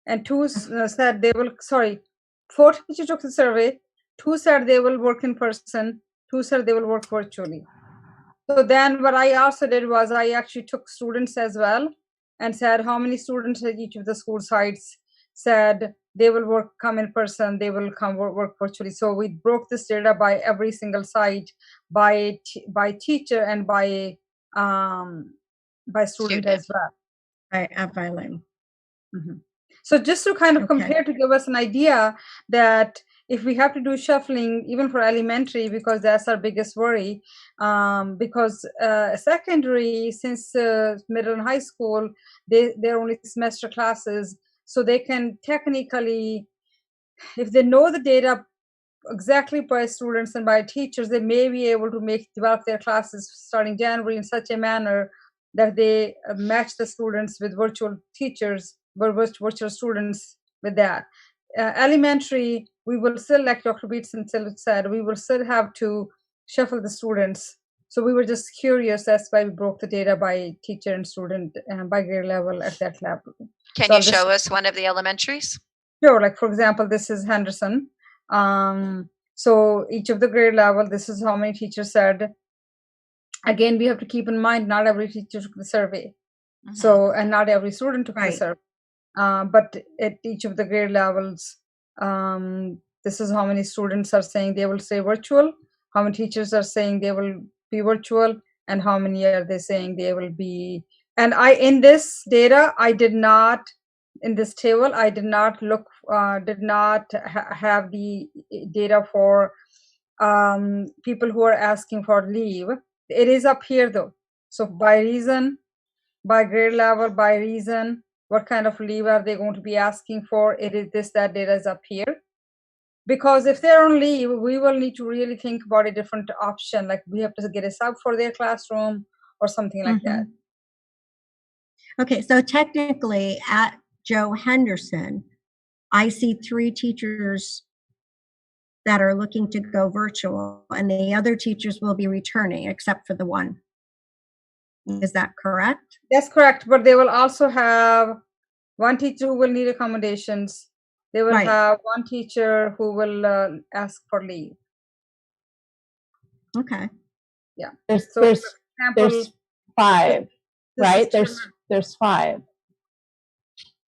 and 2 said they will. 4 teachers took the survey. 2 said they will work in person. 2 said they will work virtually. So then what I also did was I actually took students as well and said how many students at each of the school sites said they will come in person, they will come work virtually. So we broke this data by every single site, by teacher and by student as well. By line. Mm-hmm. So just to kind of compare, to give us an idea that if we have to do shuffling, even for elementary, because that's our biggest worry, because secondary, since middle and high school, they're only semester classes, so they can technically, if they know the data exactly by students and by teachers, they may be able to develop their classes starting January in such a manner that they match the students with virtual teachers, virtual students with that. Elementary, we will still, like Dr. Beatson said, we will still have to shuffle the students. So we were just curious. That's why we broke the data by teacher and student by grade level at that level. Can you show us one of the elementaries? Sure. Like, for example, this is Henderson. So each of the grade level, this is how many teachers said. Again, we have to keep in mind, not every teacher took the survey. Mm-hmm. So, and not every student took the survey. But at each of the grade levels, this is how many students are saying they will stay virtual, how many teachers are saying they will be virtual, and how many are they saying they will be. And in this data, in this table, I did not have the data for people who are asking for leave. It is up here though. So by reason, by grade level, by reason, what kind of leave are they going to be asking for? That data is up here. Because if they're on leave, we will need to really think about a different option. Like we have to get a sub for their classroom or something like that. Okay, so technically at Joe Henderson, I see 3 teachers that are looking to go virtual, and the other teachers will be returning except for the one. Is that correct? That's correct, but they will also have one teacher who will need accommodations. They will have one teacher who will ask for leave. Okay. Yeah. There's 5, right? There's 5.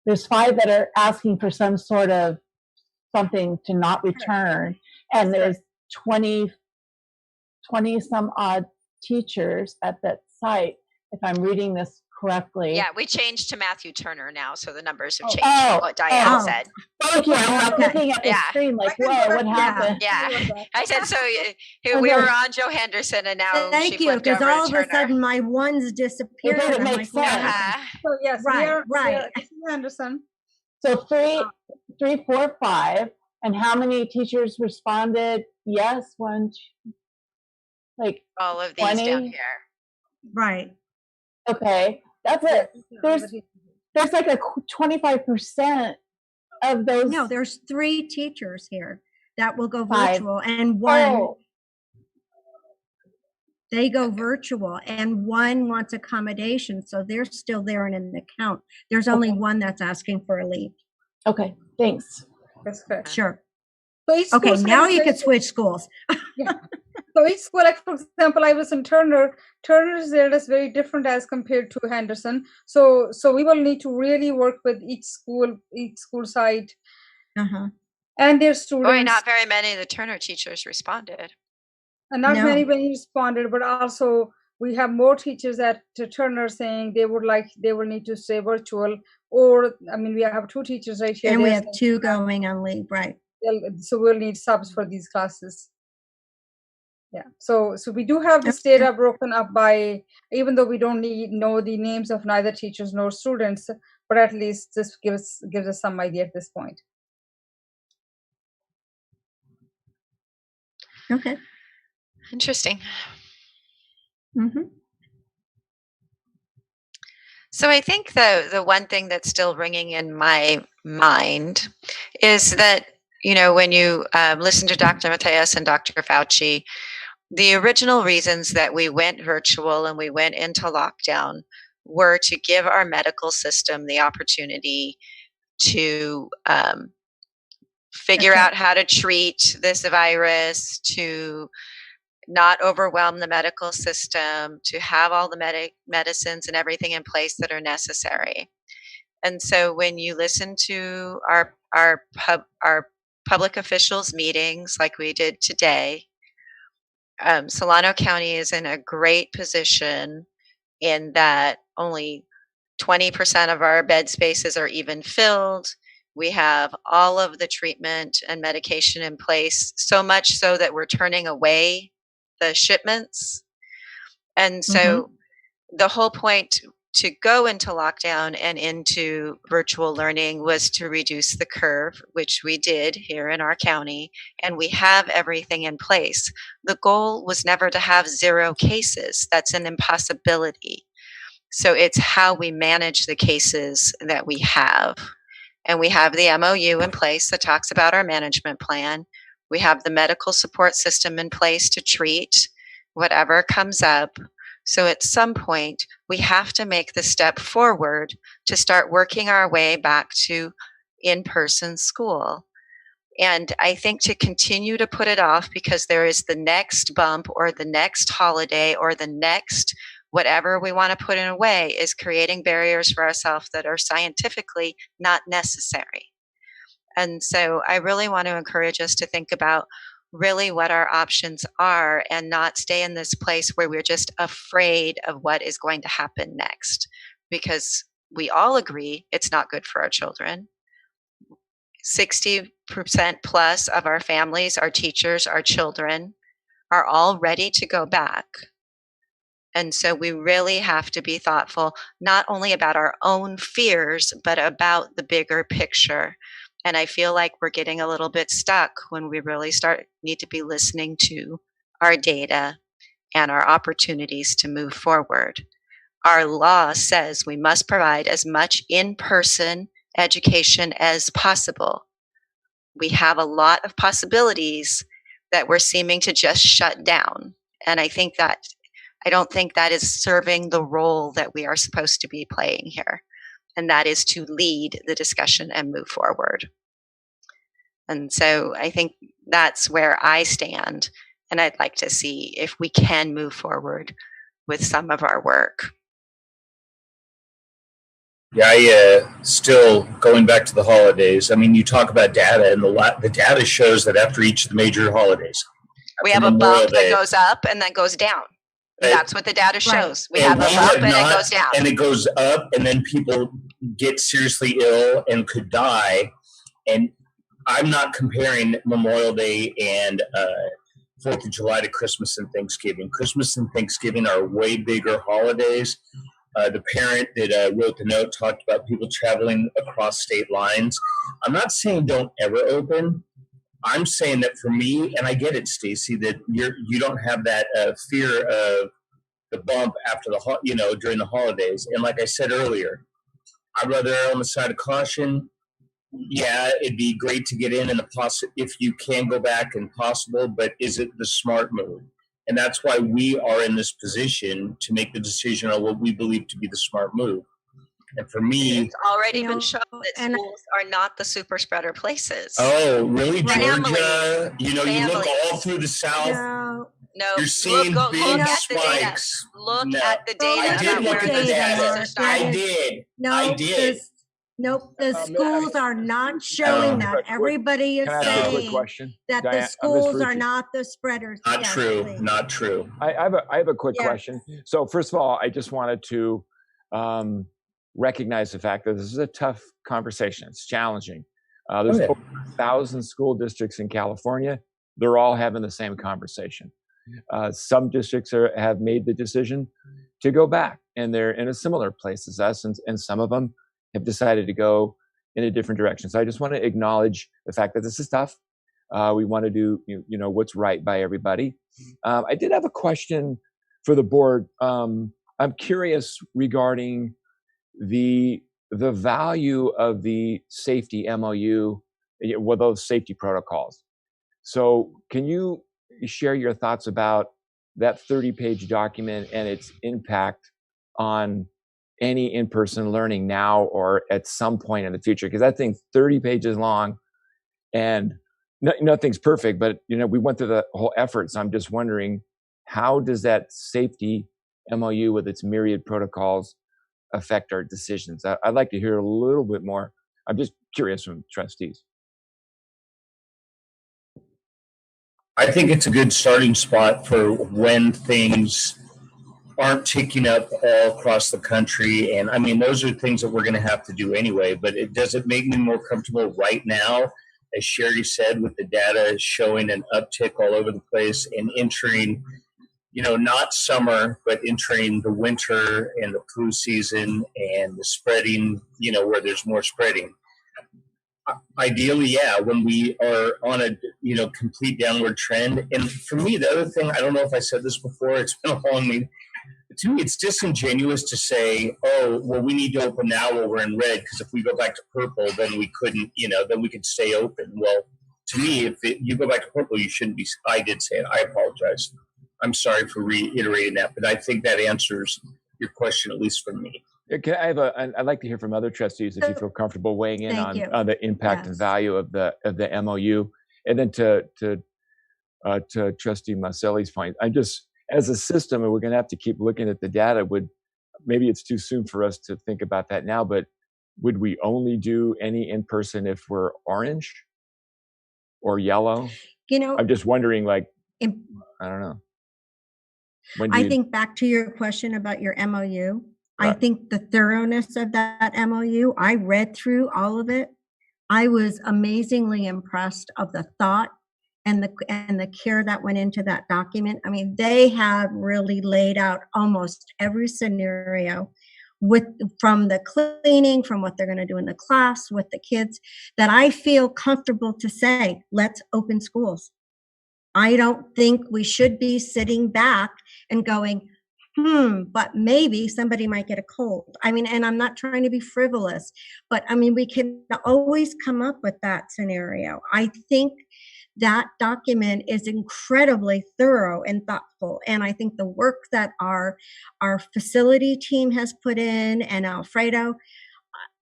There's 5 that are asking for some sort of something to not return, and there's 20 some odd teachers at that site, if I'm reading this correctly. Yeah, we changed to Matthew Turner now, so the numbers have changed from what Diane said. Thank you. I'm looking at the screen like, whoa, what happened? Yeah. I said, so we were on Joe Henderson, and now thank you, because all of a sudden my ones disappeared. It makes sense. So yes, right. Henderson. So 3, 4, 5, and how many teachers responded? Yes, 1, 2, like all of these 20? down here. Right. Okay, that's it. There's like a 25% of those. No, there's 3 teachers here that will go virtual, and 1 They go virtual, and one wants accommodation, so they're still there and in the count. There's only one that's asking for a leave. Okay, thanks. That's correct. Sure. So each Okay, school site now is you very can switch schools. Yeah. So each school, like for example, I was in Turner. Turner's rate is very different as compared to Henderson. So we will need to really work with each school site, and their students. Boy, not very many of the Turner teachers responded. And not many responded, but also we have more teachers at Turner saying they will need to stay virtual. Or I mean, we have 2 teachers right here. And we have 2 going on leave, right? So we'll need subs for these classes. Yeah. So we do have this data broken up by, even though we don't know the names of neither teachers nor students, but at least this gives us some idea at this point. Okay. Interesting. Mm-hmm. So I think the one thing that's still ringing in my mind is that, when you listen to Dr. Mateus and Dr. Fauci, the original reasons that we went virtual and we went into lockdown were to give our medical system the opportunity to figure out how to treat this virus, to not overwhelm the medical system, to have all the medicines and everything in place that are necessary. And so when you listen to our public officials meetings like we did today, Solano County is in a great position in that only 20% of our bed spaces are even filled. We have all of the treatment and medication in place, so much so that we're turning away the shipments. And so the whole point to go into lockdown and into virtual learning was to reduce the curve, which we did here in our county, and we have everything in place. The goal was never to have 0 cases. That's an impossibility. So it's how we manage the cases that we have. And we have the MOU in place that talks about our management plan. We have the medical support system in place to treat whatever comes up. So at some point, we have to make the step forward to start working our way back to in-person school. And I think to continue to put it off because there is the next bump or the next holiday or the next whatever we want to put in a way is creating barriers for ourselves that are scientifically not necessary. And so I really want to encourage us to think about really what our options are and not stay in this place where we're just afraid of what is going to happen next, because we all agree it's not good for our children. 60% plus of our families, our teachers, our children are all ready to go back. And so we really have to be thoughtful, not only about our own fears, but about the bigger picture. And I feel like we're getting a little bit stuck when we really need to be listening to our data and our opportunities to move forward. Our law says we must provide as much in-person education as possible. We have a lot of possibilities that we're seeming to just shut down. And I don't think that is serving the role that we are supposed to be playing here. And that is to lead the discussion and move forward. And so I think that's where I stand. And I'd like to see if we can move forward with some of our work. Yeah, still going back to the holidays. I mean, you talk about data, and the data shows that after each of the major holidays, we have a bump that goes up and then goes down. That's what the data shows. We have a bump and it goes down. And it goes up, and then people get seriously ill and could die. And I'm not comparing Memorial Day and 4th of July to Christmas and Thanksgiving. Christmas and Thanksgiving are way bigger holidays. The parent that wrote the note talked about people traveling across state lines. I'm not saying don't ever open. I'm saying that for me, and I get it, Stacy, that you don't have that fear of the bump after during the holidays. And like I said earlier, I'd rather err on the side of caution. Yeah, it'd be great to get in and if you can go back and possible, but is it the smart move? And that's why we are in this position to make the decision on what we believe to be the smart move. And for me, it's already You been know, shown that and- schools are not the super spreader places. oh, really? Families, Georgia, you look families. all through the South. No, No, You're seeing look big at the data. spikes. Look No. at the Oh, data I I did about look where at the those data, cases data. are Mark. starting. I did. no, I did. nope, the I schools just- are not showing that. Quick- Everybody is Can I ask you a quick saying question? that Diane, the Ms. schools are Ferrucci. not the spreaders. Not Yes, true. please. Not true. I have a quick Yes. question. So first of all, I just wanted to recognize the fact that this is a tough conversation. It's challenging. There's over 1,000 school districts in California. They're all having the same conversation. Some districts have made the decision to go back, and they're in a similar place as us, and some of them have decided to go in a different direction. So I just want to acknowledge the fact that this is tough. We want to do what's right by everybody. I did have a question for the board. I'm curious regarding the value of the safety MOU, with those safety protocols. So can you share your thoughts about that 30-page document and its impact on any in-person learning now or at some point in the future? Because I think 30 pages long, and nothing's perfect, but we went through the whole effort. So I'm just wondering, how does that safety MOU with its myriad protocols affect our decisions? I'd like to hear a little bit more. I'm just curious from trustees. I think it's a good starting spot for when things aren't ticking up all across the country. And I mean, those are things that we're going to have to do anyway, but it doesn't make me more comfortable right now, as Sherry said, with the data showing an uptick all over the place and entering, not summer, but entering the winter and the flu season and the spreading, where there's more spreading. Ideally, yeah, when we are on a complete downward trend. And for me, the other thing, I don't know if I said this before, it's been a long meeting. To me, it's disingenuous to say, oh, well, we need to open now while we're in red, because if we go back to purple, then we couldn't, then we could stay open. Well, to me, if you go back to purple, you shouldn't be. I did say it. I apologize. I'm sorry for reiterating that, but I think that answers your question, at least for me. I'd like to hear from other trustees if you feel comfortable weighing in on the impact and value of the MOU, and then to Trustee Maselli's point, I'm just, as a system, and we're going to have to keep looking at the data. Maybe it's too soon for us to think about that now, but would we only do any in person if we're orange or yellow? I'm just wondering, I don't know. I think back to your question about your MOU. Right. I think the thoroughness of that MOU, I read through all of it. I was amazingly impressed of the thought and the care that went into that document. I mean, they have really laid out almost every scenario from the cleaning, from what they're going to do in the class with the kids, that I feel comfortable to say, let's open schools. I don't think we should be sitting back and going, but maybe somebody might get a cold. I mean, and I'm not trying to be frivolous, but I mean, we can always come up with that scenario. I think that document is incredibly thorough and thoughtful. And I think the work that our facility team has put in, and Alfredo,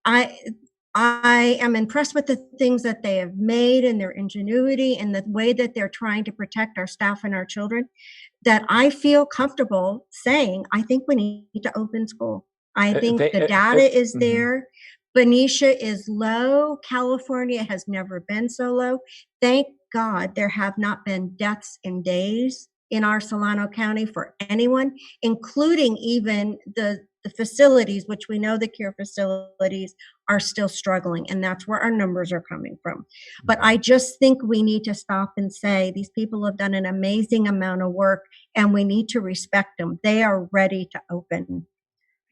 I am impressed with the things that they have made and their ingenuity and the way that they're trying to protect our staff and our children, that I feel comfortable saying, I think we need to open school. I think the data is there. Benicia is low. California has never been so low. Thank God there have not been deaths in days in our Solano County for anyone, including even the facilities, which we know the care facilities are still struggling, and that's where our numbers are coming from. But I just think we need to stop and say, these people have done an amazing amount of work, and we need to respect them. They are ready to open.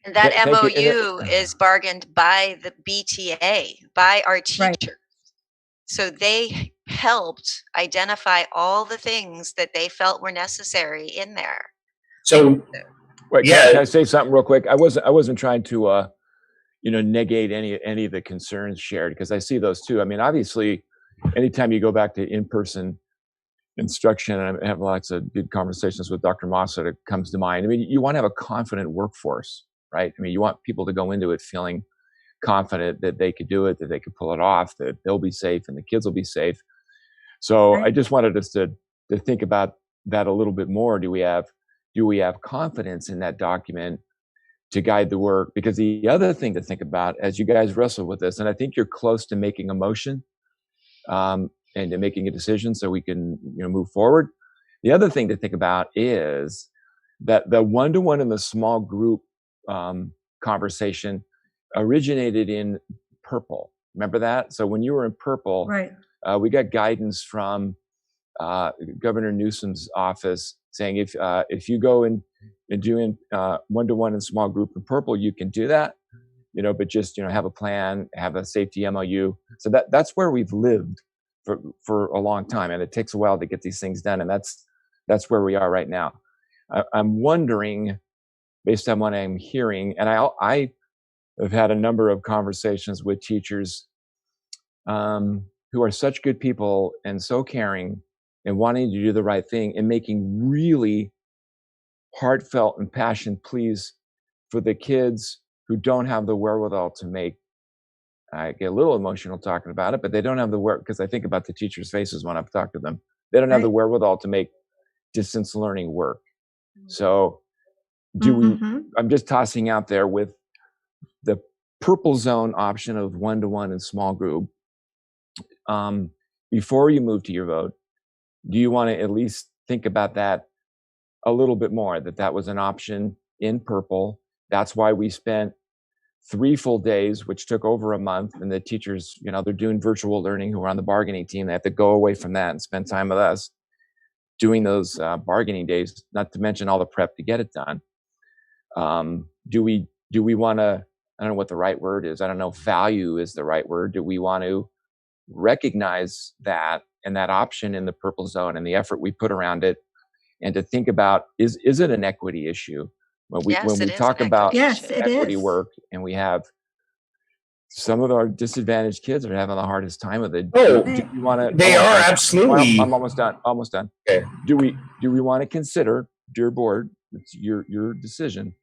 And that MOU is bargained by the BTA, by our teachers. Right. So they helped identify all the things that they felt were necessary in there. So, wait, can I say something real quick? I wasn't trying to, negate any of the concerns shared, because I see those too. I mean, obviously, anytime you go back to in-person instruction, and I have lots of good conversations with Dr. Moss that it comes to mind. I mean, you want to have a confident workforce, right? I mean, you want people to go into it feeling confident that they could do it, that they could pull it off, that they'll be safe and the kids will be safe. So I just wanted us to think about that a little bit more. Do we have confidence in that document to guide the work? Because the other thing to think about as you guys wrestle with this, and I think you're close to making a motion and to making a decision so we can move forward. The other thing to think about is that the one-to-one in the small group conversation originated in purple. Remember that? So when you were in purple, Right. We got guidance from Governor Newsom's office saying if you go and doing one-to-one in small group in purple, you can do that, but just have a plan, have a safety MOU. So that's where we've lived for a long time, and it takes a while to get these things done, and that's where we are right now. I'm wondering, based on what I'm hearing, and I have had a number of conversations with teachers who are such good people and so caring and wanting to do the right thing and making really heartfelt and passionate pleas for the kids who don't have the wherewithal to make. I get a little emotional talking about it, but they don't have the work, because I think about the teachers' faces when I've talked to them. They don't have the wherewithal to make distance learning work. So I'm just tossing out there with the purple zone option of one-to-one in small group. Before you move to your vote, do you want to at least think about that a little bit more, that was an option in purple? That's why we spent 3 full days, which took over a month, and the teachers, they're doing virtual learning who are on the bargaining team. They have to go away from that and spend time with us doing those bargaining days, not to mention all the prep to get it done. Do we want to, I don't know what the right word is. I don't know if value is the right word. Do we want to recognize that and that option in the purple zone and the effort we put around it, and to think about, is it an equity issue? When we talk about equity work, and we have some of our disadvantaged kids are having the hardest time with it. Oh, do you want to? They are absolutely. I'm almost done. Okay. Do we want to consider, dear board? It's your decision.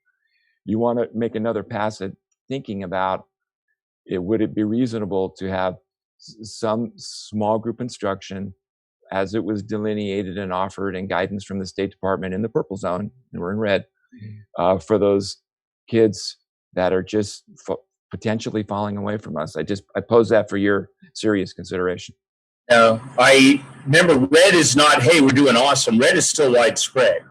You want to make another pass at thinking about it? Would it be reasonable to have some small group instruction, as it was delineated and offered in guidance from the State Department in the purple zone, and we're in red, for those kids that are just potentially falling away from us? I pose that for your serious consideration. No, I remember red is not, hey, we're doing awesome. Red is still widespread.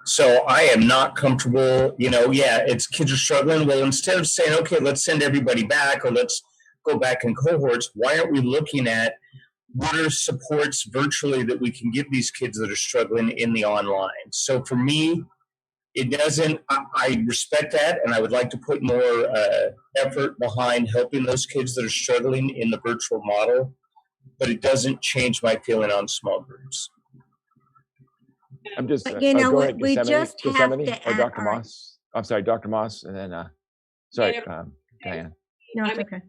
So I am not comfortable, it's kids are struggling. Well, instead of saying, okay, let's send everybody back, or let's go back in cohorts, why aren't we looking at what are supports virtually that we can give these kids that are struggling in the online? So for me, it doesn't, I respect that, and I would like to put more effort behind helping those kids that are struggling in the virtual model, but it doesn't change my feeling on small groups. I'm just, what we just have to add, Dr. Moss. I'm sorry, Dr. Moss, and then, Diane. No, it's okay.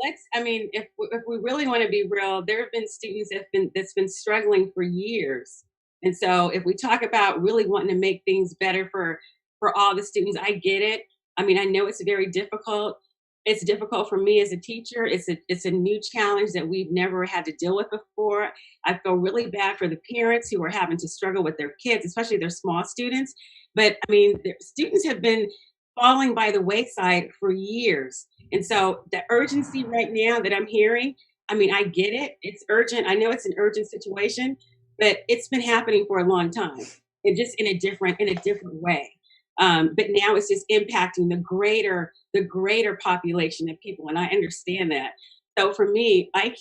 If we really want to be real, there have been students that's been struggling for years. And so if we talk about really wanting to make things better for all the students, I get it. I know it's very difficult. It's difficult for me as a teacher. It's a new challenge that we've never had to deal with before. I feel really bad for the parents who are having to struggle with their kids, especially their small students. But their students have been falling by the wayside for years. And so the urgency right now that I'm hearing, I get it. It's urgent. I know it's an urgent situation, but it's been happening for a long time, and just in a different way. But now it's just impacting the greater population of people, and I understand that. So for me, I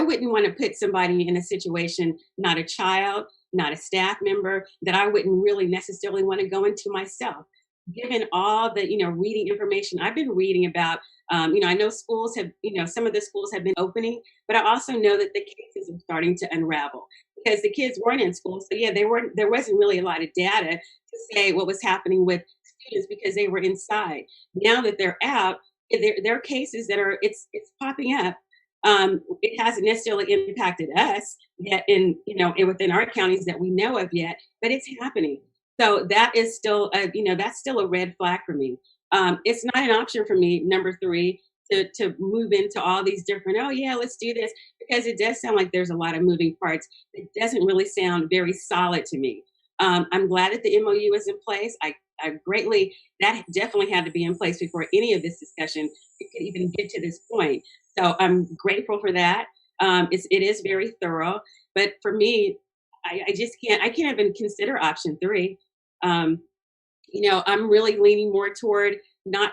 wouldn't want to put somebody in a situation, not a child, not a staff member, that I wouldn't really necessarily want to go into myself. Given all the, reading information I've been reading about, I know schools have, some of the schools have been opening, but I also know that the cases are starting to unravel because the kids weren't in school. So yeah, there wasn't really a lot of data to say what was happening with students because they were inside. Now that they're out, there are cases that it's popping up. It hasn't necessarily impacted us yet within our counties that we know of yet, but it's happening. So that is still, that's still a red flag for me. It's not an option for me, number 3, to move into all these different, oh yeah, let's do this, because it does sound like there's a lot of moving parts. It doesn't really sound very solid to me. I'm glad that the MOU is in place. That definitely had to be in place before any of this discussion could even get to this point. So I'm grateful for that. It is very thorough, but for me, I can't even consider option 3. I'm really leaning more toward not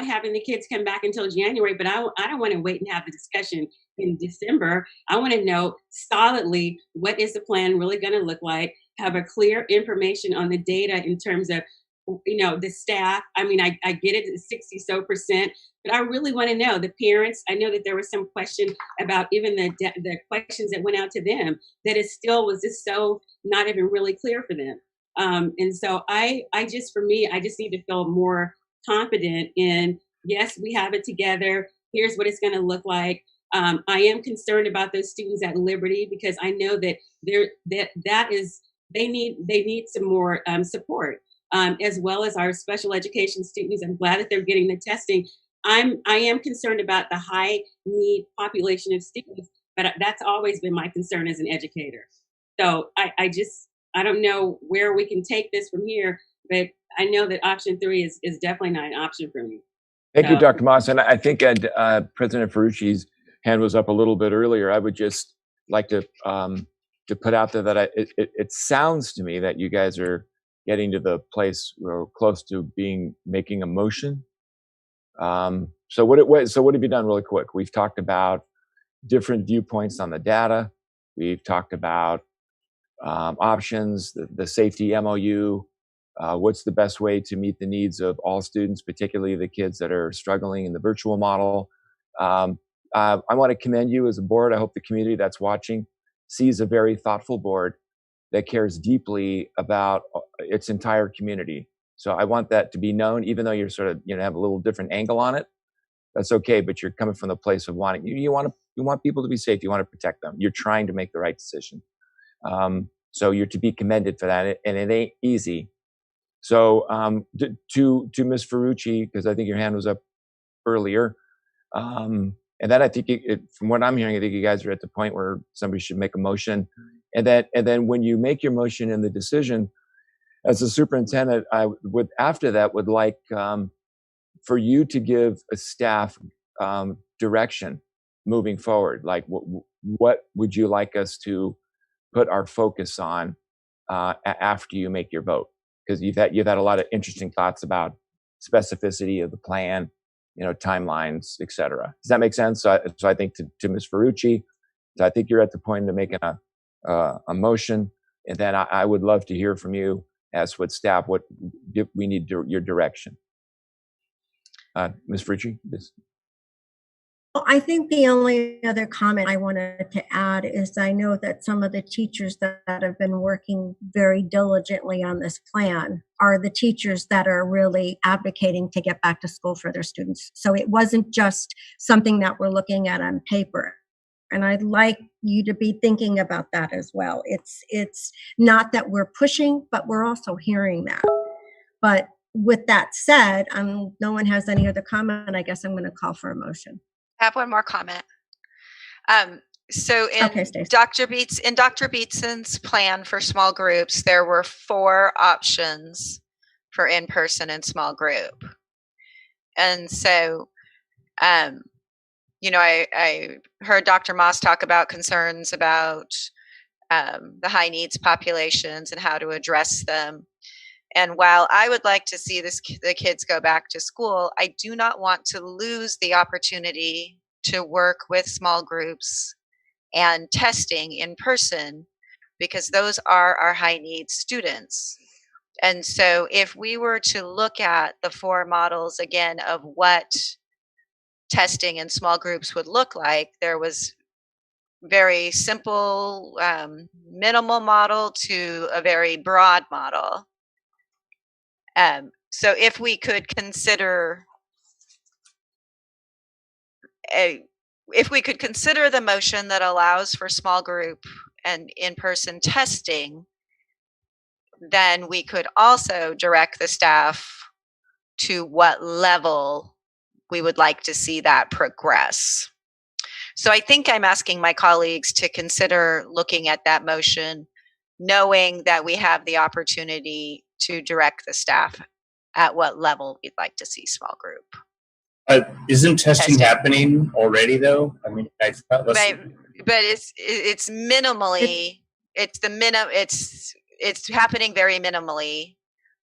having the kids come back until January, but I don't want to wait and have the discussion in December. I want to know solidly what is the plan really going to look like, have a clear information on the data in terms of, the staff. I mean, I get it, 60% but I really want to know the parents. I know that there was some question about even the questions that went out to them, that it still was just so not even really clear for them. And so I just need to feel more confident in, yes, we have it together. Here's what it's going to look like. I am concerned about those students at Liberty, because I know that they need some more support, as well as our special education students. I'm glad that they're getting the testing. I am concerned about the high need population of students, but that's always been my concern as an educator. So I don't know where we can take this from here, but I know that option 3 is definitely not an option for me. Thank you, Dr. Moss. And I think President Ferrucci's hand was up a little bit earlier. I would just like to put out there that it sounds to me that you guys are getting to the place where close to making a motion. So what have you done really quick? We've talked about different viewpoints on the data. We've talked about options, the safety MOU, what's the best way to meet the needs of all students, particularly the kids that are struggling in the virtual model. I want to commend you as a board. I hope the community that's watching sees a very thoughtful board that cares deeply about its entire community. So I want that to be known, even though you're sort of, have a little different angle on it. That's okay, but you're coming from the place of wanting, you want people to be safe. You want to protect them. You're trying to make the right decision. So you're to be commended for that, and it ain't easy. So to Ms. Ferrucci, because I think your hand was up earlier, and then I think from what I'm hearing, I think you guys are at the point where somebody should make a motion, and then when you make your motion and the decision, as a superintendent, I would after that would like for you to give a staff direction moving forward. Like what would you like us to put our focus on after you make your vote? Because you've had a lot of interesting thoughts about specificity of the plan, timelines, et cetera. Does that make sense? So I think to Ms. Ferrucci, I think you're at the point of making a motion, and then I would love to hear from you as with staff what we need your direction. Ms. Ferrucci, this. Well, I think the only other comment I wanted to add is I know that some of the teachers that have been working very diligently on this plan are the teachers that are really advocating to get back to school for their students. So it wasn't just something that we're looking at on paper. And I'd like you to be thinking about that as well. It's not that we're pushing, but we're also hearing that. But with that said, no one has any other comment. I guess I'm going to call for a motion. I have one more comment. So in Dr. Beatson's plan for small groups, there were 4 options for in-person and small group. And so, I heard Dr. Moss talk about concerns about the high needs populations and how to address them. And while I would like to see the kids go back to school, I do not want to lose the opportunity to work with small groups and testing in person, because those are our high needs students. And so if we were to look at the 4 models again of what testing in small groups would look like, there was very simple, minimal model to a very broad model. So if we could consider if we could consider the motion that allows for small group and in-person testing, then we could also direct the staff to what level we would like to see that progress. So I think I'm asking my colleagues to consider looking at that motion, knowing that we have the opportunity to direct the staff at what level we'd like to see small group. Isn't testing happening already though? I mean, I thought But it's minimally. It's happening very minimally.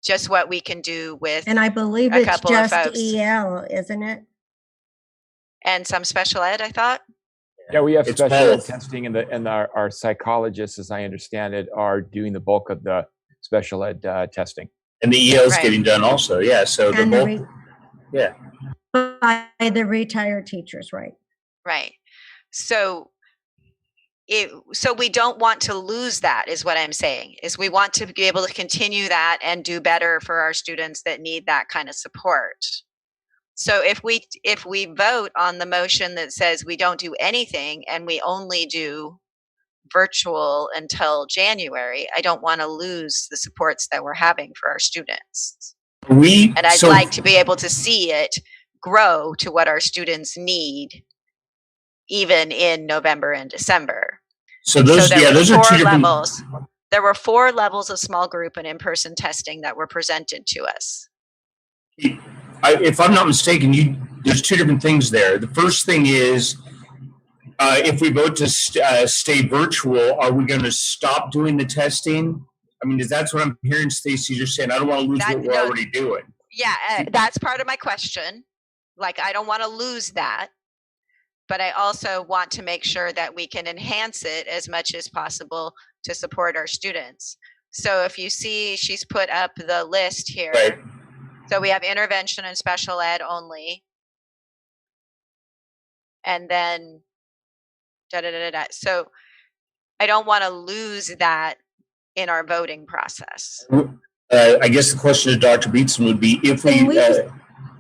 Just what we can do with. And I believe a it's couple just of folks. EL, isn't it? And some special ed, I thought. Yeah, we have It's special ed both. testing, and our psychologists, as I understand it, are doing the bulk of the special ed testing. And the EL is Right. getting done also. Yeah. So the And bulk. Yeah. by the retired teachers, right? Right. So we don't want to lose that, is what I'm saying, is we want to be able to continue that and do better for our students that need that kind of support. So if we vote on the motion that says we don't do anything and we only do virtual until January, I don't want to lose the supports that we're having for our students. And I'd like to be able to see it grow to what our students need, even in November and December. So those are two different levels. There were 4 levels of small group and in-person testing that were presented to us. If I'm not mistaken, there's 2 different things there. The first thing is, if we vote to stay virtual, are we going to stop doing the testing? I mean, that's what I'm hearing Stacey just saying. I don't want to lose what we're already doing. Yeah, that's part of my question. Like, I don't want to lose that, but I also want to make sure that we can enhance it as much as possible to support our students. So if you see, she's put up the list here. Right. So we have intervention and special ed only. And then So I don't want to lose that in our voting process. I guess the question to Dr. Beetson would be, if Can we just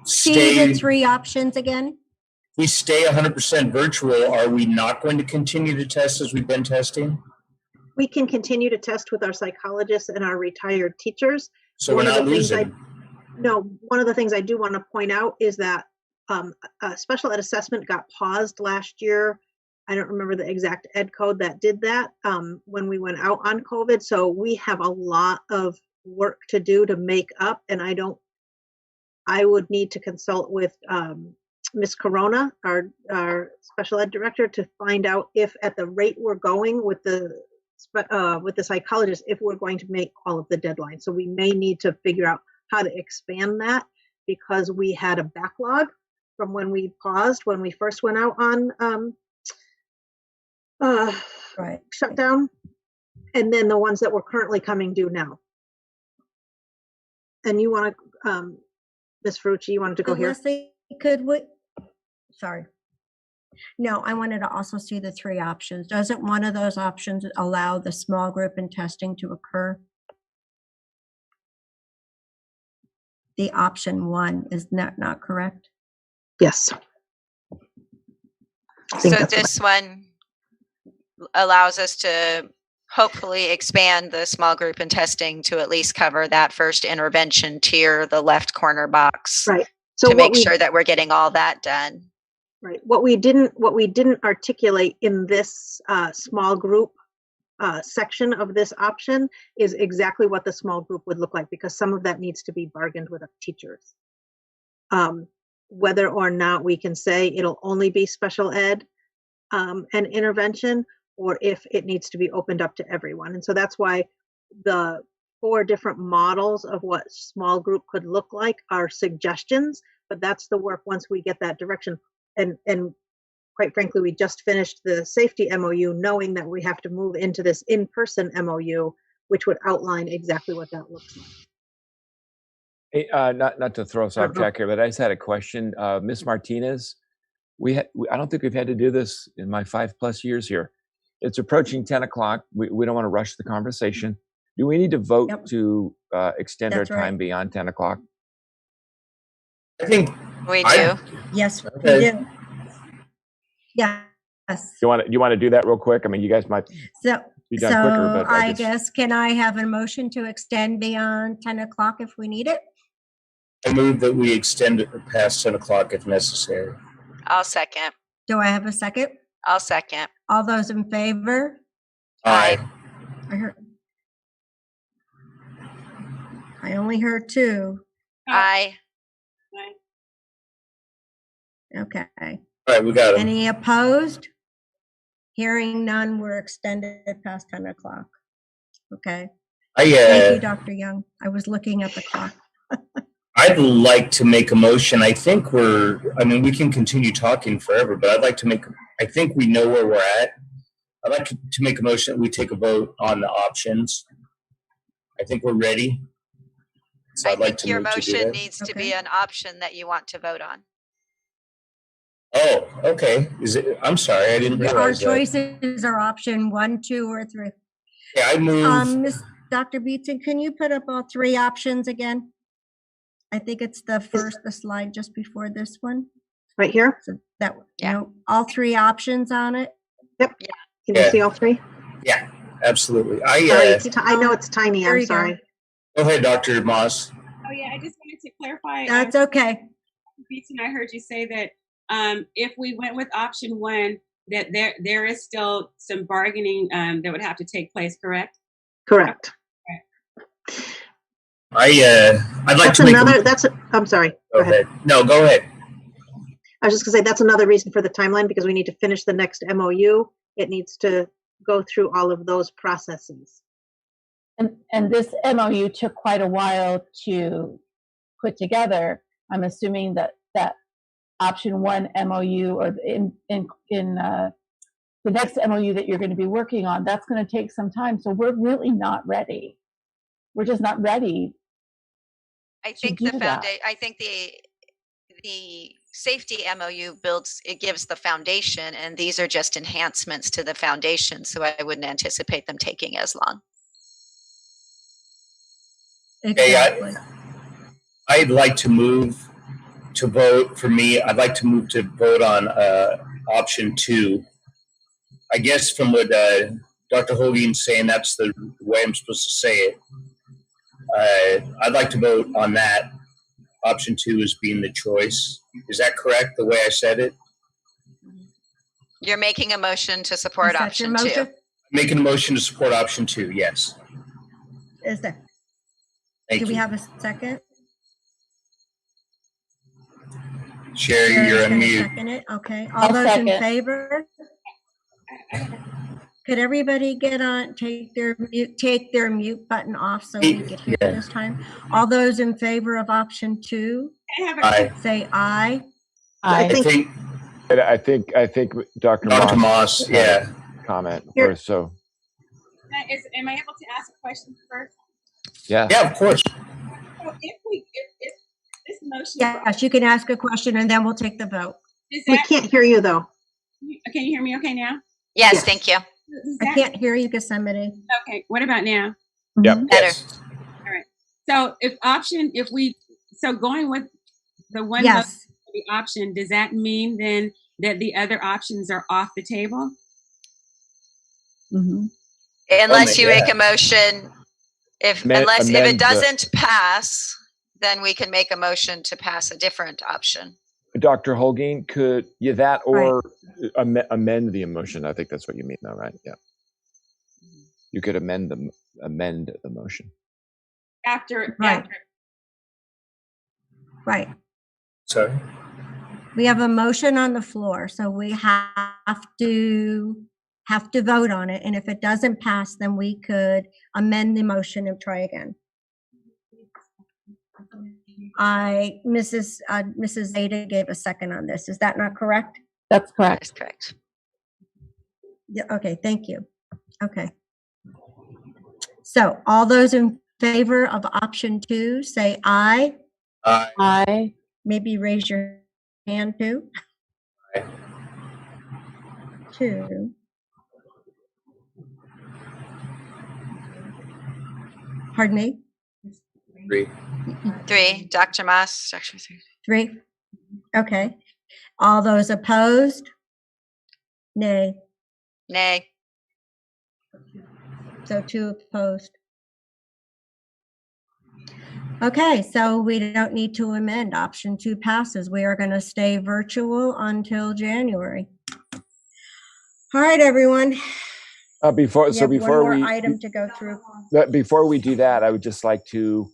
see the stay 3 options again? we stay 100% virtual, are we not going to continue to test as we've been testing? We can continue to test with our psychologists and our retired teachers. So we're not losing. One of the things I do want to point out is that special ed assessment got paused last year. I don't remember the exact ed code that did that when we went out on COVID. So we have a lot of work to do to make up, and I would need to consult with Ms. Corona, our special ed director, to find out if at the rate we're going with the psychologist, if we're going to make all of the deadlines. So we may need to figure out how to expand that, because we had a backlog from when we paused, when we first went out on shutdown, and then the ones that were currently coming due now. And you want to, Ms. Ferrucci, you wanted to go here? Leslie, sorry. No, I wanted to also see the 3 options. Doesn't one of those options allow the small group and testing to occur? The option 1 is not correct? Yes. So this one allows us to hopefully expand the small group and testing to at least cover that first intervention tier, the left corner box. Right. So to make sure that we're getting all that done. Right. What we didn't articulate in this small group section of this option is exactly what the small group would look like, because some of that needs to be bargained with our teachers. Whether or not we can say it'll only be special ed and intervention, or if it needs to be opened up to everyone. And so that's why the 4 different models of what small group could look like are suggestions, but that's the work once we get that direction. And quite frankly, we just finished the safety MOU, knowing that we have to move into this in-person MOU, which would outline exactly what that looks like. Hey, not to throw us off track here, but I just had a question. Ms. Martinez, I don't think we've had to do this in my 5+ years here. It's approaching 10 o'clock. We don't want to rush the conversation. Do we need to vote to extend our time beyond 10 o'clock? I think we do. Yes, Okay. we do. Yes. You want to do that real quick? I mean, you guys might So, be done quicker, but I guess, can I have a motion to extend beyond 10 o'clock if we need it? I move that we extend it past 10 o'clock if necessary. I'll second. Do I have a second? I'll second. All those in favor? Aye. I only heard two. Aye. Okay. All right, we got it. Any opposed? Hearing none, we're extended past 10 o'clock. Okay. Thank you, Dr. Young. I was looking at the clock. I'd like to make a motion. I think we can continue talking forever, but I think we know where we're at. I'd like to make a motion that we take a vote on the options. I think we're ready. So I'd like to your move to do motion that. needs to be an option that you want to vote on. Oh, okay. I'm sorry, I didn't realize that. Our choices are option 1, 2, or 3. Yeah, I move. Miss Dr. Beatson, can you put up all 3 options again? I think it's the slide just before this one. Right here? So that, all 3 options on it? Yep. Yeah. Can you see all 3? Yeah, absolutely. I know it's tiny. I'm sorry. Go ahead, Dr. Moss. Oh yeah, I just wanted to clarify. That's okay. Beatson, I heard you say that if we went with option 1, that there is still some bargaining that would have to take place, correct? Correct. I'd like to make I'm sorry. Go ahead. No, go ahead. I was just gonna say that's another reason for the timeline, because we need to finish the next MOU. It needs to go through all of those processes. And this MOU took quite a while to put together. I'm assuming that option 1 MOU, or in the next MOU that you're going to be working on, that's going to take some time. So we're really not ready. We're just not ready. I think I think the safety MOU gives the foundation, and these are just enhancements to the foundation. So I wouldn't anticipate them taking as long. Exactly. I'd like to move to vote. For me, I'd like to move to vote on option 2. I guess from what Dr. Hogan's saying, that's the way I'm supposed to say it. I'd like to vote on that. Option 2 as being the choice. Is that correct, the way I said it? You're making a motion to support option 2. Making a motion to support option 2, yes. Is there? Thank Do we you. have a second? Sherry, you're on mute. Second it. Okay. All those in favor? Could everybody take their mute button off so we can hear this time? All those in favor of option 2, say aye. I think Dr. Moss, comment first. So, am I able to ask a question first? Yeah. Yeah, of course. So if this motion. Yes, you can ask a question and then we'll take the vote. We can't hear you though. Can you hear me okay now? Yes, thank you. I can't hear you, Gethsemane. Okay, what about now? Yeah. Better. All right. So going with the one the option, does that mean then that the other options are off the table? Mm-hmm. Unless you make a motion, if it doesn't pass, then we can make a motion to pass a different option. Dr. Holguin, could you amend the motion? I think that's what you mean, though, right? Yeah. You could amend the motion. After. Right. Sorry. We have a motion on the floor, so we have to vote on it. And if it doesn't pass, then we could amend the motion and try again. Mrs. Zeta gave a second on this. Is that not correct? That's correct. That's correct. Yeah. Okay. Thank you. Okay. So all those in favor of option 2, say aye. Aye. Aye. Maybe raise your hand too. Aye. 2. Pardon me? 3. Dr. Moss. 3. Okay. All those opposed? Nay. Nay. So 2 opposed. Okay, so we don't need to amend. Option 2 passes. We are going to stay virtual until January. All right, everyone. Before We have one before more we item to go through. before we do that, I would just like to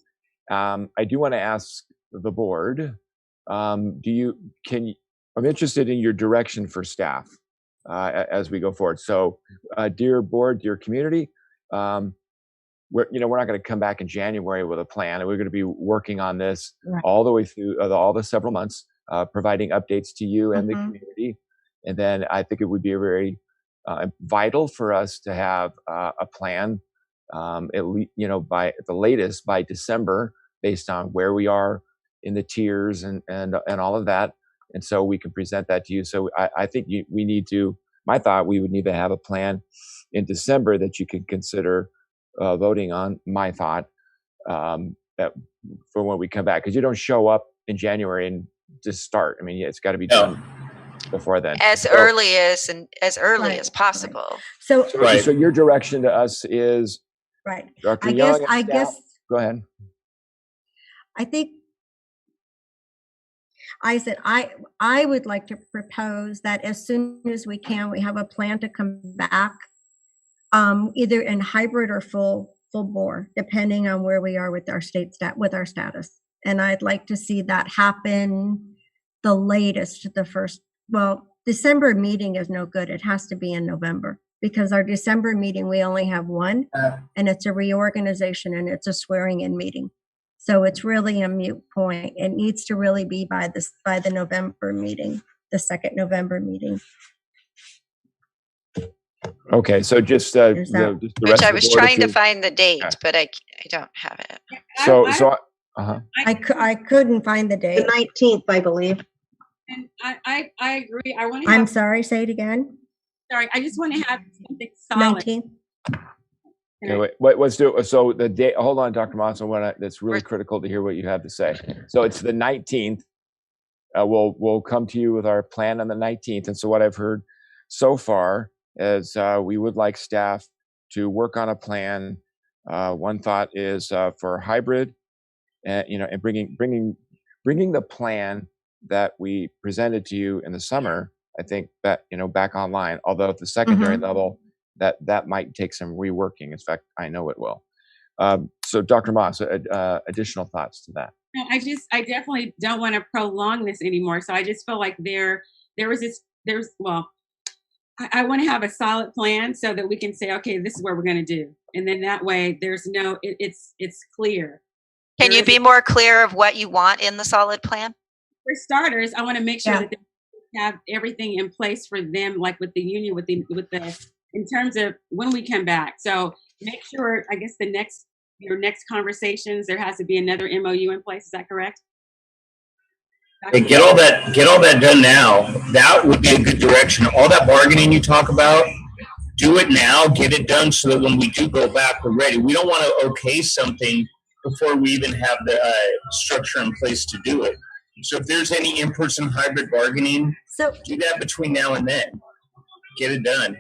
I do want to ask the board, I'm interested in your direction for staff as we go forward. So dear board, dear community, we're not going to come back in January with a plan, and we're going to be working on this all the way through all the several months, providing updates to you and the community. And then I think it would be very vital for us to have a plan, at least by the latest by December, based on where we are in the tiers and all of that, and so we can present that to you. So I think we need to. My thought, we would need to have a plan in December that you can consider voting on. My thought, that for when we come back, because you don't show up in January and just start. I mean, it's got to be done before then, as early as possible. So So your direction to us is Dr. Young. I guess. Go ahead. I think I said I would like to propose that as soon as we can, we have a plan to come back, either in hybrid or full bore, depending on where we are with our status. And I'd like to see that happen the latest, December meeting is no good. It has to be in November, because our December meeting, we only have one, and it's a reorganization and it's a swearing in meeting. So it's really a moot point. It needs to really be by the November meeting, the second November meeting. Okay, so just the Which I was trying to find the date, but I don't have it. I couldn't find the date. The 19th, I believe. And I agree. I want to. I'm sorry. Say it again. Sorry, I just want to have something solid. 19th. Okay, wait, let's do it. So the date. Hold on, Dr. Monson. That's really critical to hear what you have to say. So it's the 19th. We'll come to you with our plan on the 19th. And so what I've heard so far is we would like staff to work on a plan. One thought is for hybrid, and and bringing the plan that we presented to you in the summer. I think that back online. Although at the secondary level, that might take some reworking. In fact, I know it will. So Dr. Moss, additional thoughts to that? No, I definitely don't want to prolong this anymore. So I just feel like I want to have a solid plan so that we can say, okay, this is what we're going to do. And then that way it's clear. Can you be more clear of what you want in the solid plan? For starters, I want to make sure that they have everything in place for them, like with the union, with the in terms of when we come back. So make sure, I guess your next conversations, there has to be another MOU in place. Is that correct? Hey, get all that done now. That would be a good direction. All that bargaining you talk about, do it now, get it done so that when we do go back, we're ready. We don't want to okay something before we even have the structure in place to do it. So if there's any in-person hybrid bargaining, do that between now and then. Get it done.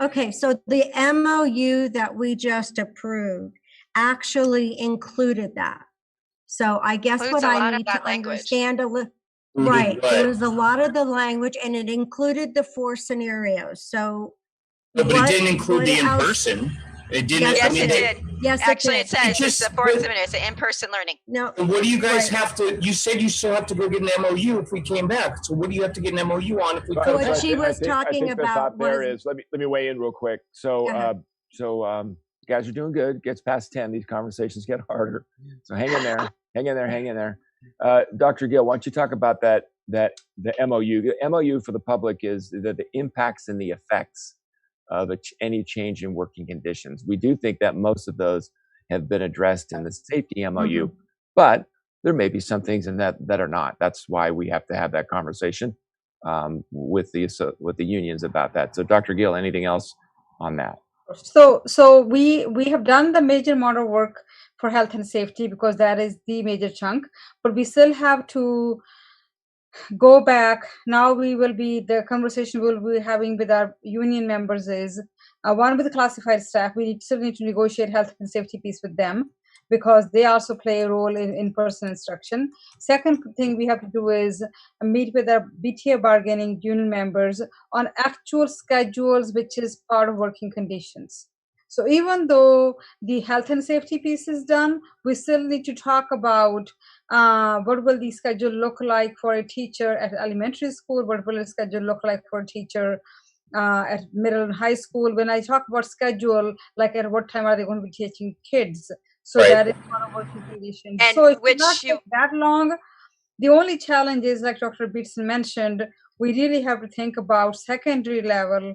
Okay, so the MOU that we just approved actually included that. So I guess what I need to understand a little, right, there was a lot of the language, and it included the 4 scenarios. So, but it didn't include the in-person. It didn't. Yes, it did. Yes, actually, it says it's the 4th seminar. It's an in-person learning. No. What do you guys have to? You said you still have to go get an MOU if we came back. So what do you have to get an MOU on if we come back? What she was talking about was. Let me weigh in real quick. So you guys are doing good. Gets past 10. These conversations get harder. So hang in there. Hang in there. Dr. Gill, why don't you talk about the MOU? The MOU for the public is the impacts and the effects of any change in working conditions. We do think that most of those have been addressed in the safety MOU, but there may be some things in that are not. That's why we have to have that conversation with the unions about that. So Dr. Gill, anything else on that? So we have done the major amount of work for health and safety because that is the major chunk, but we still have to go back. Now the conversation we'll be having with our union members is, one, with the classified staff, we still need to negotiate health and safety piece with them, because they also play a role in in-person instruction. Second thing we have to do is meet with our BTA bargaining union members on actual schedules, which is part of working conditions. So even though the health and safety piece is done, we still need to talk about what will the schedule look like for a teacher at elementary school, what will the schedule look like for a teacher at middle and high school. When I talk about schedule, like at what time are they going to be teaching kids? So that is one of working conditions. And so it which not take that long. The only challenge is, like Dr. Beatson mentioned, we really have to think about secondary level,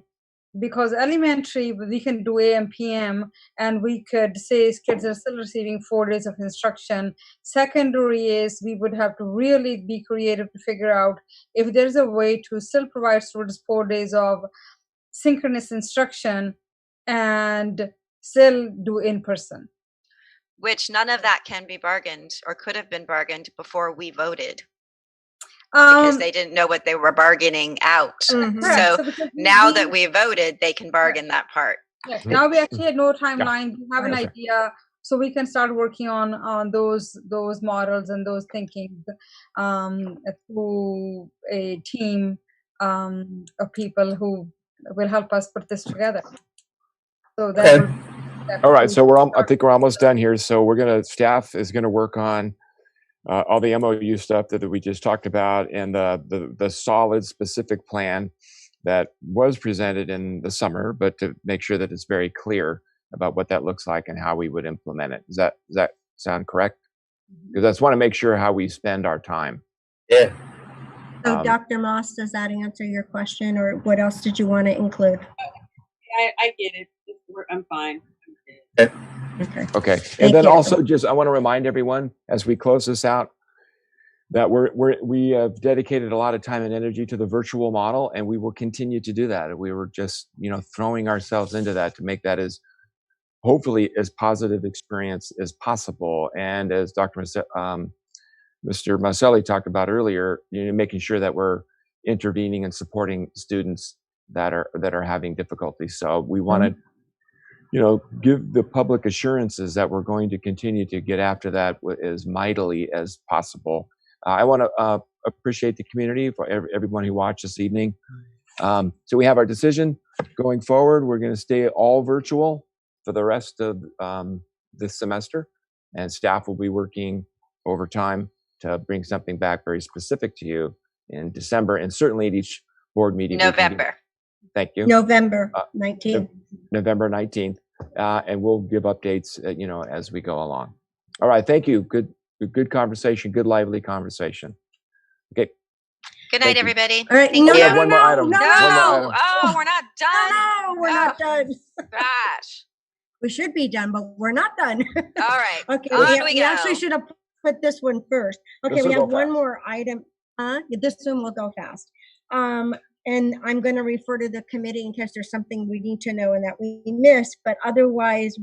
because elementary, we can do AM, PM, and we could say kids are still receiving 4 days of instruction. Secondary is, we would have to really be creative to figure out if there's a way to still provide students 4 days of synchronous instruction and still do in person. Which none of that can be bargained or could have been bargained before we voted, because they didn't know what they were bargaining out. Mm-hmm. So now that we voted, they can bargain that part. Yes. Now we actually had no timeline. We have an idea, so we can start working on those models and those thinkings through a team of people who will help us put this together. So that. All right, so I think we're almost done here. So staff is gonna work on all the MOU stuff that we just talked about, and the solid specific plan that was presented in the summer, but to make sure that it's very clear about what that looks like and how we would implement it. Does that sound correct? Because I just want to make sure how we spend our time. Yeah. So Dr. Moss, does that answer your question, or what else did you want to include? I get it. I'm fine. Okay. And then also I want to remind everyone as we close this out that we have dedicated a lot of time and energy to the virtual model, and we will continue to do that. We were just, throwing ourselves into that to make that hopefully as positive experience as possible. And as Mr. Maselli talked about earlier, making sure that we're intervening and supporting students that are having difficulties. So we want to give the public assurances that we're going to continue to get after that as mightily as possible. I want to appreciate the community for everyone who watched this evening. So we have our decision going forward. We're going to stay all virtual for the rest of this semester, and staff will be working overtime to bring something back very specific to you in December, and certainly at each board meeting. November. Thank you. November 19th. November 19th. And we'll give updates, as we go along. All right. Thank you. Good conversation. Good, lively conversation. Okay. Good night, everybody. All right. Thank No, you. no, one more item. no. Oh, we're not done. No, we're not done. Gosh. We should be done, but we're not done. All right. Okay. On we We go. actually should have put this one first. Okay. This We will have go one fast. more item. This one will go fast. And I'm going to refer to the committee in case there's something we need to know and that we missed. But otherwise,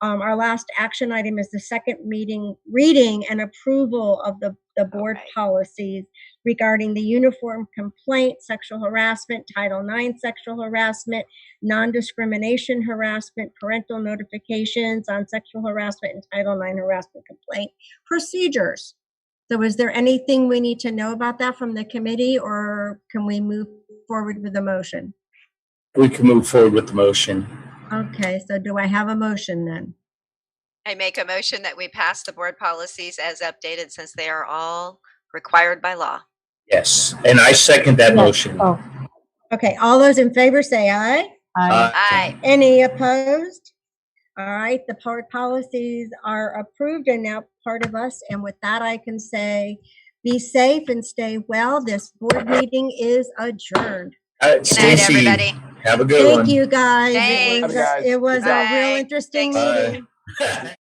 our last action item is the second reading and approval of the board policies regarding the uniform complaint, sexual harassment, Title IX sexual harassment, non-discrimination harassment, parental notifications on sexual harassment, and Title IX harassment complaint procedures. So is there anything we need to know about that from the committee, or can we move forward with the motion? We can move forward with the motion. Okay, so do I have a motion then? I make a motion that we pass the board policies as updated, since they are all required by law. Yes, and I second that motion. Oh. Okay, all those in favor say aye. Aye. Any opposed? All right, the board policies are approved and now part of us. And with that, I can say, be safe and stay well. This board meeting is adjourned. Good night, everybody. Have a good one. Thank you, guys. Thanks. It was a real Bye. interesting Thanks. meeting.